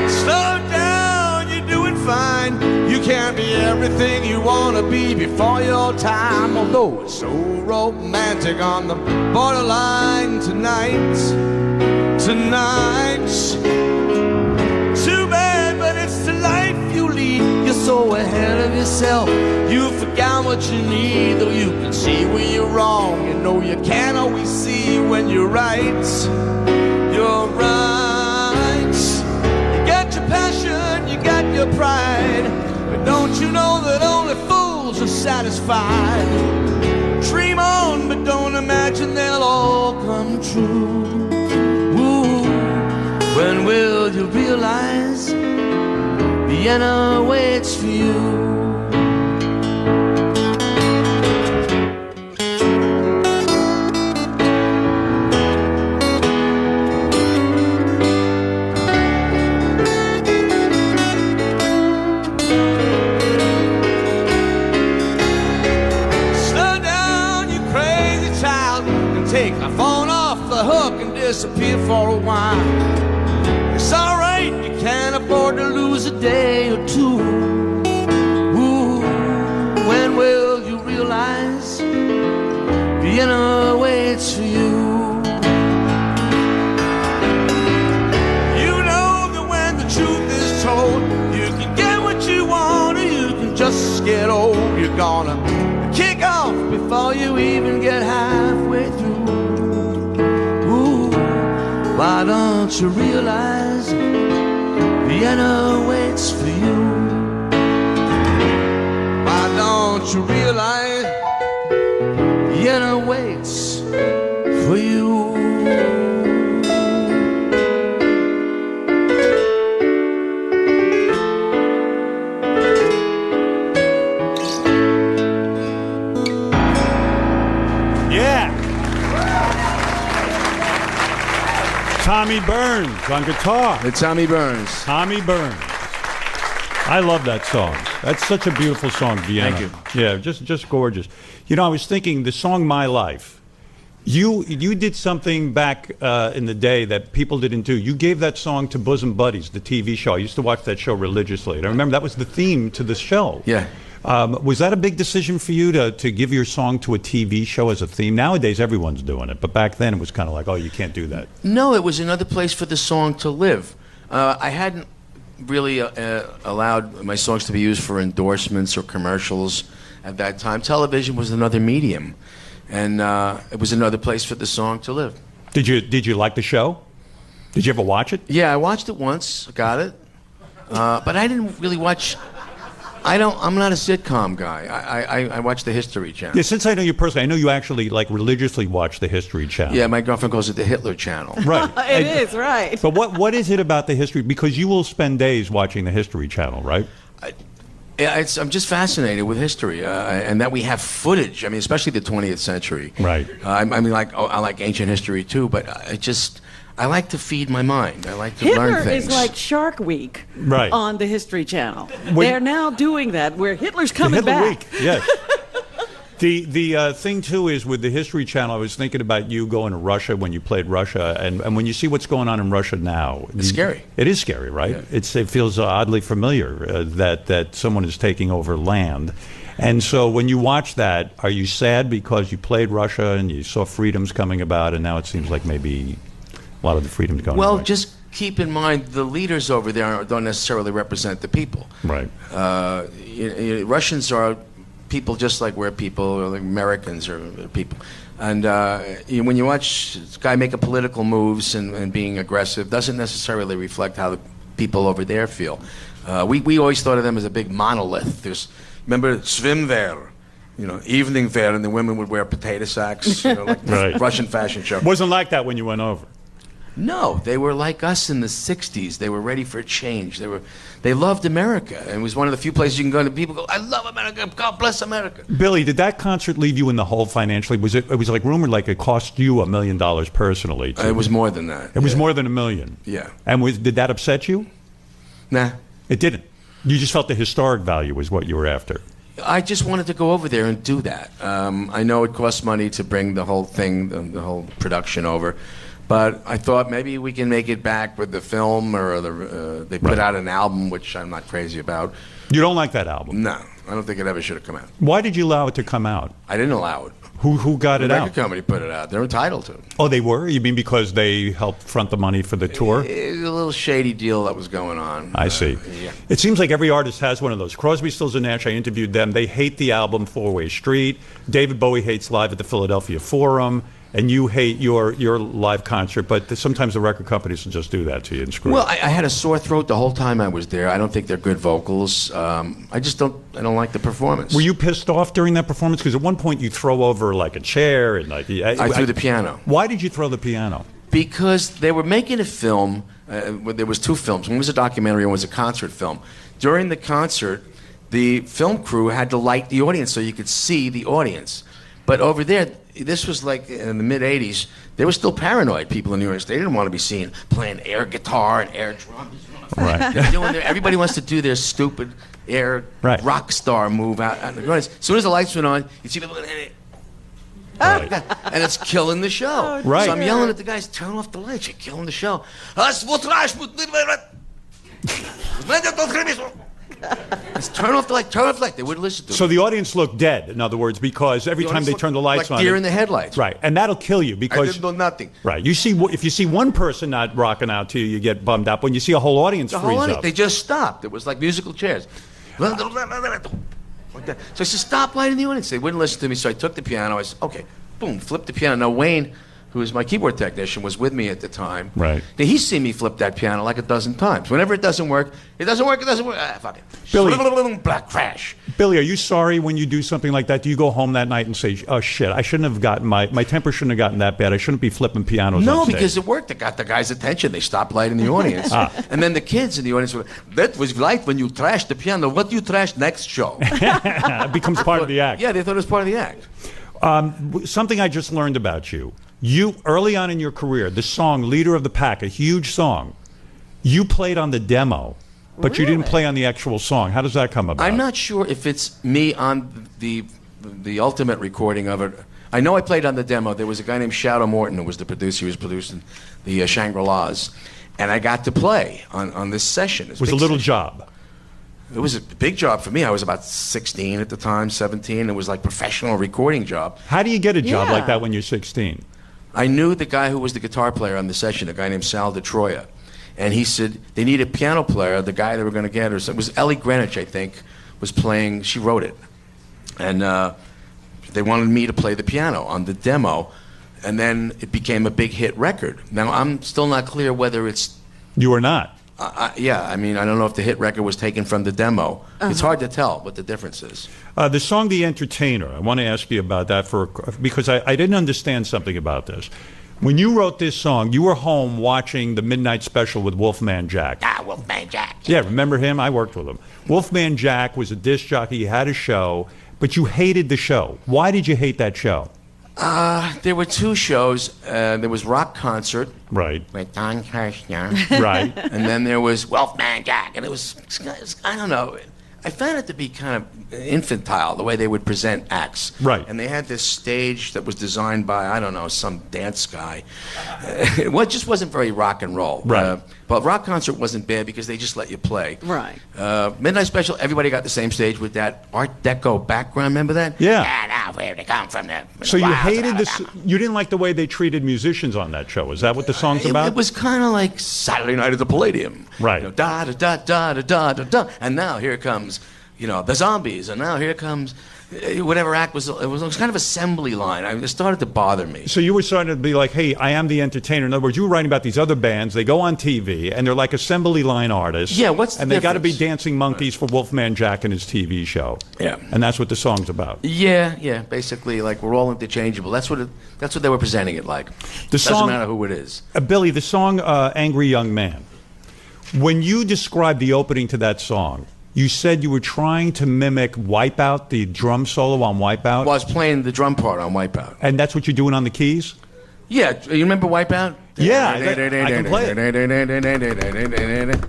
Slow down, you're doing fine. You can't be everything you wanna be before your time. Although it's so romantic on the borderline tonight. Too bad, but it's the life you lead. You're so ahead of yourself, you forgot what you need. Though you can see when you're wrong, you know you can't always see when you're right. You're right. You got your passion, you got your pride, but don't you know that only fools are satisfied? Dream on, but don't imagine they'll all come true. Ooh, when will you realize Vienna waits for you? Take the phone off the hook and disappear for a while. It's alright, you can't afford to lose a day or two. Ooh, when will you realize Vienna waits for you? You know that when the truth is told, you can get what you want or you can just get old. You're gonna kick off before you even get halfway through. Why don't you realize Vienna waits for you? Why don't you realize Vienna waits for you? Tommy Burns on guitar. It's Tommy Burns. Tommy Burns. I love that song. That's such a beautiful song, Vienna. Thank you. Yeah, just gorgeous. I was thinking the song "My Life." You did something back in the day that people didn't do. You gave that song to Bosom Buddies, the TV show. I used to watch that show religiously, and I remember that was the theme to the show. Yeah. Was that a big decision for you to give your song to a TV show as a theme? Nowadays, everyone's doing it, but back then it was kind of like, oh, you can't do that. No, it was another place for the song to live. I hadn't really allowed my songs to be used for endorsements or commercials, at that time. Television was another medium, and it was another place for the song to live. Did you like the show? Did you ever watch it? Yeah, I watched it once. Got it. But I didn't really watch. I'm not a sitcom guy. I watch the History Channel. Yeah, since I know you personally, I know you actually like religiously watch the History Channel. Yeah, my girlfriend calls it the Hitler Channel. Right. It is, right. But what is it about the history? Because you will spend days watching the History Channel, right? I'm just fascinated with history, and that we have footage. I mean, especially the 20th century. Right. I mean, I like ancient history too, but I like to feed my mind. I like to learn Hitler things. is like Shark Week Right. on the History Channel. When- They're now doing that where Hitler's coming Hitler back. Week, yes. The thing too is with the History Channel, I was thinking about you going to Russia when you played Russia, and when you see what's going on in Russia now, It's scary. It is scary, right? Yeah. It feels oddly familiar that someone is taking over land. And so when you watch that, are you sad because you played Russia and you saw freedoms coming about, and now it seems like maybe a lot of the freedoms going Well, away? just keep in mind the leaders over there don't necessarily represent the people. Right. Russians are people just like we're people, or like Americans are people. And when you watch this guy making political moves and being aggressive, doesn't necessarily reflect how the people over there feel. We always thought of them as a big monolith. Remember Swimwear, evening wear, and the women would wear potato sacks, like Right. Russian fashion show. Wasn't like that when you went over. No, they were like us in the 60s. They were ready for a change. They loved America. And it was one of the few places you can go to people go, I love America, God bless America. Billy, did that concert leave you in the hole financially? It was like rumored like it cost you $1 million personally. It was more than that. It was more than $1 million. Yeah. And did that upset you? Nah. It didn't. You just felt the historic value was what you were after. I just wanted to go over there and do that. I know it costs money to bring the whole thing, the whole production over. But I thought maybe we can make it back with the film, or they put out an album, which I'm not crazy about. You don't like that album? No, I don't think it ever should have come out. Why did you allow it to come out? I didn't allow it. Who got it The out? record company put it out. They're entitled to. Oh, they were? You mean because they helped front the money for the tour? It was a little shady deal that was going on. I see. Yeah. It seems like every artist has one of those. Crosby, Stills, and Nash, I interviewed them. They hate the album Four-Way Street. David Bowie hates Live at the Philadelphia Forum. And you hate your live concert, but sometimes the record companies will just do that to you and screw Well, it. I had a sore throat the whole time I was there. I don't think they're good vocals. I don't like the performance. Were you pissed off during that performance? Because at one point you throw over like a chair and like I threw the piano. Why did you throw the piano? Because they were making a film. There was two films. One was a documentary, one was a concert film. During the concert, the film crew had to light the audience so you could see the audience. But over there, this was like in the mid-'80s, they were still paranoid, people in New York. They didn't want to be seen playing air guitar and air drums. Right. Everybody wants to do their stupid air rock star move out in the audience. As soon as the lights went on, you see people, Right. and it's killing the show. Right. So I'm yelling at the guys, turn off the lights, you're killing the show. Let's turn off the light, turn off the light. They wouldn't listen to So me. the audience looked dead, in other words, because every time they turn the lights like on, deer in the headlights. right, and that'll kill you I because didn't know nothing. right. If you see one person not rocking out to you, you get bummed out. When you see a whole audience The freeze whole audience, up, they just stopped. It was like musical chairs. Like that. So I said, stop lighting the audience. They wouldn't listen to me, so I took the piano. I said, okay, boom, flip the piano. Now Wayne, who was my keyboard technician, was with me at the time. Right. Now, he's seen me flip that piano like a dozen times. Whenever it doesn't work, it doesn't work, it doesn't work. Ah, fuck it. Billy. Black crash. Billy, are you sorry when you do something like that? Do you go home that night and say, "Oh shit, I shouldn't have gotten my temper shouldn't have gotten that bad. I shouldn't be flipping pianos"? No, on stage." because it worked. It got the guy's attention. They stopped lighting the audience. And then the kids in the audience were, that was light when you trashed the piano. What do you trash next show? It becomes part of the act. Yeah, they thought it was part of the act. Something I just learned about you. You, early on in your career, the song Leader of the Pack, a huge song, you played on the demo, but you didn't play on the actual song. How does that come about? I'm not sure if it's me on the ultimate recording of it. I know I played on the demo. There was a guy named Shadow Morton who was the producer. He was producing the Shangri-Las. And I got to play on this session. It was a little job. It was a big job for me. I was about 16 at the time, 17. It was like a professional recording job. How do you get a job like that when you're 16? I knew the guy who was the guitar player on the session, a guy named Sal DeTroia. And he said, they need a piano player. The guy they were going to get, it was Ellie Greenwich, I think, was playing. She wrote it. and they wanted me to play the piano on the demo, and then it became a big hit record. Now I'm still not clear whether it's. You are not. Yeah, I mean, I don't know if the hit record was taken from the demo. It's hard to tell what the difference is. The song "The Entertainer." I want to ask you about that because I didn't understand something about this. When you wrote this song, you were home watching the Midnight Special with Wolfman Jack. Wolfman Jack. Yeah, remember him? I worked with him. Wolfman Jack was a disc jockey. He had a show, but you hated the show. Why did you hate that show? There were two shows. There was Rock Concert. Right. With Don Kirshner. Right. And then there was Wolfman Jack. And it was, I don't know. I found it to be kind of infantile, the way they would present acts. Right. And they had this stage that was designed by, I don't know, some dance guy. It just wasn't very rock and roll. Right. But Rock Concert wasn't bad because they just let you play. Right. Midnight Special, everybody got the same stage with that Art Deco background. Remember that? Yeah. Now where they come from there. So you hated this. You didn't like the way they treated musicians on that show. Is that what the song's about? It was kind of like Saturday Night at the Palladium. Right. You know, da da da da da da da da. And now here comes, the Zombies. And now here comes whatever act was. It was kind of assembly line. It started to bother me. So you were starting to be like, hey, I am the entertainer. In other words, you were writing about these other bands. They go on TV, and they're like assembly line artists. Yeah, what's the And they got to be difference? dancing monkeys for Wolfman Jack and his TV show. Yeah. And that's what the song's about. Yeah. Basically, like we're all interchangeable. That's what they were presenting it like. Doesn't matter who it is. Billy, the song "Angry Young Man." When you described the opening to that song, you said you were trying to mimic Wipeout, the drum solo on Wipeout. Well, I was playing the drum part on Wipeout. And that's what you're doing on the keys? Yeah, you remember Wipeout? Yeah, I can play it.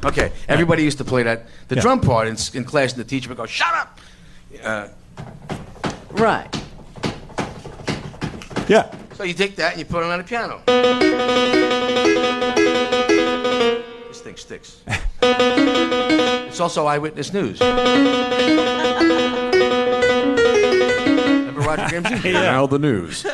Okay, everybody used to play that. The drum part in class, and the teacher would go, "Shut up!" Right. Yeah. So you take that and you put it on the piano. This thing sticks. It's also Eyewitness News. Remember Roger Grimsey? Yeah. Now the news.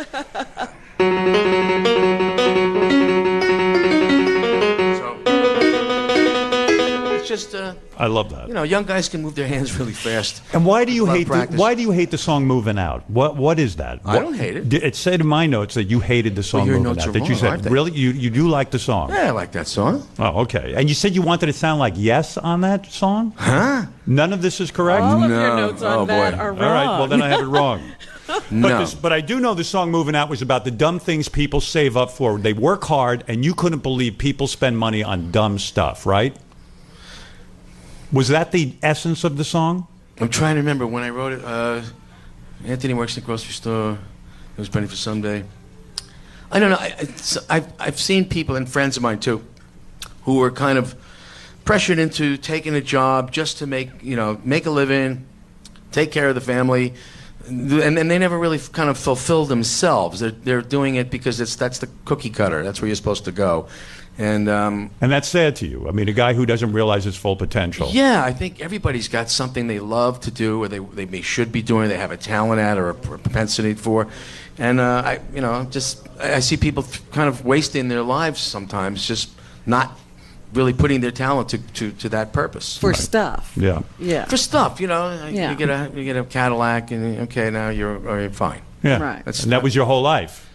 Just I love that. Young guys can move their hands really fast. And why do you hate practice. why do you hate the song "Moving Out"? What is that? I don't hate it. It said in my notes that you hated the song your "Moving notes Out." are That you wrong, said aren't they? really you do like the song. Yeah, I like that song. Oh, okay. And you said you wanted to sound like Yes on that song? Huh? None of this is correct. All of your notes on that boy. are wrong. All right. Well, then I have it wrong. No. But I do know the song "Moving Out" was about the dumb things people save up for. They work hard, and you couldn't believe people spend money on dumb stuff, right? Was that the essence of the song? I'm trying to remember when I wrote it. Anthony works in the grocery store. He was penny for someday. I don't know. I've seen people and friends of mine too, who were kind of pressured into taking a job just to make a living, take care of the family, and they never really kind of fulfill themselves. They're doing it because that's the cookie cutter. That's where you're supposed to go. And that's sad to you. I mean, a guy who doesn't realize his full potential. Yeah, I think everybody's got something they love to do, or they should be doing, they have a talent at, or a propensity for. And I see people kind of wasting their lives sometimes, just not really putting their talent to that purpose. For stuff. Yeah. Yeah. For stuff, Yeah. you get a Cadillac, and okay, now you're fine. Yeah. Right. And that was your whole life.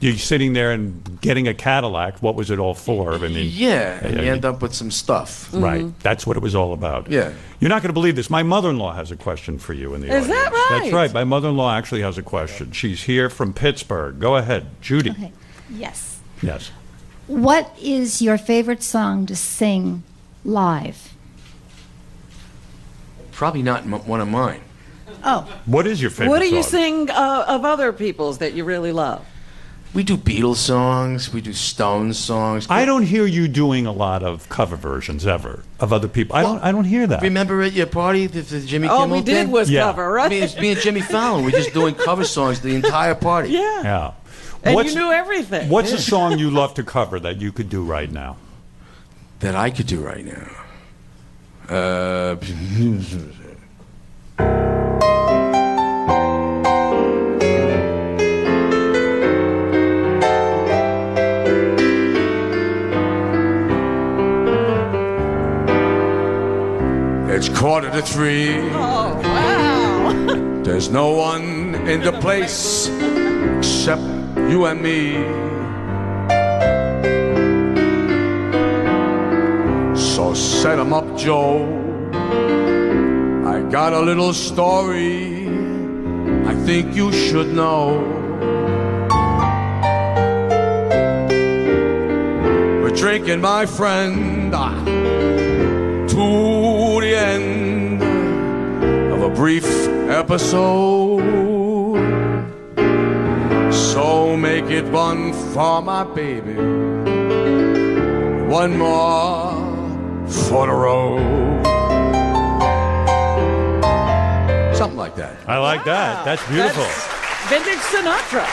You're sitting there and getting a Cadillac. What was it all for? I mean, Yeah, and you end up with some stuff. Right. That's what it was all about. Yeah. You're not going to believe this. My mother-in-law has a question for you in the audience. Is that right? That's right. My mother-in-law actually has a question. She's here from Pittsburgh. Go ahead, Judy. Okay. Yes. Yes. What is your favorite song to sing live? Probably not one of mine. Oh. What is your favorite What do you song? sing of other people's that you really love? We do Beatles songs. We do Stones songs. I don't hear you doing a lot of cover versions ever of other people. I don't hear that. Remember at your party the Jimmy All Kimmel we did thing? was cover, right? Me and Jimmy Fallon. We're just doing cover songs the entire party. Yeah. Yeah. And you knew everything. What's a song you love to cover that you could do right now? That I could do right now. It's 2:45. Oh, wow. There's no one in the place except you and me. So set 'em up, Joe. I got a little story I think you should know. We're drinking, my friend, to the end of a brief episode. So make it one for my baby, one more for the road. Something like that. I like that. That's beautiful. Vintage Sinatra.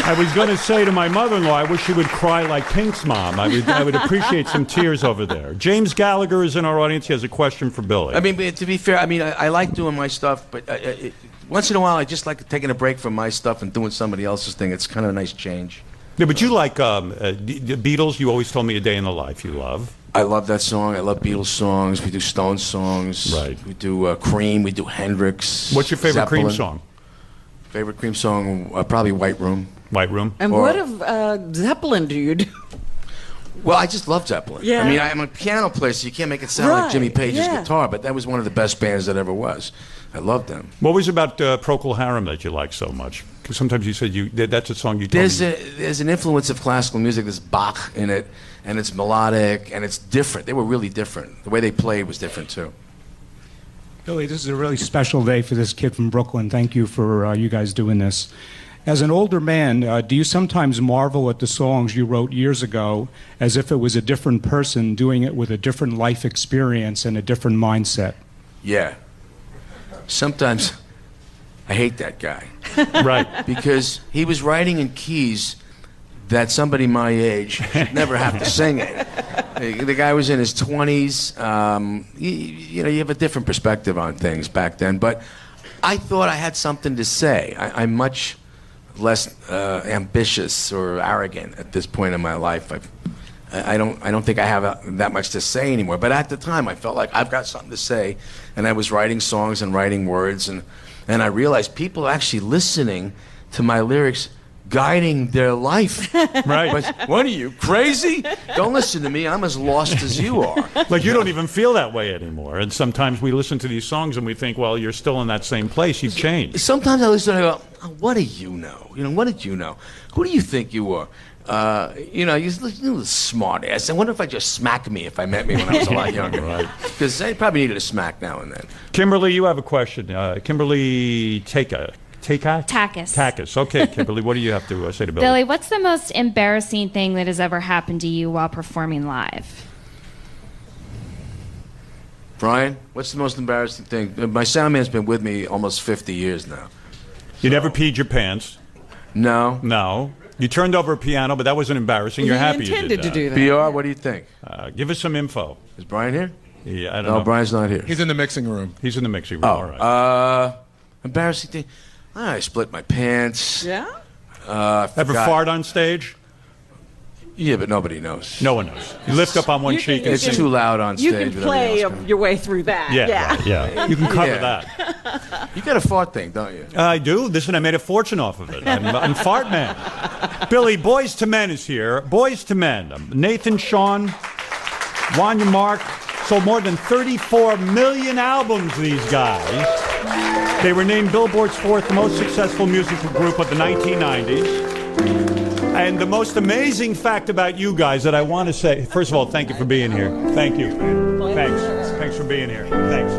I was going to say to my mother-in-law, I wish she would cry like Pink's mom. I would appreciate some tears over there. James Gallagher is in our audience. He has a question for Billy. I mean, to be fair, I mean, I like doing my stuff, but once in a while, I just like taking a break from my stuff and doing somebody else's thing. It's kind of a nice change. Yeah, but you like the Beatles. You always told me A Day in the Life you love. I love that song. I love Beatles songs. We do Stones songs. Right. We do Cream. We do Hendrix. What's your favorite Zeppelin. Cream song? Favorite Cream song? Probably White Room. White Room. And what of Zeppelin do you do? Well, I just love Zeppelin. Yeah. I mean, I'm a piano player, so you can't make it sound like Jimmy Page's guitar, but that was one of the best bands that ever was. I loved them. What was it about Procol Harum that you like so much? Because sometimes you said that's a song you told me. There's an influence of classical music. There's Bach in it, and it's melodic, and it's different. They were really different. The way they played was different, too. Billy, this is a really special day for this kid from Brooklyn. Thank you for you guys doing this. As an older man, do you sometimes marvel at the songs you wrote years ago as if it was a different person doing it with a different life experience and a different mindset? Yeah. Sometimes I hate that guy. Right. Because he was writing in keys that somebody my age should never have to sing it. The guy was in his 20s. You know, you have a different perspective on things back then. But I thought I had something to say. I'm much less ambitious or arrogant at this point in my life. I don't think I have that much to say anymore. But at the time, I felt like I've got something to say, and I was writing songs and writing words, and I realized people are actually listening to my lyrics, guiding their life. Right. But what are you, crazy? Don't listen to me. I'm as lost as you are. Like you don't even feel that way anymore. And sometimes we listen to these songs and we think, well, you're still in that same place. You've changed. Sometimes I listen and I go, oh, what do you know? You know, what did you know? Who do you think you were? You know, you're a smart ass. I wonder if I just smack me if I met me when I was a lot younger. Right. Because I probably needed a smack now and then. Kimberly, you have a question. Kimberly Takis. Takis. Okay, Kimberly, what do you have to say to Billy? Billy, what's the most embarrassing thing that has ever happened to you while performing live? Brian, what's the most embarrassing thing? My sound man's been with me almost 50 years now. You never peed your pants? No. No. You turned over a piano, but that wasn't embarrassing. You're happy you did that. intended to do that. BR, what do you think? Give us some info. Is Brian here? Yeah, I don't No, know. Brian's not here. He's in the mixing room. He's in the mixing room. Oh, All right. embarrassing thing. I split my pants. Yeah? Ever fart on stage? Yeah, but nobody knows. No one knows. You lift up on one cheek. It's too loud on stage. You can with play everything else your way through that. Yeah, right, yeah. You can cover Yeah. that. You got a fart thing, don't you? I do. Listen, I made a fortune off of it. I'm Fart Man. Billy, Boyz II Men is here. Boyz II Men. Nathan, Sean, Wanya Mark. Sold more than 34 million albums, these guys. They were named Billboard's fourth most successful musical group of the 1990s. And the most amazing fact about you guys that I want to say, first of all, thank you for being here. Thank you. Thanks. Thanks for being here. Thanks.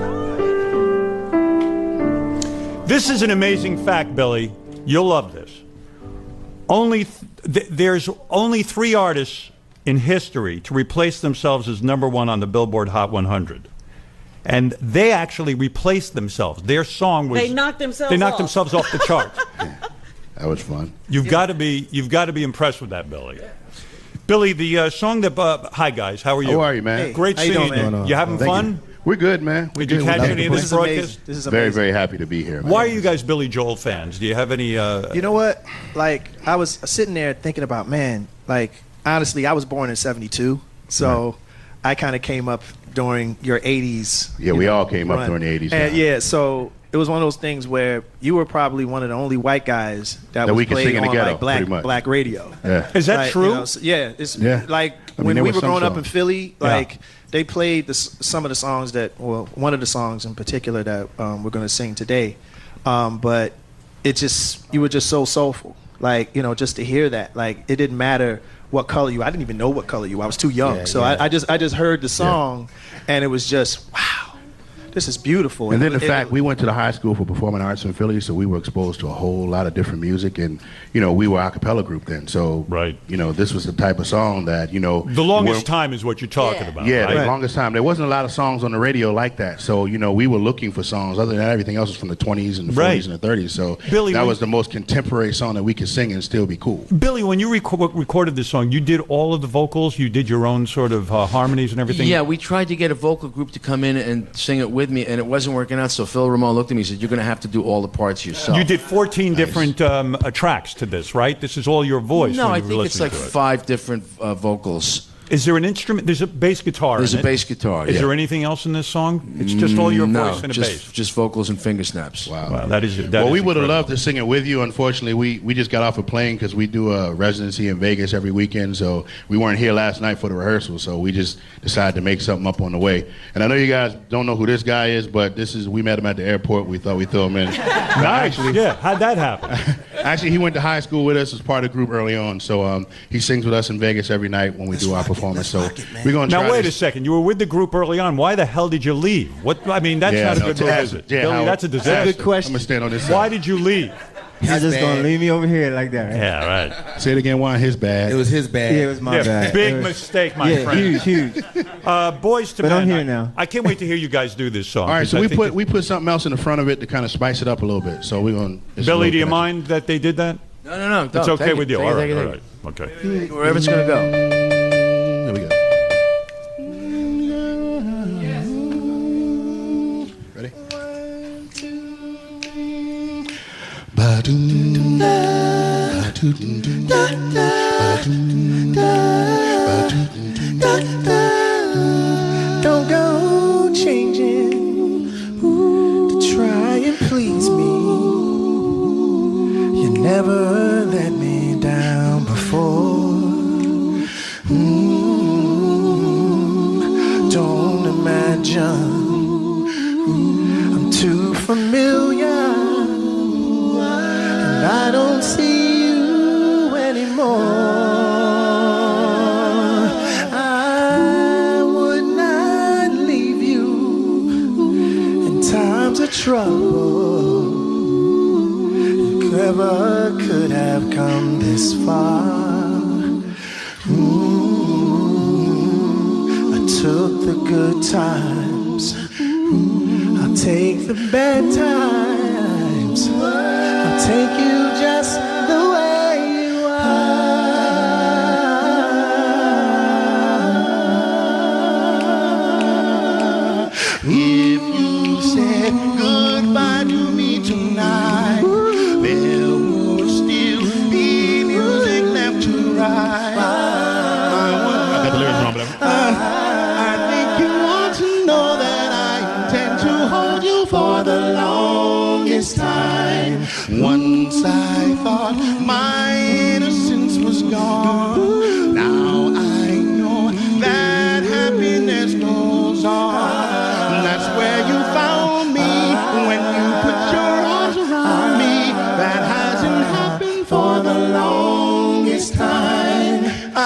This is an amazing fact, Billy. You'll love this. There's only 3 artists in history to replace themselves as #1 on the Billboard Hot 100. And they actually replaced themselves. Their song was... They knocked themselves off the chart. That was fun. You've got to be impressed with that, Billy. Billy, the song that... hi, guys. How are you? How are you, man? Hey, Great how you seeing doing, you. man? You having Thank fun? you. We're good, man. Did you catch any of this broadcast? This is very, amazing. very happy to be here, man. Why are you guys Billy Joel fans? Do you have any... You know what? Like, I was sitting there thinking about, man, like, honestly, I was born in 72, so I kind of came up during your 80s. Yeah, we all came up during the 80s. And now. yeah, so it was one of those things where you were probably one of the only white guys that was we could played sing in the on ghetto, like pretty much. black radio. Yeah. Is that Like, true? you know, yeah, it's like I mean, when there we was were some growing up in songs. Philly, Yeah. like they played some of the songs one of the songs in particular that we're going to sing today. But you were just so soulful. Like, you know, just to hear that, like it didn't matter what color you. I didn't even know what color you. I was too young, Yeah, so yeah. I just heard the song, and it was just wow. This is beautiful. And then the fact we went to the high school for performing arts in Philly, so we were exposed to a whole lot of different music, and you know we were a cappella group then, so you know this was the type of song that you know The longest time is what you're talking about. Yeah, right? the longest time. There wasn't a lot of songs on the radio like that, so you know we were looking for songs. Other than that, everything else was from the 20s and the 40s and the 30s. So Billy, that when- was the most contemporary song that we could sing and still be cool. Billy, when you recorded this song, you did all of the vocals. You did your own sort of harmonies and everything. Yeah, we tried to get a vocal group to come in and sing it with me, and it wasn't working out. So Phil Ramone looked at me and said, "You're going to have to do all the parts yourself." You did 14 different tracks to this, right? This is all your voice. No, when I you were think it's like listening to it. 5 different vocals. Is there an instrument? There's a bass guitar. There's in a it. bass guitar. Is yeah. there anything else in this song? It's just all your No, voice and a just, bass. just vocals and finger snaps. Wow, that is. That Well, is we would have incredible. loved to sing it with you. Unfortunately, we just got off a plane because we do a residency in Vegas every weekend, so we weren't here last night for the rehearsal. So we just decided to make something up on the way. And I know you guys don't know who this guy is, but we met him at the airport. We thought we'd throw him in. Nice. Yeah. How'd that happen? Actually, he went to high school with us as part of the group early on. So he sings with us in Vegas every night when we do our performance. So we're going to try Now wait this. a second. You were with the group early on. Why the hell did you leave? What? I mean, that's not a good move, is it? Yeah, Billy, Howard. that's a disaster. Good question. I'm gonna stand on this side. Why did you leave? You're just gonna leave me over here like that, right? Yeah, right. Say it again. Why his bad? It was his bad. Yeah, it was my bad. Big It was- mistake, my yeah, friend. huge. Boys to But Men. I'm here now. I can't wait to hear you guys do this song. All right, 'cause so I we think put something else in the front of it to kind of spice it up a little bit. So we're going. Billy, do you mind that they did that? No. It's don't. okay Take with it, you. take All it, right, take it, all take right. it. Okay. Wherever it's going to go. There we go. Ready? Don't go changing to try and please me. You never let me down before. Don't imagine I'm too familiar, and I don't see you anymore. I would not leave you in times of trouble. You never could have come this far. I took the good times, I'll take the bad times, I'll take you just the way you are. If you said goodbye to me tonight, there would still be music left to write. I got the lyrics wrong, but I think you want to know that I intend to hold you for the longest time. Once I thought my innocence was gone. Now I know that happiness goes on. That's where you found me when you put your arms around me. That hasn't happened for the longest time. I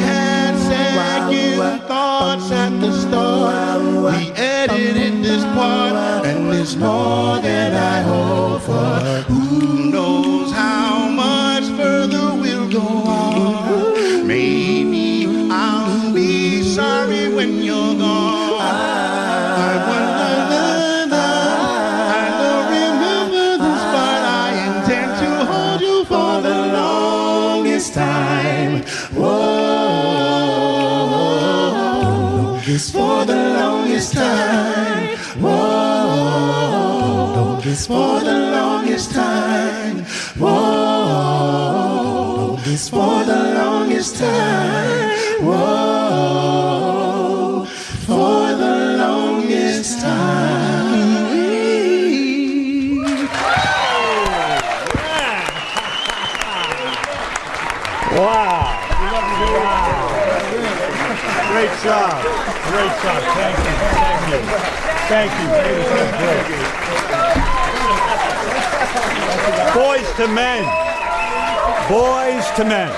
had second thoughts at the start. We edited this part, and there's more that I hope for. Who knows how much further we'll go on? Maybe I'll be sorry when you're gone. I wonder, I don't remember this part. I intend to hold you for the longest time. Whoa, for the longest time. Whoa, for the longest time. Whoa, for the longest time. Whoa, for the longest time. Great stuff. Thank you. Thank you. Thank you. Thank you. Boyz II Men. Boyz II Men.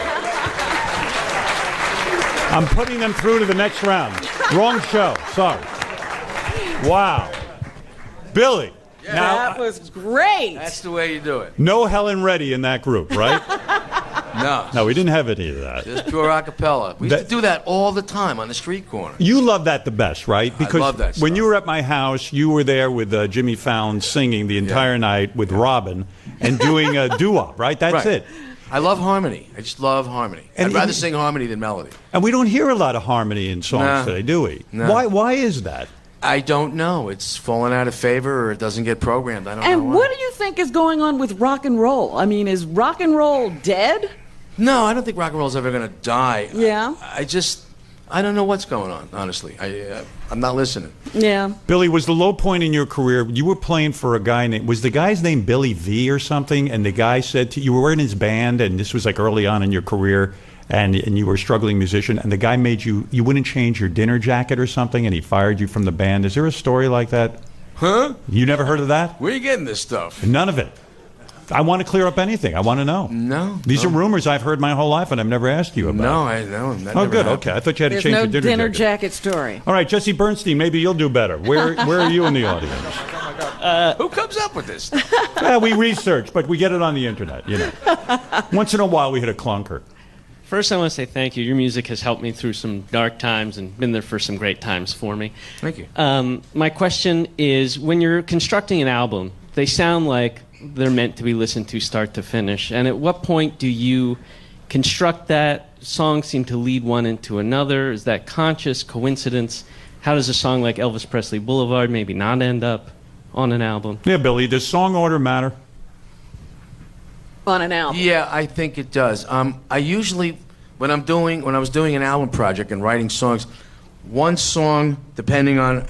I'm putting them through to the next round. Wrong show. Sorry. Wow. Billy. Yeah. That was great. That's the way you do it. No Helen Reddy in that group, right? No. No, we didn't have any of that. Just pure a cappella. We used to do that all the time on the street corner. You love that the best, right? Because love that when you were at my house, you were there with Jimmy Fallon singing the entire night with Robin and doing a doo-wop, right? That's Right. it. I love harmony. I just love harmony. And I'd rather sing harmony than melody. And we don't hear a lot of harmony in songs Nah. today, do we? No. Why is that? I don't know. It's fallen out of favor or it doesn't get programmed. I don't know And why. what do you think is going on with rock and roll? I mean, is rock and roll dead? No, I don't think rock and roll is ever going to die. Yeah. I don't know what's going on, honestly. I'm not listening. Yeah. Billy, was the low point in your career, you were playing for a guy named, was the guy's name Billy V or something? And the guy said to you, were in his band, and this was like early on in your career, and you were a struggling musician, and the guy made you wouldn't change your dinner jacket or something, and he fired you from the band. Is there a story like that? Huh? You never heard of that? Where are you getting this stuff? None of it. I want to clear up anything. I want to know. No. These are rumors I've heard my whole life, and I've never asked you about. No, I know. That Oh, never good. happened. Okay. I thought you had to There's change no your dinner jacket. story. All right, Jesse Bernstein, maybe you'll do better. Where are you in the audience? Who comes up with this? We research, but we get it on the internet, you know. Once in a while, we hit a clunker. First, I want to say thank you. Your music has helped me through some dark times and been there for some great times for me. Thank you. My question is, when you're constructing an album, they sound like they're meant to be listened to start to finish. And at what point do you construct that? Songs seem to lead one into another. Is that conscious coincidence? How does a song like Elvis Presley Boulevard maybe not end up on an album? Yeah, Billy, does song order matter? On an album. Yeah, I think it does. I usually, when I was doing an album project and writing songs, one song, depending on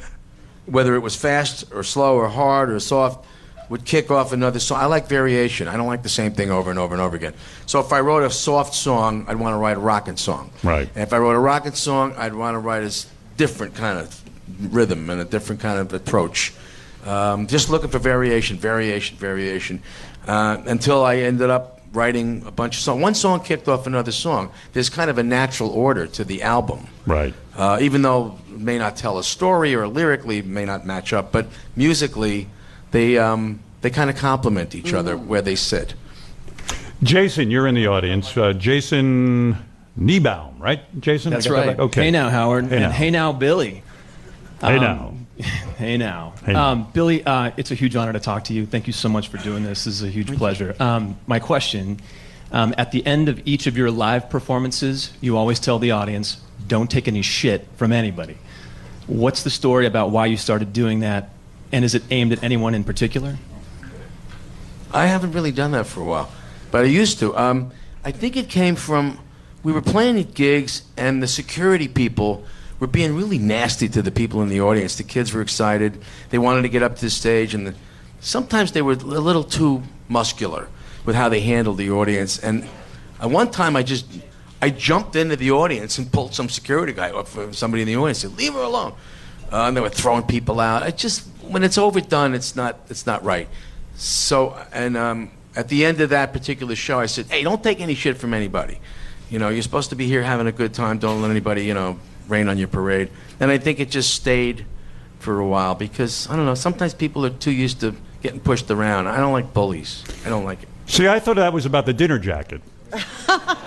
whether it was fast or slow or hard or soft, would kick off another song. I like variation. I don't like the same thing over and over and over again. So if I wrote a soft song, I'd want to write a rockin' song. Right. And if I wrote a rockin' song, I'd want to write a different kind of rhythm and a different kind of approach. Just looking for variation, until I ended up writing a bunch of songs. One song kicked off another song. There's kind of a natural order to the album. Right. Even though it may not tell a story or lyrically may not match up, but musically, they kind of complement each other where they sit. Jason, you're in the audience. Jason Niebaum, right? Jason? That's I got that right. Okay. Hey now, Howard. Hey And now. hey now, Billy. Hey now. Hey now. Hey now. Billy, it's a huge honor to talk to you. Thank you so much for doing this. This is a huge pleasure. My question, at the end of each of your live performances, you always tell the audience, don't take any shit from anybody. What's the story about why you started doing that, and is it aimed at anyone in particular? I haven't really done that for a while, but I used to. I think it came from, we were playing at gigs, and the security people were being really nasty to the people in the audience. The kids were excited. They wanted to get up to the stage, and sometimes they were a little too muscular with how they handled the audience. And one time I jumped into the audience and pulled some security guy up for somebody in the audience and said, leave her alone. And they were throwing people out. When it's overdone, it's not right. So, and at the end of that particular show, I said, hey, don't take any shit from anybody. You know, you're supposed to be here having a good time. Don't let anybody, rain on your parade. And I think it just stayed for a while because, I don't know, sometimes people are too used to getting pushed around. I don't like bullies. I don't like it. See, I thought that was about the dinner jacket.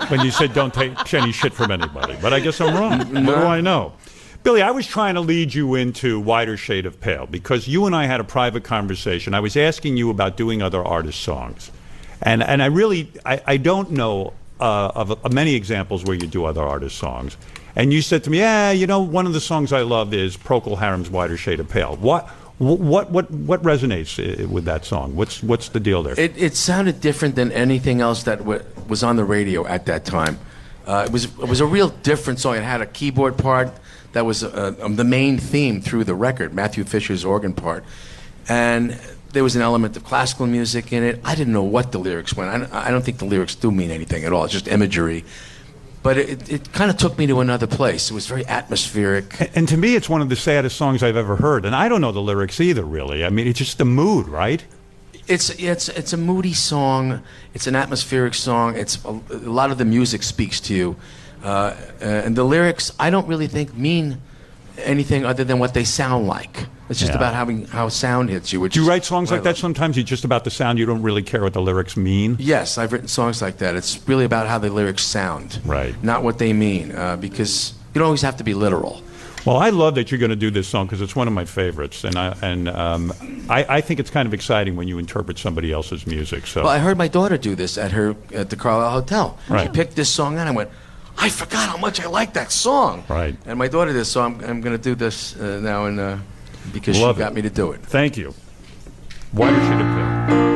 When you said don't take any shit from anybody. But I guess I'm wrong. What do I know? Billy, I was trying to lead you into Wider Shade of Pale because you and I had a private conversation. I was asking you about doing other artists' songs. And I really, I don't know of many examples where you do other artists' songs. And you said to me, one of the songs I love is Procol Harum's Wider Shade of Pale. What resonates with that song? What's the deal there? It sounded different than anything else that was on the radio at that time. It was a real different song. It had a keyboard part that was the main theme through the record, Matthew Fisher's organ part. And there was an element of classical music in it. I didn't know what the lyrics went. I don't think the lyrics do mean anything at all. It's just imagery. but it kind of took me to another place. It was very atmospheric. And to me, it's one of the saddest songs I've ever heard. And I don't know the lyrics either, really. I mean, it's just the mood, right? It's a moody song. It's an atmospheric song. It's a lot of the music speaks to you, and the lyrics I don't really think mean anything other than what they sound like. It's just about how sound hits you. Do you write songs like that sometimes? You're just about the sound. You don't really care what the lyrics mean. Yes, I've written songs like that. It's really about how the lyrics sound, right? Not what they mean, because you don't always have to be literal. Well, I love that you're going to do this song because it's one of my favorites, and I think it's kind of exciting when you interpret somebody else's music. So, well, I heard my daughter do this at the Carlisle Hotel. Right. She picked this song and I went, I forgot how much I like that song. Right. And my daughter did this, so I'm going to do this now, and because Love she got me to do it. Thank you. Watershed Appeal.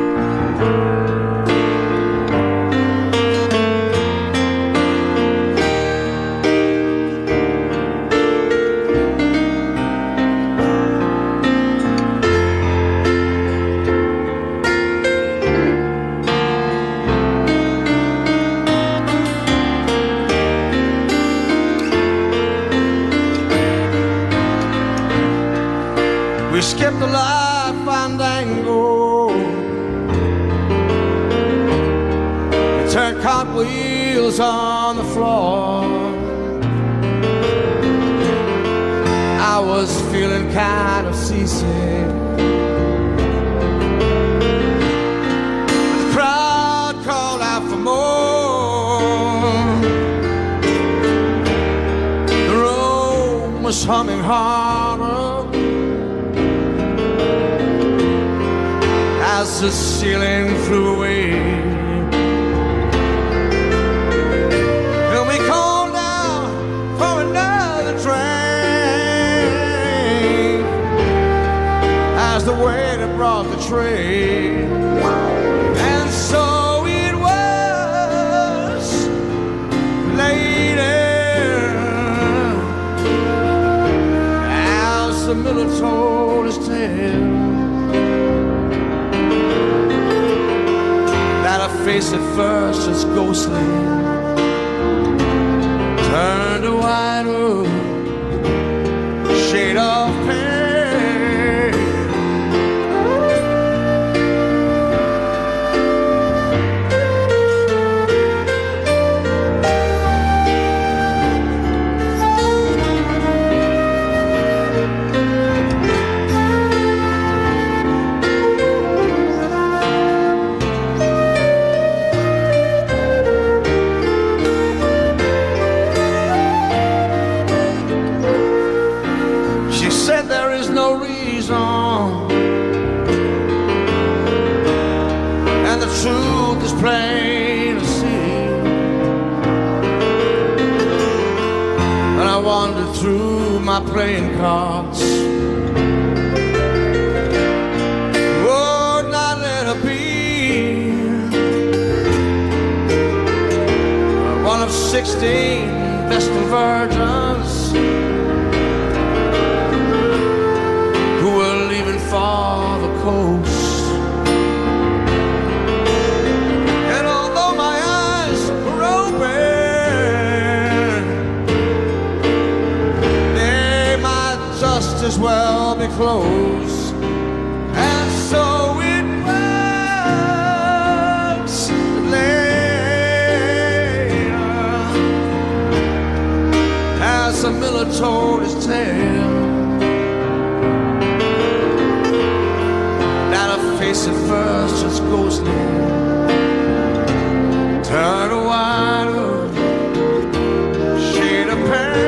We skipped the life fandango, we turned cartwheels on the floor. I was feeling kind of seasick. The crowd called out for more. The room was humming harder as the ceiling flew away. And we called down for another drink as the waiter brought the tray. And so it was later as the miller told his tale. That I face at first just ghostly turned to white wood, shade of pale. And the truth is plain to see. And I wandered through my playing cards, would not let her be. One of 16 vestal virgins who were leaving for the coast. And although my eyes were open, they might just as well be closed. And so it was later, as the miller told his tale, face at first just ghostly turn a white shade of pale.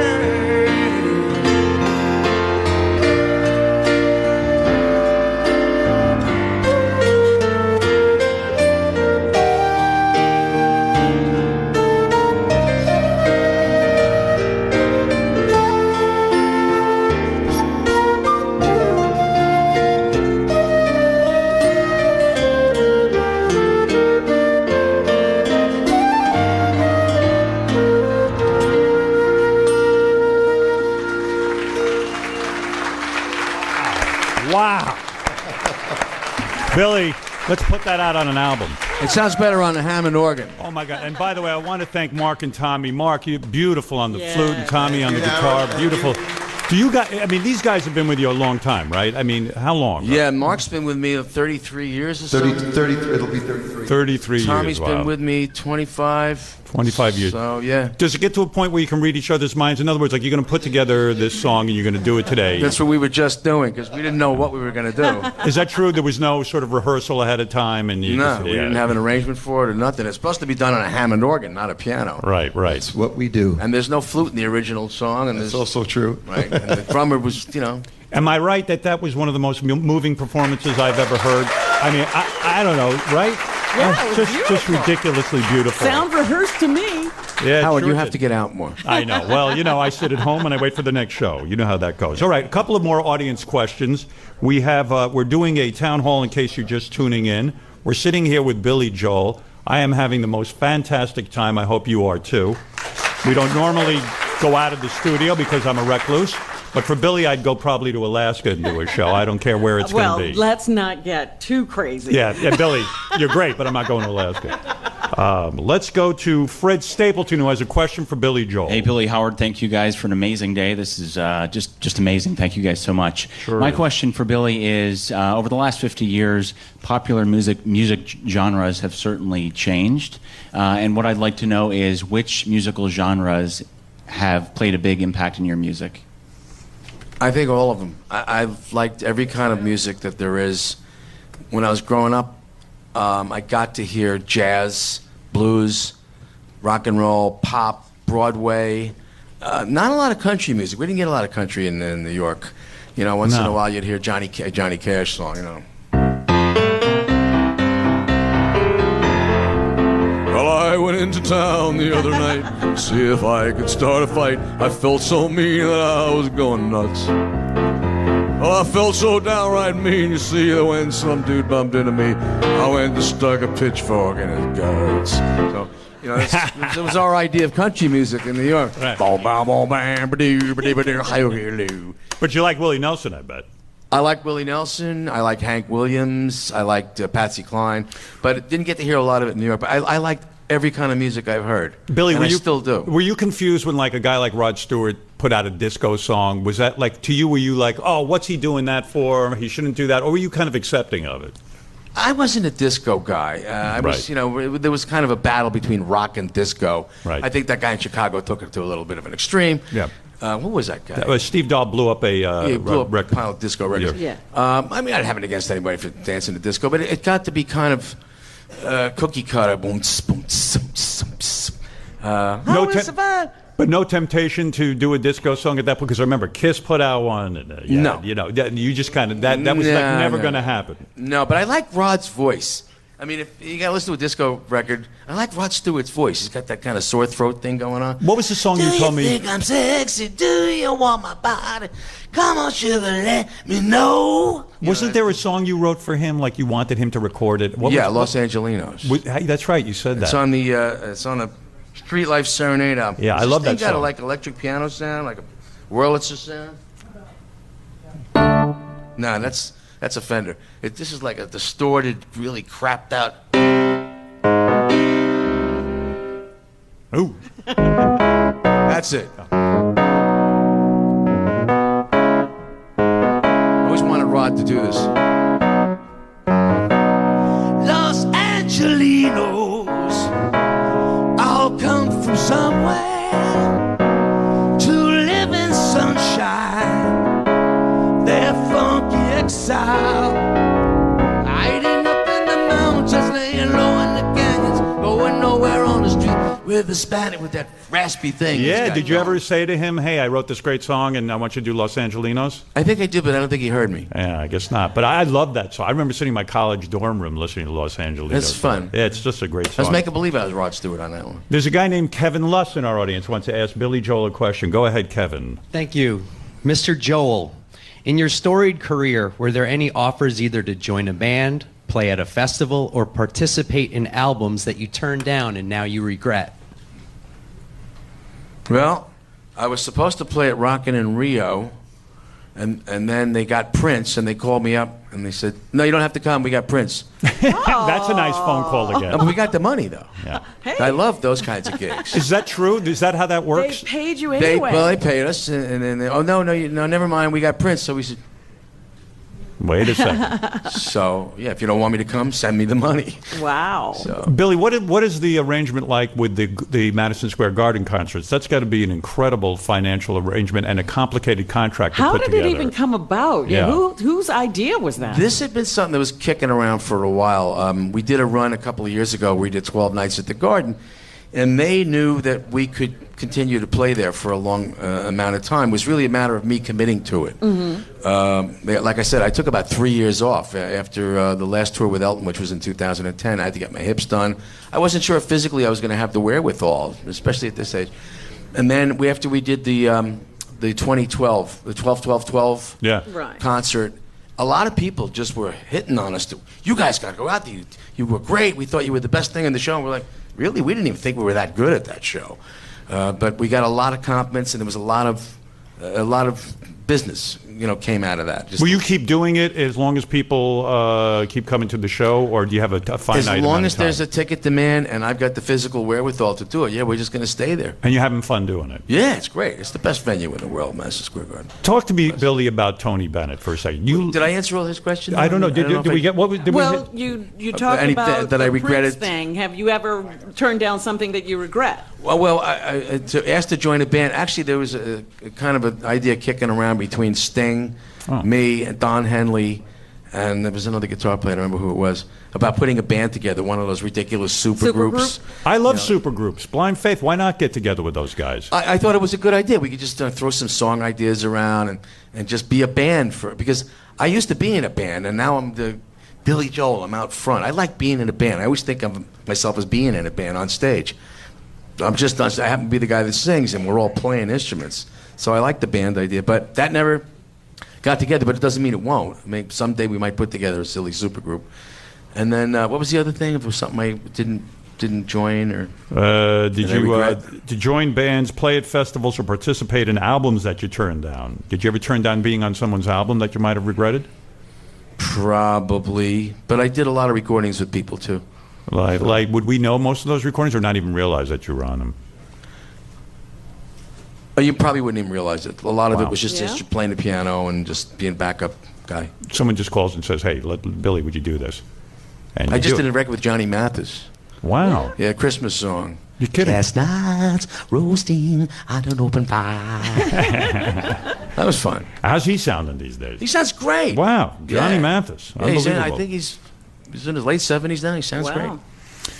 Wow. Billy, let's put that out on an album. It sounds better on the Hammond organ. Oh my God! And by the way, I want to thank Mark and Tommy. Mark, you're beautiful on the flute, and Tommy on the guitar. Beautiful. Do you guys? I mean, these guys have been with you a long time, right? I mean, how long? Yeah, Mark's been with me 33 years or so. 33. It'll be 33. 33 Tommy's years. been with me 25. 25 years. So, yeah. Does it get to a point where you can read each other's minds? In other words, like you're going to put together this song and you're going to do it today. That's what we were just doing because we didn't know what we were going to do. Is that true? There was no sort of rehearsal ahead of time, and you we didn't have an arrangement for it or nothing. It's supposed to be done on a Hammond organ, not a piano. Right. That's what we do. And there's no flute in the original song. And that's also true. Right. And the drummer was, Am I right that was one of the most moving performances I've ever heard? I mean, I don't know, right? Yeah, it was just ridiculously beautiful. Sound rehearsed to me. Yeah, Howard, sure you have did. to get out more. I know. Well, I sit at home and I wait for the next show. You know how that goes. All right, a couple of more audience questions. We have we're doing a town hall in case you're just tuning in. We're sitting here with Billy Joel. I am having the most fantastic time. I hope you are too. We don't normally go out of the studio because I'm a recluse. But for Billy, I'd go probably to Alaska and do a show. I don't care where it's going to be. Well, let's not get too crazy. Yeah, Billy, you're great, but I'm not going to Alaska. Let's go to Fred Stapleton, who has a question for Billy Joel. Hey, Billy, Howard, thank you guys for an amazing day. This is just amazing. Thank you guys so much. Sure. My question for Billy is, over the last 50 years, popular music genres have certainly changed. And what I'd like to know is which musical genres have played a big impact in your music? I think all of them. I've liked every kind of music that there is. When I was growing up, I got to hear jazz, blues, rock and roll, pop, Broadway. Not a lot of country music. We didn't get a lot of country in New York. Once in a while you'd hear Johnny Cash song, Well, I went into town the other night to see if I could start a fight. I felt so mean that I was going nuts. Oh, I felt so downright mean, you see, that when some dude bumped into me, I went and stuck a pitchfork in his guts. So, that was our idea of country music in New York. Right. But you like Willie Nelson, I bet. I like Willie Nelson. I like Hank Williams. I liked Patsy Cline. But didn't get to hear a lot of it in New York. But I liked every kind of music I've heard. Billy, and I still do. Were you confused when like a guy like Rod Stewart put out a disco song? Was that like, to you, were you like, oh, what's he doing that for? He shouldn't do that. Or were you kind of accepting of it? I wasn't a disco guy. I was, there was kind of a battle between rock and disco. Right. I think that guy in Chicago took it to a little bit of an extreme. Yeah. What was that guy? Steve Dahl blew up a he blew up record. a pile of disco records. Yeah. I mean, I don't have it against anybody for dancing to disco, but it got to be kind of cookie cutter. Boom, boom, But no temptation to do a disco song at that point, because I remember Kiss put out one, and No. you just kind of that was like never going to happen. No, but I like Rod's voice. I mean, if you got to listen to a disco record, I like Rod Stewart's voice. He's got that kind of sore throat thing going on. What was the song you told me? Do you think I'm sexy? Do you want my body? Come on, sugar, let me know. Wasn't there a song you wrote for him, like you wanted him to record it? Los Angelinos. That's right, you said that. It's on a Street Life Serenade album. Yeah, I love that It's got a song. like electric piano sound, like a Wurlitzer sound. Nah, that's a Fender. This is like a distorted, really crapped out. Ooh. That's it. I always wanted Rod to do this. Los Angelinos all come from somewhere to live in sunshine. They're funky exile, hiding up in the mountains, laying low in the canyons, going nowhere on the street with the Spanish, with that raspy thing. Yeah, did you ever say to him, hey, I wrote this great song and I want you to do Los Angelinos? I think I did, but I don't think he heard me. Yeah, I guess not. But I love that song. I remember sitting in my college dorm room listening to Los Angelinos. It's fun. Yeah, it's just a great I song. was making believe I was Rod Stewart on that one. There's a guy named Kevin Luss in our audience who wants to ask Billy Joel a question. Go ahead, Kevin. Thank you. Mr. Joel, in your storied career, were there any offers either to join a band, play at a festival, or participate in albums that you turned down and now you regret? Well, I was supposed to play at Rockin' in Rio, And then they got Prince, and they called me up, and they said, "No, you don't have to come. We got Prince." That's a nice phone call to get. But we got the money, though. Yeah. I love those kinds of gigs. Is that true? Is that how that works? They paid you They, anyway. well, they paid us, and then they, oh no, never mind. We got Prince. So we said, wait a second. So yeah, if you don't want me to come, send me the money. Wow. Billy, what is the arrangement like with the Madison Square Garden concerts? That's got to be an incredible financial arrangement and a complicated contract to How put did together. it even come about? Yeah. Whose idea was that? This had been something that was kicking around for a while. We did a run a couple of years ago where we did 12 nights at the Garden, and they knew that we could continue to play there for a long amount of time. It was really a matter of me committing to it. Like I said, I took about 3 years off after the last tour with Elton, which was in 2010. I had to get my hips done. I wasn't sure if physically I was going to have the wherewithal, especially at this age. And then after we did the 2012, the 12-12-12 concert, a lot of people just were hitting on us. You guys got to go out there. You were great. We thought you were the best thing in the show. And we're like, really? We didn't even think we were that good at that show. But we got a lot of compliments, and there was a lot of business, came out of that. Will you keep doing it as long as people keep coming to the show, or do you have a finite as long amount as of time? there's a ticket demand and I've got the physical wherewithal to do it, yeah, we're just going to stay there. And you're having fun doing it? Yeah, it's great. It's the best venue in the world, Madison Square Garden. Talk to me, Billy, about Tony Bennett for a second. Did I answer all his questions? I don't know. Did we get what? Did Well, you talked about that I the regretted? Prince thing. Have you ever turned down something that you regret? Well, I to ask to join a band. Actually, there was a kind of an idea kicking around between Sting, me, and Don Henley, and there was another guitar player. I don't remember who it was. About putting a band together, one of those ridiculous super groups. I love super groups. Blind Faith. Why not get together with those guys? I thought it was a good idea. We could just throw some song ideas around and just be a band because I used to be in a band, and now I'm the Billy Joel. I'm out front. I like being in a band. I always think of myself as being in a band on stage. I happen to be the guy that sings, and we're all playing instruments. So I like the band idea, but that never got together. But it doesn't mean it won't. I mean, someday we might put together a silly supergroup. And then what was the other thing? If it was something I didn't join or did you to join bands, play at festivals, or participate in albums that you turned down? Did you ever turn down being on someone's album that you might have regretted? Probably, but I did a lot of recordings with people too. Like, would we know most of those recordings, or not even realize that you were on them? You probably wouldn't even realize it. A lot of Wow. it was just playing the piano and just being backup guy. Someone just calls and says, "Hey, Billy, would you do this?" And I you just do did it. a record with Johnny Mathis. Wow. Yeah, Christmas song. You're kidding. Chestnuts roasting on an open fire. That was fun. How's he sounding these days? He sounds great. Wow, Johnny Yeah. Mathis. Yeah, Unbelievable. I think he's in his late 70s now. He sounds Wow. great.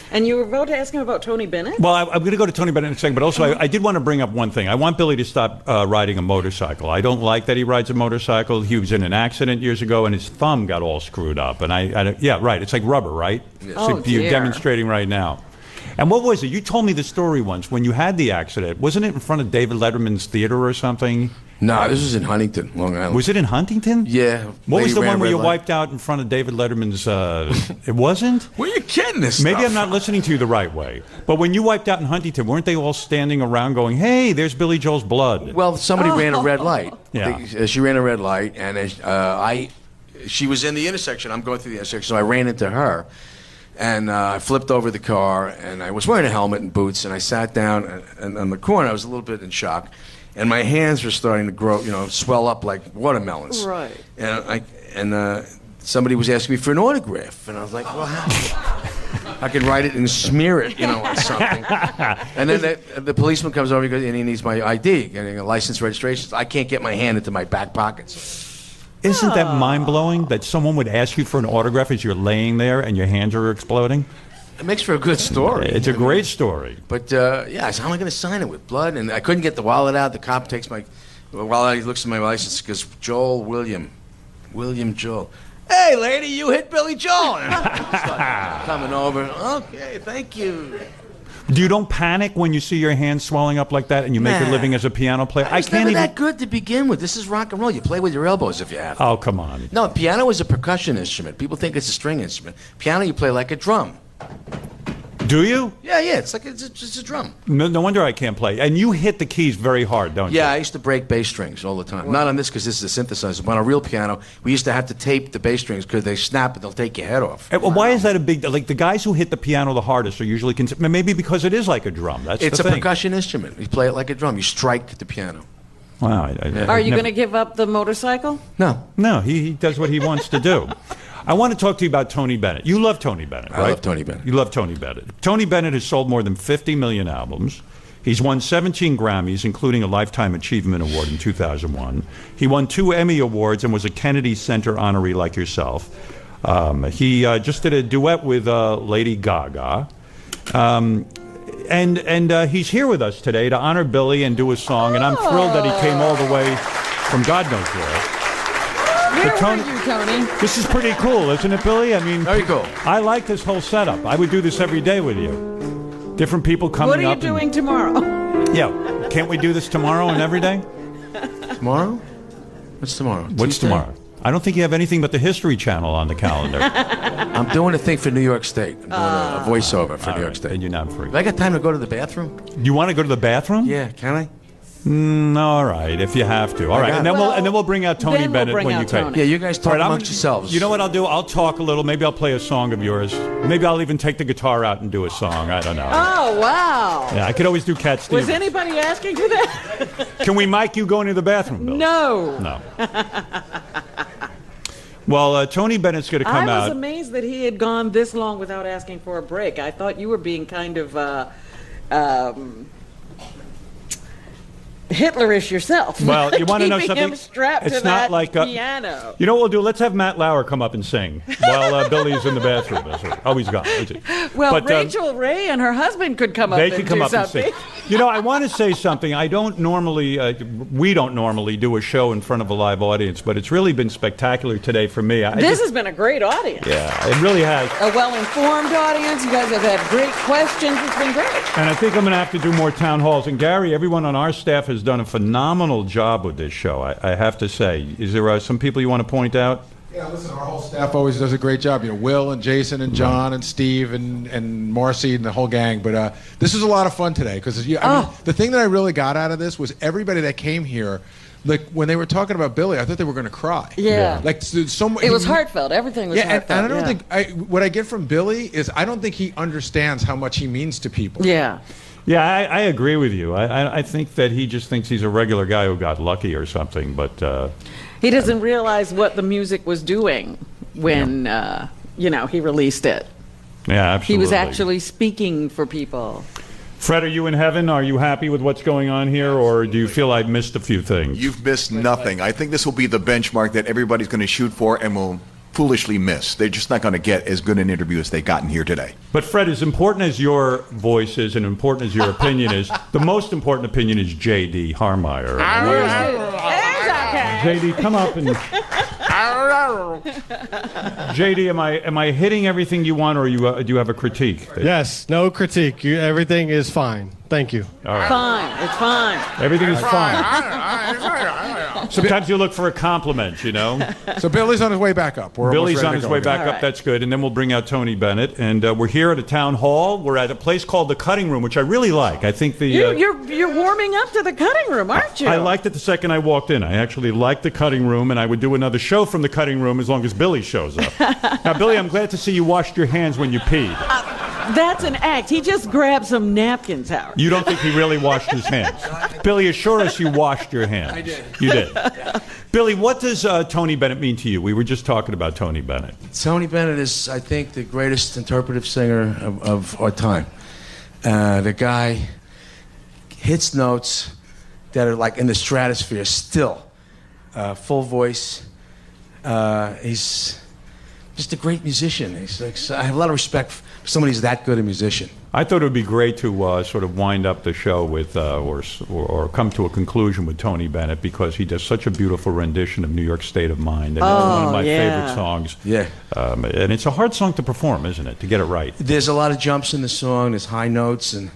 And you were about to ask him about Tony Bennett? Well, I'm going to go to Tony Bennett in a second, but also I did want to bring up one thing. I want Billy to stop riding a motorcycle. I don't like that he rides a motorcycle. He was in an accident years ago, and his thumb got all screwed up. And yeah, right. It's like rubber, right? Yes. So Oh, you're dear. demonstrating right now. And what was it? You told me the story once when you had the accident. Wasn't it in front of David Letterman's theater or something? No, this was in Huntington, Long Island. Was it in Huntington? Yeah. What was Lady the ran one a where red you light. wiped out in front of David Letterman's? It wasn't? Were you kidding this Maybe stuff? I'm not listening to you the right way. But when you wiped out in Huntington, weren't they all standing around going, "Hey, there's Billy Joel's blood"? Well, somebody ran a red light. Yeah. She ran a red light, and she was in the intersection. I'm going through the intersection, so I ran into her. And I flipped over the car, and I was wearing a helmet and boots, and I sat down and on the corner. I was a little bit in shock, and my hands were starting to grow, swell up like watermelons. Right. And somebody was asking me for an autograph, and I was like, well, I can write it and smear it, on something. And then the policeman comes over and he needs my ID, getting a license registration. I can't get my hand into my back pockets. Isn't that mind-blowing that someone would ask you for an autograph as you're laying there and your hands are exploding? It makes for a good story. It's a great story. But, yeah, so how am I going to sign it with blood? And I couldn't get the wallet out. The cop takes my wallet. He looks at my license because William Joel. Hey, lady, you hit Billy Joel. And I'm coming over. Okay, thank you. You don't panic when you see your hands swelling up like that and you make a living as a piano player? It's never that good to begin with. This is rock and roll. You play with your elbows if you have to. Oh, come on. No, piano is a percussion instrument. People think it's a string instrument. Piano, you play like a drum. Do you? Yeah, it's like it's just a drum. No wonder I can't play. And you hit the keys very hard, don't you? Yeah, I used to break bass strings all the time. Not on this because this is a synthesizer, but on a real piano, we used to have to tape the bass strings because they snap and they'll take your head off. Well, why is that a big... Like, the guys who hit the piano the hardest are usually... maybe because it is like a drum. That's It's the a thing. percussion instrument. You play it like a drum. You strike the piano. Wow. Are you going to give up the motorcycle? No. No, he does what he wants to do. I want to talk to you about Tony Bennett. You love Tony Bennett, right? I love Tony Bennett. You love Tony Bennett. Tony Bennett has sold more than 50 million albums. He's won 17 Grammys, including a Lifetime Achievement Award in 2001. He won 2 Emmy Awards and was a Kennedy Center honoree like yourself. He just did a duet with Lady Gaga. And he's here with us today to honor Billy and do a song, and I'm thrilled that he came all the way from God knows where. Where were you, Tony? This is pretty cool, isn't it, Billy? I mean, very cool. I like this whole setup. I would do this every day with you. Different people coming up. What are you doing tomorrow? Yeah, can't we do this tomorrow and every day? Tomorrow? What's tomorrow? What's Tuesday? tomorrow? I don't think you have anything but the History Channel on the calendar. I'm doing a thing for New York State. I'm doing a voiceover for New York State. And you're not free. Have I got time to go to the bathroom? You want to go to the bathroom? Yeah, can I? All right, if you have to. All right, and then we'll bring out Tony Bennett when you can. Yeah, you guys talk amongst yourselves. You know what I'll do? I'll talk a little. Maybe I'll play a song of yours. Maybe I'll even take the guitar out and do a song. I don't know. Oh, wow. Yeah, I could always do Cat Stevens. Was anybody asking for that? Can we mic you going to the bathroom, Bill? No. No. Well, Tony Bennett's going to come I was out. amazed that he had gone this long without asking for a break. I thought you were being kind of Hitlerish yourself. Well, you want to know Keeping something? him strapped It's to not that like piano. You know what we'll do? Let's have Matt Lauer come up and sing while Billy's in the bathroom. Oh, he's gone. Well, But, Rachel Ray and her husband could come up They and could come do up and something. sing. You know, I want to say something. I don't normally, we don't normally do a show in front of a live audience, but it's really been spectacular today for me. This has been a great audience. Yeah, it really has. A well-informed audience. You guys have had great questions. It's been great. And I think I'm going to have to do more town halls. And Gary, everyone on our staff has done a phenomenal job with this show, I have to say. Is there some people you want to point out? Yeah, listen, our whole staff always does a great job. You know, Will and Jason and John and Steve and Marcy and the whole gang. But this was a lot of fun today because I mean, the thing that I really got out of this was everybody that came here. Like when they were talking about Billy, I thought they were going to cry. Yeah. Like it was heartfelt. Everything was heartfelt. And I don't think what I get from Billy is I don't think he understands how much he means to people. Yeah. Yeah, I agree with you. I think that he just thinks he's a regular guy who got lucky or something, but... he doesn't realize what the music was doing when, he released it. Yeah, absolutely. He was actually speaking for people. Fred, are you in heaven? Are you happy with what's going on here, or do you feel I've missed a few things? You've missed nothing. I think this will be the benchmark that everybody's going to shoot for and will foolishly miss. They're just not going to get as good an interview as they got in here today. But Fred, as important as your voice is and important as your opinion is, the most important opinion is J.D. Harmeyer. J.D., come up and... J.D., am I hitting everything you want, or do you have a critique? Yes, no critique. Everything is fine. Thank you. All right. Fine. It's fine. Everything is fine. Sometimes you look for a compliment, you know. So Billy's on his way back up. Billy's on his way back up. That's good. And then we'll bring out Tony Bennett. And we're here at a town hall. We're at a place called the Cutting Room, which I really like. I think the you're warming up to the cutting room, aren't you? I liked it the second I walked in. I actually liked the Cutting Room, and I would do another show from the Cutting Room as long as Billy shows up. Now, Billy, I'm glad to see you washed your hands when you peed. That's an act. He just grabbed some napkins, Howard. You don't think he really washed his hands? Billy, assure us you washed your hands. I did. You did. Billy, what does Tony Bennett mean to you? We were just talking about Tony Bennett. Tony Bennett is, I think, the greatest interpretive singer of our time. The guy hits notes that are like in the stratosphere still. Full voice. He's just a great musician. He's like, I have a lot of respect for somebody who's that good a musician. I thought it would be great to sort of wind up the show with, or come to a conclusion with Tony Bennett, because he does such a beautiful rendition of New York State of Mind, and it's one of my favorite songs. Yeah. And it's a hard song to perform, isn't it, to get it right? There's a lot of jumps in the song. There's high notes, and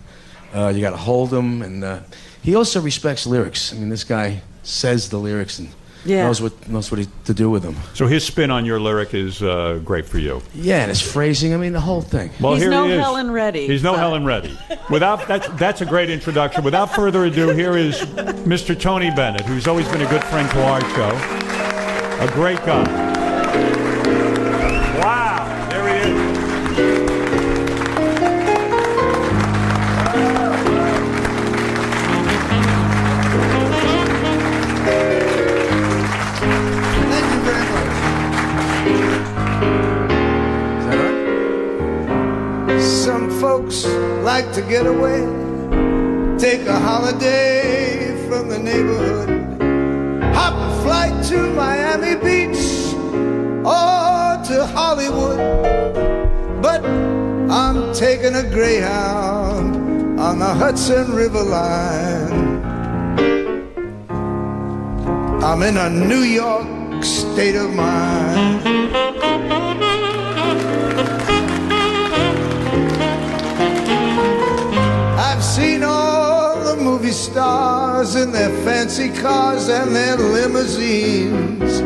you got to hold them. And he also respects lyrics. I mean, this guy says the lyrics, and Yeah. knows what to do with them. So his spin on your lyric is great for you. Yeah, and his phrasing. I mean, the whole thing. Well, He's here no he is. Helen Reddy. He's no Helen Reddy. That's a great introduction. Without further ado, here is Mr. Tony Bennett, who's always been a good friend to our show. A great guy. Wow, there he is. Some folks like to get away, take a holiday from the neighborhood, hop a flight to Miami Beach or to Hollywood. But I'm taking a Greyhound on the Hudson River line. I'm in a New York state of mind. I've seen all the movie stars in their fancy cars and their limousines,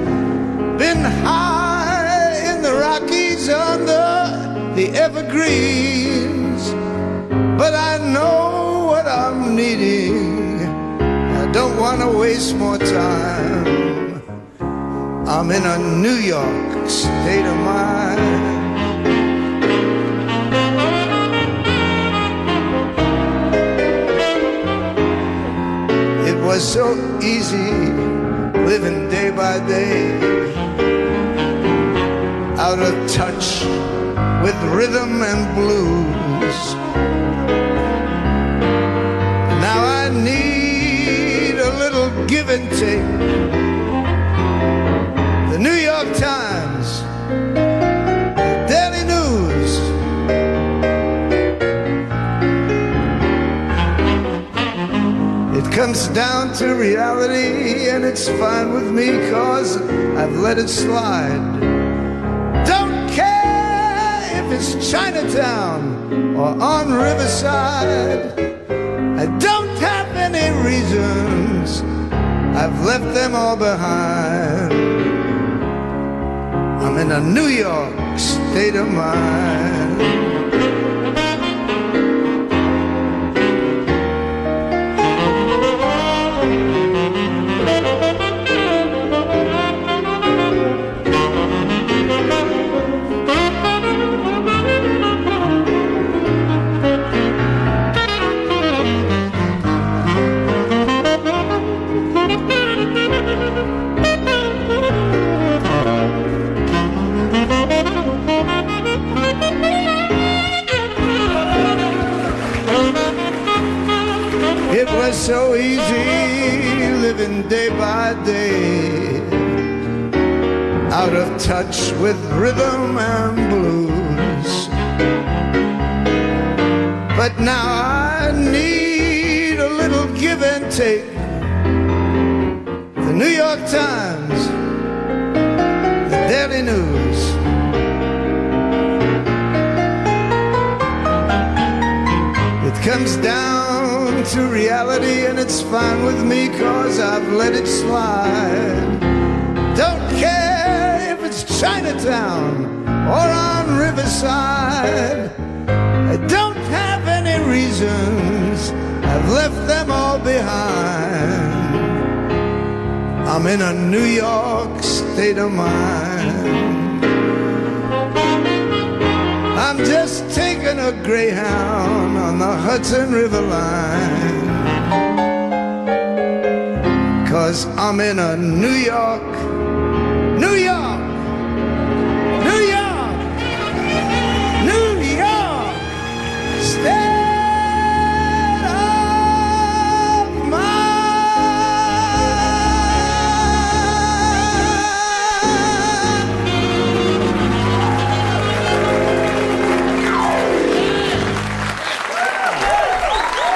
been high in the Rockies under the evergreens. But I know what I'm needing, I don't want to waste more time. I'm in a New York state of mind. It was so easy living day by day, out of touch with rhythm and blues. Now I need a little give and take. The New York Times, the Daily News, it comes down to reality, and it's fine with me, 'cause I've let it slide. Don't care if it's Chinatown or on Riverside. I don't have any reasons, I've left them all behind. I'm in a New York state of mind. It was so easy living day by day, out of touch with rhythm and blues. But now I need a little give and take. The New York Times, the Daily News, it comes down to reality, and it's fine with me, 'cause I've let it slide. Don't care if it's Chinatown or on Riverside. I don't have any reasons, I've left them all behind. I'm in a New York state of mind. I'm just taking a Greyhound on the Hudson River line, 'cause I'm in a New York, New York, New York, New York state of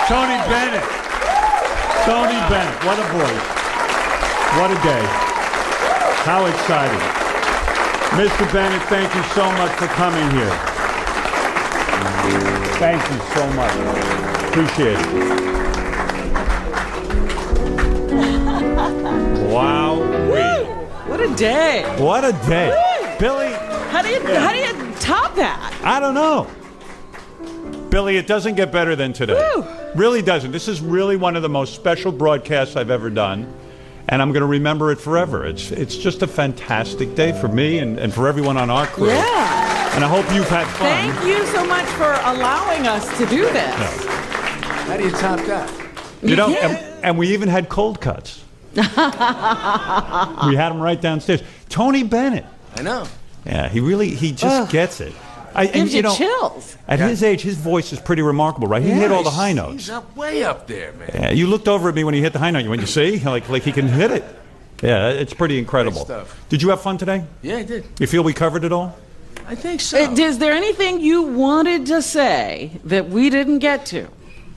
Tony Bennett. Tony Bennett. What a voice. What a day. How exciting. Mr. Bennett, thank you so much for coming here. Thank you so much. Appreciate it. Wow. What a day. What a day. Woo! Billy. How do you top that? I don't know. Billy, it doesn't get better than today. Woo! Really doesn't. This is really one of the most special broadcasts I've ever done, and I'm going to remember it forever. It's just a fantastic day for me and for everyone on our crew. Yeah. And I hope you've had fun. Thank you so much for allowing us to do this. Yeah. How do you top that? You know, and we even had cold cuts. We had them right downstairs. Tony Bennett. I know. Yeah, he just gets it. Gives you chills. At his age, his voice is pretty remarkable, right? He hit all the high notes. He's up way up there, man. Yeah, you looked over at me when he hit the high note. You went, you see? Like he can hit it. Yeah, it's pretty incredible. Great stuff. Did you have fun today? Yeah, I did. You feel we covered it all? I think so. Is there anything you wanted to say that we didn't get to?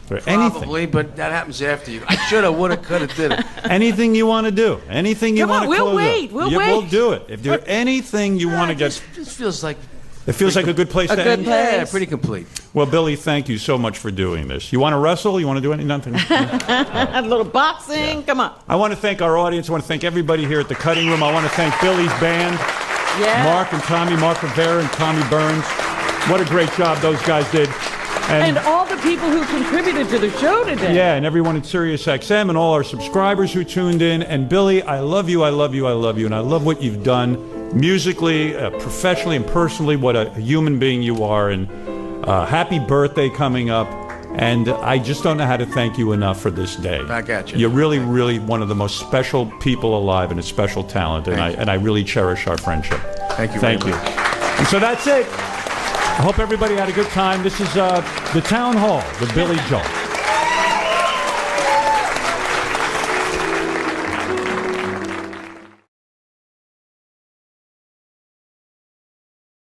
Probably, but that happens after you. I should have, would have, could have, did it. Anything you want to do. Anything you want to close we'll wait. up. We'll Yeah, wait. We'll do it. If there's anything you want to get... This feels like... It feels like a good place to end? Yeah, pretty complete. Well, Billy, thank you so much for doing this. You want to wrestle? You want to do anything? Nothing? A little boxing. Come on. I want to thank our audience. I want to thank everybody here at the Cutting Room. I want to thank Billy's band, Mark and Tommy, Mark Rivera and Tommy Burns. What a great job those guys did. And all the people who contributed to the show today. Yeah, and everyone at SiriusXM and all our subscribers who tuned in. And Billy, I love you, I love you, I love you. And I love what you've done musically, professionally, and personally, what a human being you are. And happy birthday coming up. And I just don't know how to thank you enough for this day. Back at you. You're really, really one of the most special people alive and a special talent. And I really cherish our friendship. Thank you. Thank you. And so that's it. I hope everybody had a good time. This is the Town Hall with Billy Joel.